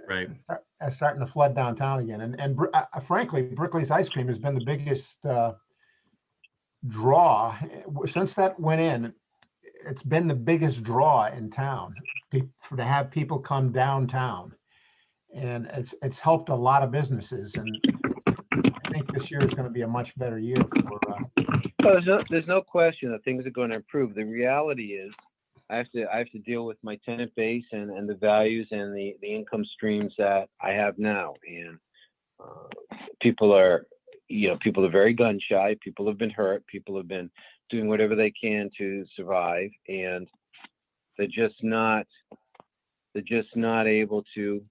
Right. starting to flood downtown again. And frankly, Brickley's Ice Cream has been the biggest draw since that went in. It's been the biggest draw in town to have people come downtown, and it's helped a lot of businesses. And I think this year is going to be a much better year for. Well, there's no question that things are going to improve. The reality is, I have to deal with my tenant base and the values and the income streams that I have now. And people are very gun shy. People have been hurt. People have been doing whatever they can to survive, and they're just not able to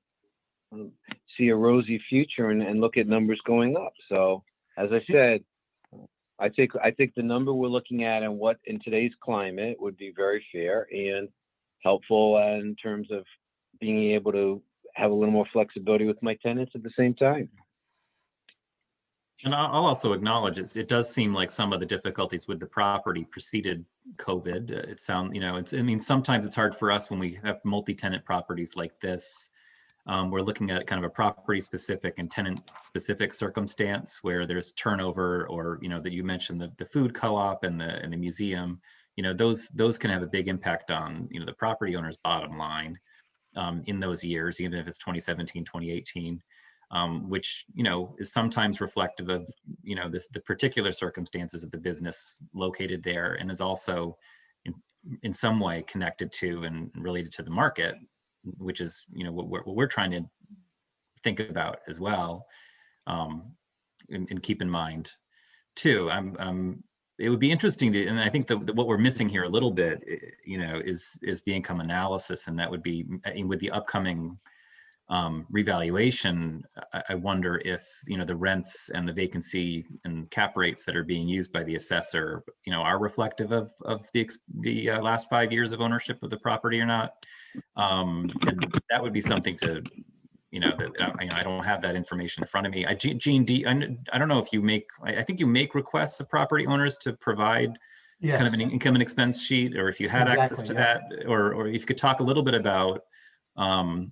see a rosy future and look at numbers going up. So, as I said, I think the number we're looking at and what in today's climate would be very fair and helpful in terms of being able to have a little more flexibility with my tenants at the same time. And I'll also acknowledge it does seem like some of the difficulties with the property preceded COVID. I mean, sometimes it's hard for us when we have multi-tenant properties like this. We're looking at kind of a property specific and tenant specific circumstance where there's turnover, or, that you mentioned the food co-op and the museum, those can have a big impact on, the property owner's bottom line in those years, even if it's 2017, 2018. Which is sometimes reflective of the particular circumstances of the business located there, and is also in some way connected to and related to the market, which is what we're trying to think about as well, and keep in mind too. It would be interesting to, and I think what we're missing here a little bit, is the income analysis, and that would be with the upcoming revaluation. I wonder if the rents and the vacancy and cap rates that are being used by the assessor are reflective of the last 5 years of ownership of the property or not. And that would be something to I don't have that information in front of me. Gene, I don't know if you make, I think you make requests of property owners to provide kind of an income and expense sheet, or if you had access to that, or if you could talk a little bit about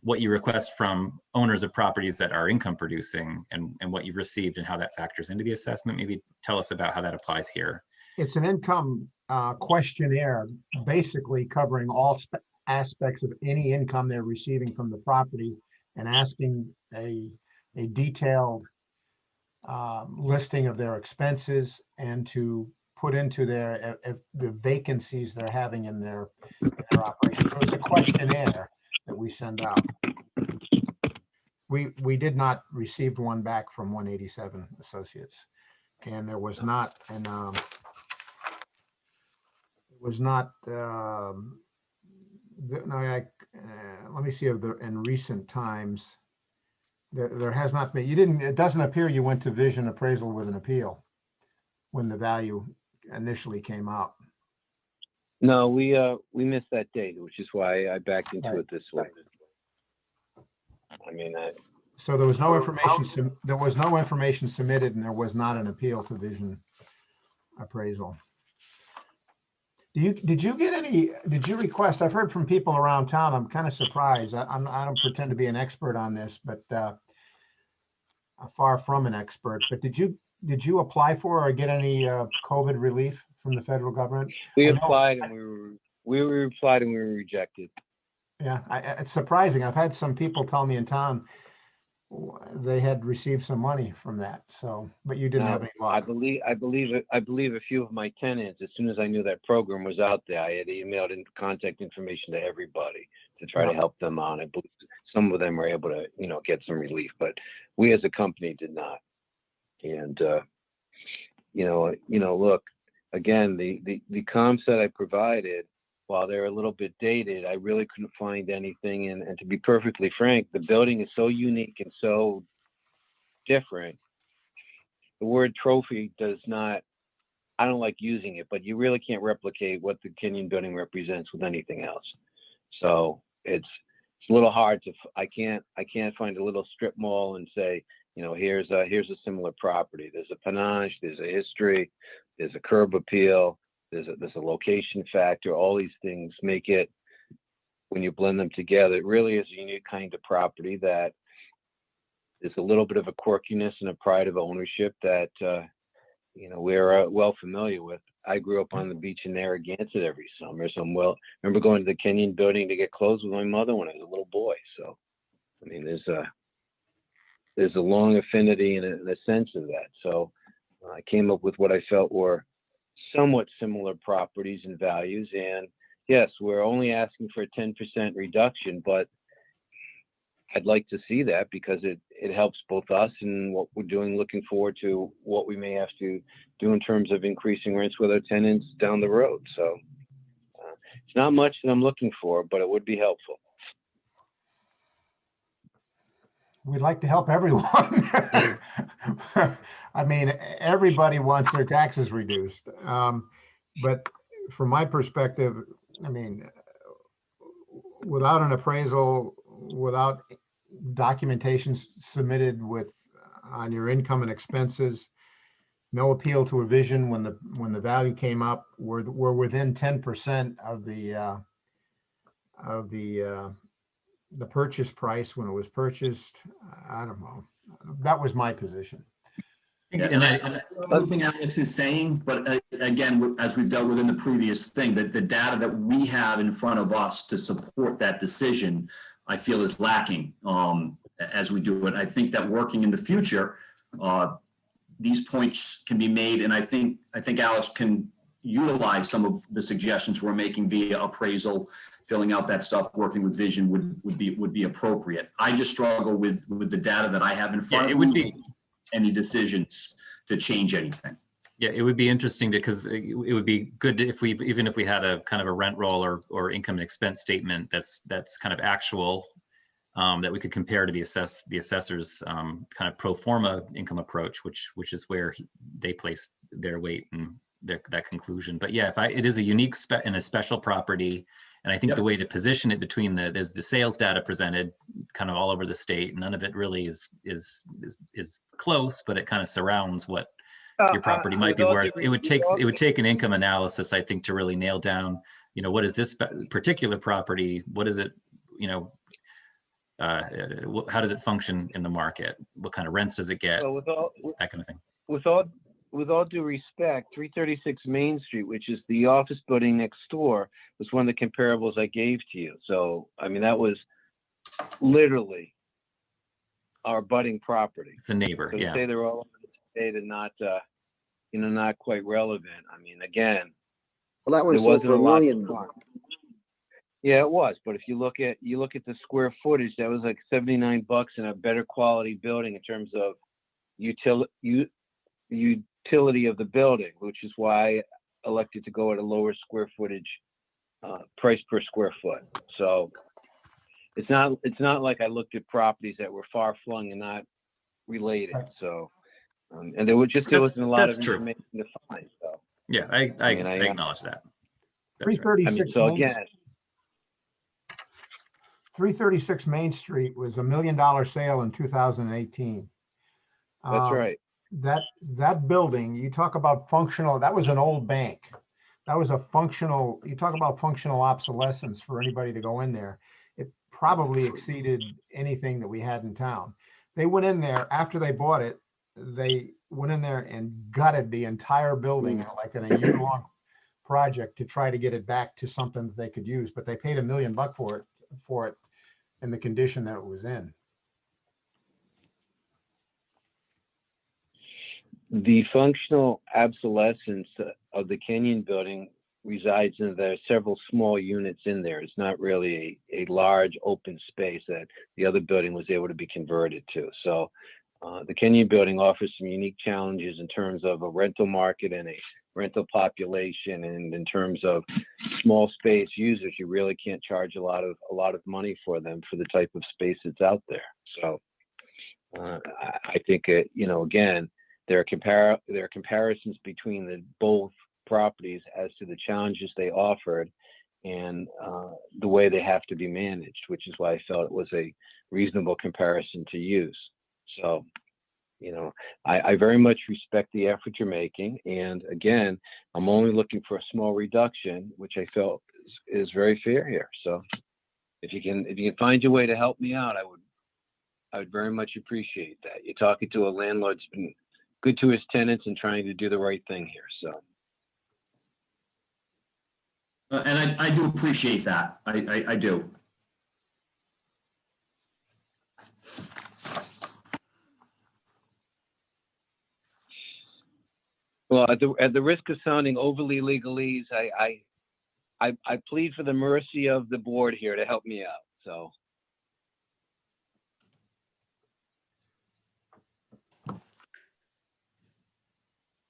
what you request from owners of properties that are income producing, and what you've received and how that factors into the assessment. Maybe tell us about how that applies here. It's an income questionnaire, basically covering all aspects of any income they're receiving from the property, and asking a detailed listing of their expenses, and to put into the vacancies they're having in their operation. So it's a questionnaire that we send out. We did not receive one back from 187 Associates, and there was not let me see if in recent times there has not been. It doesn't appear you went to Vision Appraisal with an appeal when the value initially came out. No, we missed that date, which is why I backed into it this way. So there was no information. There was no information submitted, and there was not an appeal to Vision Appraisal. Did you request? I've heard from people around town. I'm kind of surprised. I don't pretend to be an expert on this, but far from an expert. But did you apply for or get any COVID relief from the federal government? We applied and we replied and we were rejected. Yeah, it's surprising. I've had some people tell me in town they had received some money from that. So, but you didn't have any luck. I believe a few of my tenants, as soon as I knew that program was out there, I had emailed in contact information to everybody to try to help them on. I believe some of them were able to, get some relief, but we as a company did not. And look, again, the comps that I provided, while they're a little bit dated, I really couldn't find anything. And to be perfectly frank, the building is so unique and so different. The word trophy does not, I don't like using it, but you really can't replicate what the Kenyon building represents with anything else. So it's a little hard to, I can't find a little strip mall and say, you know, here's a similar property. There's a panache, there's a history, there's a curb appeal, there's a location factor. All these things make it, when you blend them together, it really is a unique kind of property that is a little bit of a quirkiness and a pride of ownership that, you know, we're well familiar with. I grew up on the beach in Narragansett every summer, so remember going to the Kenyon building to get clothes with my mother when I was a little boy. So, I mean, there's a long affinity and a sense of that. So I came up with what I felt were somewhat similar properties and values. And yes, we're only asking for a 10% reduction, but I'd like to see that because it helps both us and what we're doing, looking forward to what we may have to do in terms of increasing rents with our tenants down the road. So it's not much that I'm looking for, but it would be helpful. We'd like to help everyone. I mean, everybody wants their taxes reduced. But from my perspective, I mean, without an appraisal, without documentation submitted on your income and expenses, no appeal to a vision when the value came up, we're within 10% of the purchase price when it was purchased. I don't know. That was my position. Yeah, and another thing Alex is saying, but again, as we've dealt with in the previous thing, that the data that we have in front of us to support that decision, I feel is lacking as we do it. I think that working in the future, these points can be made, and I think Alex can utilize some of the suggestions we're making via appraisal, filling out that stuff, working with vision would be appropriate. I just struggle with the data that I have in front of me. Any decisions to change anything. Yeah, it would be interesting because it would be good if even if we had a kind of a rent roll or income and expense statement that's kind of actual, that we could compare to the assessor's kind of pro forma income approach, which is where they place their weight and that conclusion. But yeah, it is a unique and a special property, and I think Yep. The way to position it between there's the sales data presented kind of all over the state. None of it really is close, but it kind of surrounds what your property might be worth. It would take an income analysis, I think, to really nail down, you know, what is this particular property? What is it, you know, how does it function in the market? What kind of rents does it get? So that kind of thing. With all due respect, 336 Main Street, which is the office building next door, was one of the comparables I gave to you. So, I mean, that was literally our budding property. The neighbor, So yeah. to say they're all over the state and not, not quite relevant. I mean, again, Well, that one there sold wasn't for a $1 lot million. to farm. Yeah, it was. But if you look at the square footage, that was like $79 in a better quality building in terms of utility of the building, which is why I elected to go at a lower square footage price per square foot. So it's not like I looked at properties that were far flung and not related. Right. So and there wasn't a lot of true. information to find. So Yeah, I mean, I acknowledge that. That's right. 336 Main Street was $1 million sale in 2018. that's right. That building, you talk about functional, that was an old bank. That was you talk about functional obsolescence for anybody to go in there. It probably exceeded anything that we had in town. They went in there after they bought it. They went in there and gutted the entire building like in a year-long project to try to get it back to something that they could use. But they paid $1 million for it in the condition that it was in. The functional obsolescence of the Kenyon building resides in there are several small units in there. It's not really a large open space that the other building was able to be converted to. So The Kenyon Building offers some unique challenges in terms of a rental market and a rental population, and in terms of small space users, you really can't charge a lot of money for them for the type of space that's out there. So I think again, there are comparisons between the both properties as to the challenges they offered and the way they have to be managed, which is why I felt it was a reasonable comparison to use. So, I very much respect the effort you're making. And again, I'm only looking for a small reduction, which I felt is very fair here. So if you can find your way to help me out, I would very much appreciate that. You're talking to a landlord that's been good to his tenants and trying to do the right thing here. So. And I do appreciate that. I do. Well, at the risk of sounding overly legalese, I plead for the mercy of the board here to help me out. So.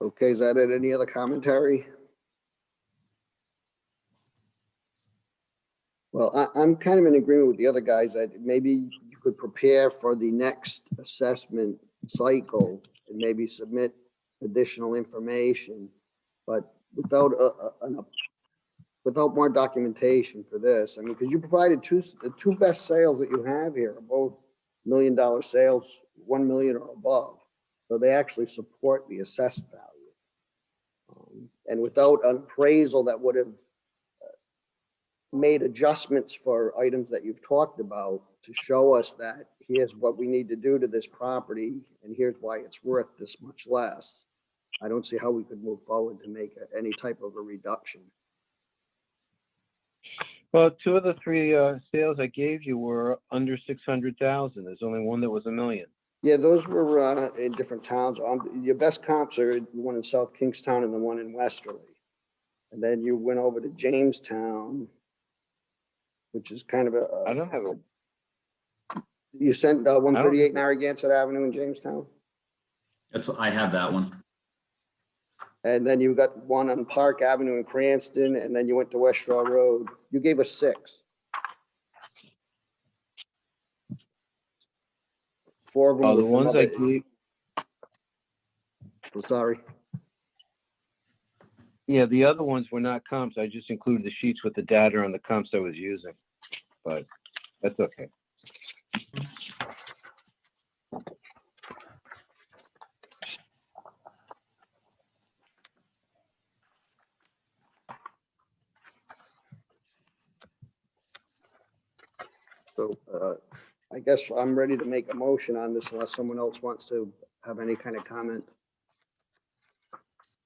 Okay, is that it? Any other commentary? Well, I'm kind of in agreement with the other guys that maybe you could prepare for the next assessment cycle and maybe submit additional information, but without without more documentation for this. I mean, because you provided the two best sales that you have here are both $1 million sales, 1 million or above. So they actually support the assessed value. And without an appraisal that would have made adjustments for items that you've talked about to show us that here's what we need to do to this property and here's why it's worth this much less, I don't see how we could move forward to make any type of a reduction. Well, 2 of the 3 sales I gave you were under 600,000. There's only one that was $1 million. Yeah, those were in different towns. Your best comps are the one in South Kingstown and the one in Westerly. And then you went over to Jamestown, which is kind of I don't have a. You sent 138 Narragansett Avenue in Jamestown? I have that one. And then you got one on Park Avenue in Cranston, and then you went to West Shore Road. You gave us 6. 4 of them Oh, were the from ones other- I gave. I'm sorry. Yeah, the other ones were not comps. I just included the sheets with the data on the comps I was using, but that's okay. So I guess I'm ready to make a motion on this unless someone else wants to have any kind of comment.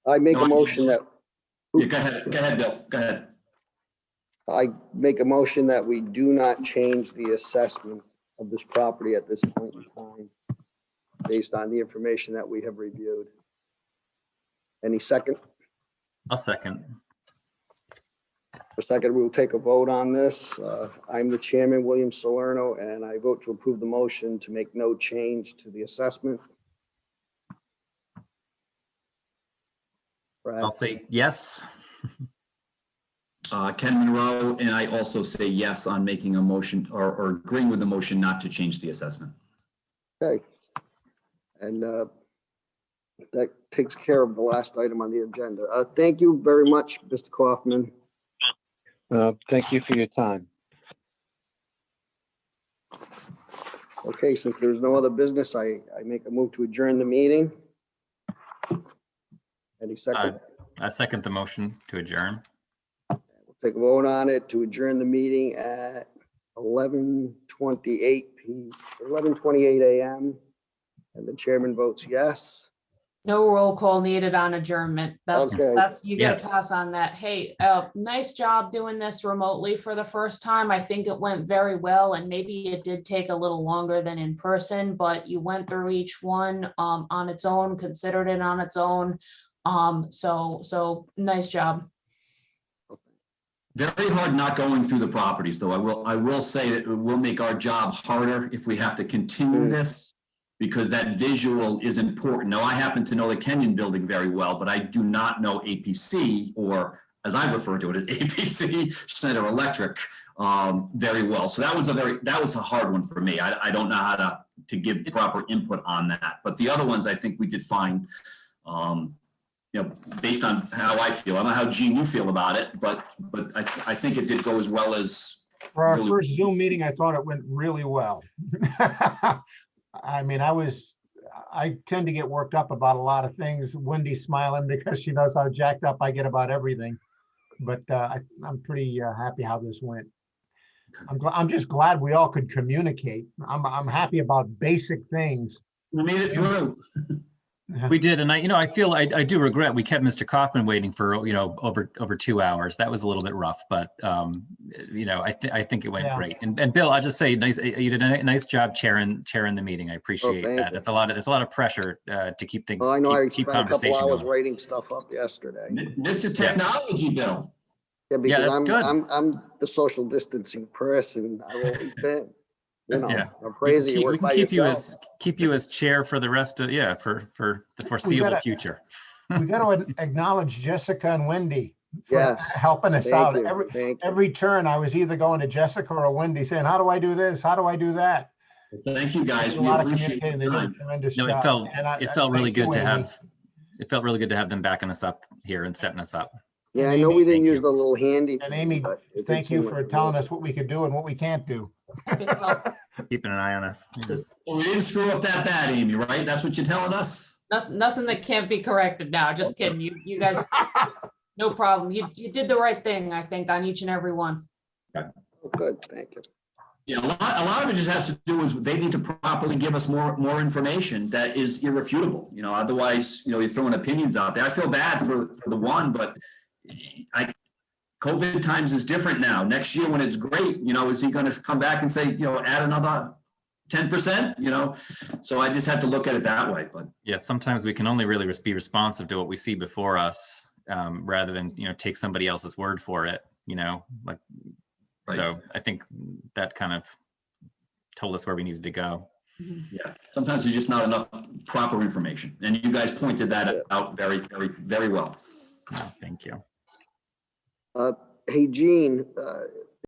I make a motion that, Yeah, go ahead, Bill, go ahead. I make a motion that we do not change the assessment of this property at this point in time based on the information that we have reviewed. Any second? I'll second. For a second, we will take a vote on this. I'm the chairman, William Salerno, and I vote to approve the motion to make no change to the assessment. Brad? I'll say yes. Ken Monroe, and I also say yes on making a motion or agreeing with the motion not to change the assessment. Okay. And that takes care of the last item on the agenda. Thank you very much, Mr. Kaufman. Thank you for your time. Okay, since there's no other business, I make a move to adjourn the meeting. Any second? I second the motion to adjourn. We'll take a vote on it to adjourn the meeting at 11:28 a.m. And the chairman votes yes. No roll call needed on adjournment. That's, Okay. you gotta Yes. pass on that. Hey, nice job doing this remotely for the first time. I think it went very well, and maybe it did take a little longer than in person, but you went through each one on its own, considered it on its own. So nice job. Very hard not going through the properties, though. I will say that it will make our job harder if we have to continue this. because that visual is important. Now, I happen to know the Kenyon building very well, but I do not know APC, or as I refer to it as APC, Schneider Electric, very well. So that was a hard one for me. I don't know how to give proper input on that. But the other ones, I think we did fine, based on how I feel. I don't know how, Gene, you feel about it, but I think it did go as well as. For our really- first Zoom meeting, I thought it went really well. I mean, I tend to get worked up about a lot of things. Wendy's smiling because she knows how jacked up I get about everything. But I'm pretty happy how this went. I'm just glad we all could communicate. I'm happy about basic things. We made it through. We did, and I feel I do regret we kept Mr. Kaufman waiting for over 2 hours. That was a little bit rough, but I think it went Yeah. great. And Bill, I'll just say, you did a nice job chairing the meeting. I appreciate thank that. you. It's a lot of pressure to keep things Well, I know I keep spent a couple conversation hours going. writing stuff up yesterday. Mr. Technology, Bill. Yeah, because that's good. I'm the social distancing person. I've always been. Yeah. I'm crazy. You We work can by yourself. keep you as chair for the rest of for the foreseeable gotta- future. We got to acknowledge Jessica and Wendy for Yes. helping us out. Thank you. Thank you. Every turn, I was either going to Jessica or Wendy saying, how do I do this? How do I do that? Thank you, They guys. did a We lot of appreciate communicating. They your did a time. tremendous No, job. it felt really thank you, good to Amy. have. It felt really good to have them backing us up here and setting us up. Yeah, I know we didn't Thank use you. the little handy. And thing, Amy, but it did thank seem you like for it telling worked. us what we could do and what we can't do. Big help. Keeping an eye on us. Yeah. Well, we didn't screw up that bad, Amy, right? That's what you're telling us? Nothing that can't be corrected now. Just kidding. You guys, no problem. You did the right thing, I think, on each and every one. Oh, good, thank you. Yeah, a lot of it just has to do with they need to properly give us more information that is irrefutable. Otherwise, you're throwing opinions out there. I feel bad for the one, but COVID times is different now. Next year when it's great, is he going to come back and say, add another 10%? So I just had to look at it that way. But Yeah, sometimes we can only really be responsive to what we see before us, rather than take somebody else's word for it. Like. Right. So I think that kind of told us where we needed to go. yeah, sometimes there's just not enough proper information, and you guys pointed that out very, very, very well. Thank you. Hey, Gene,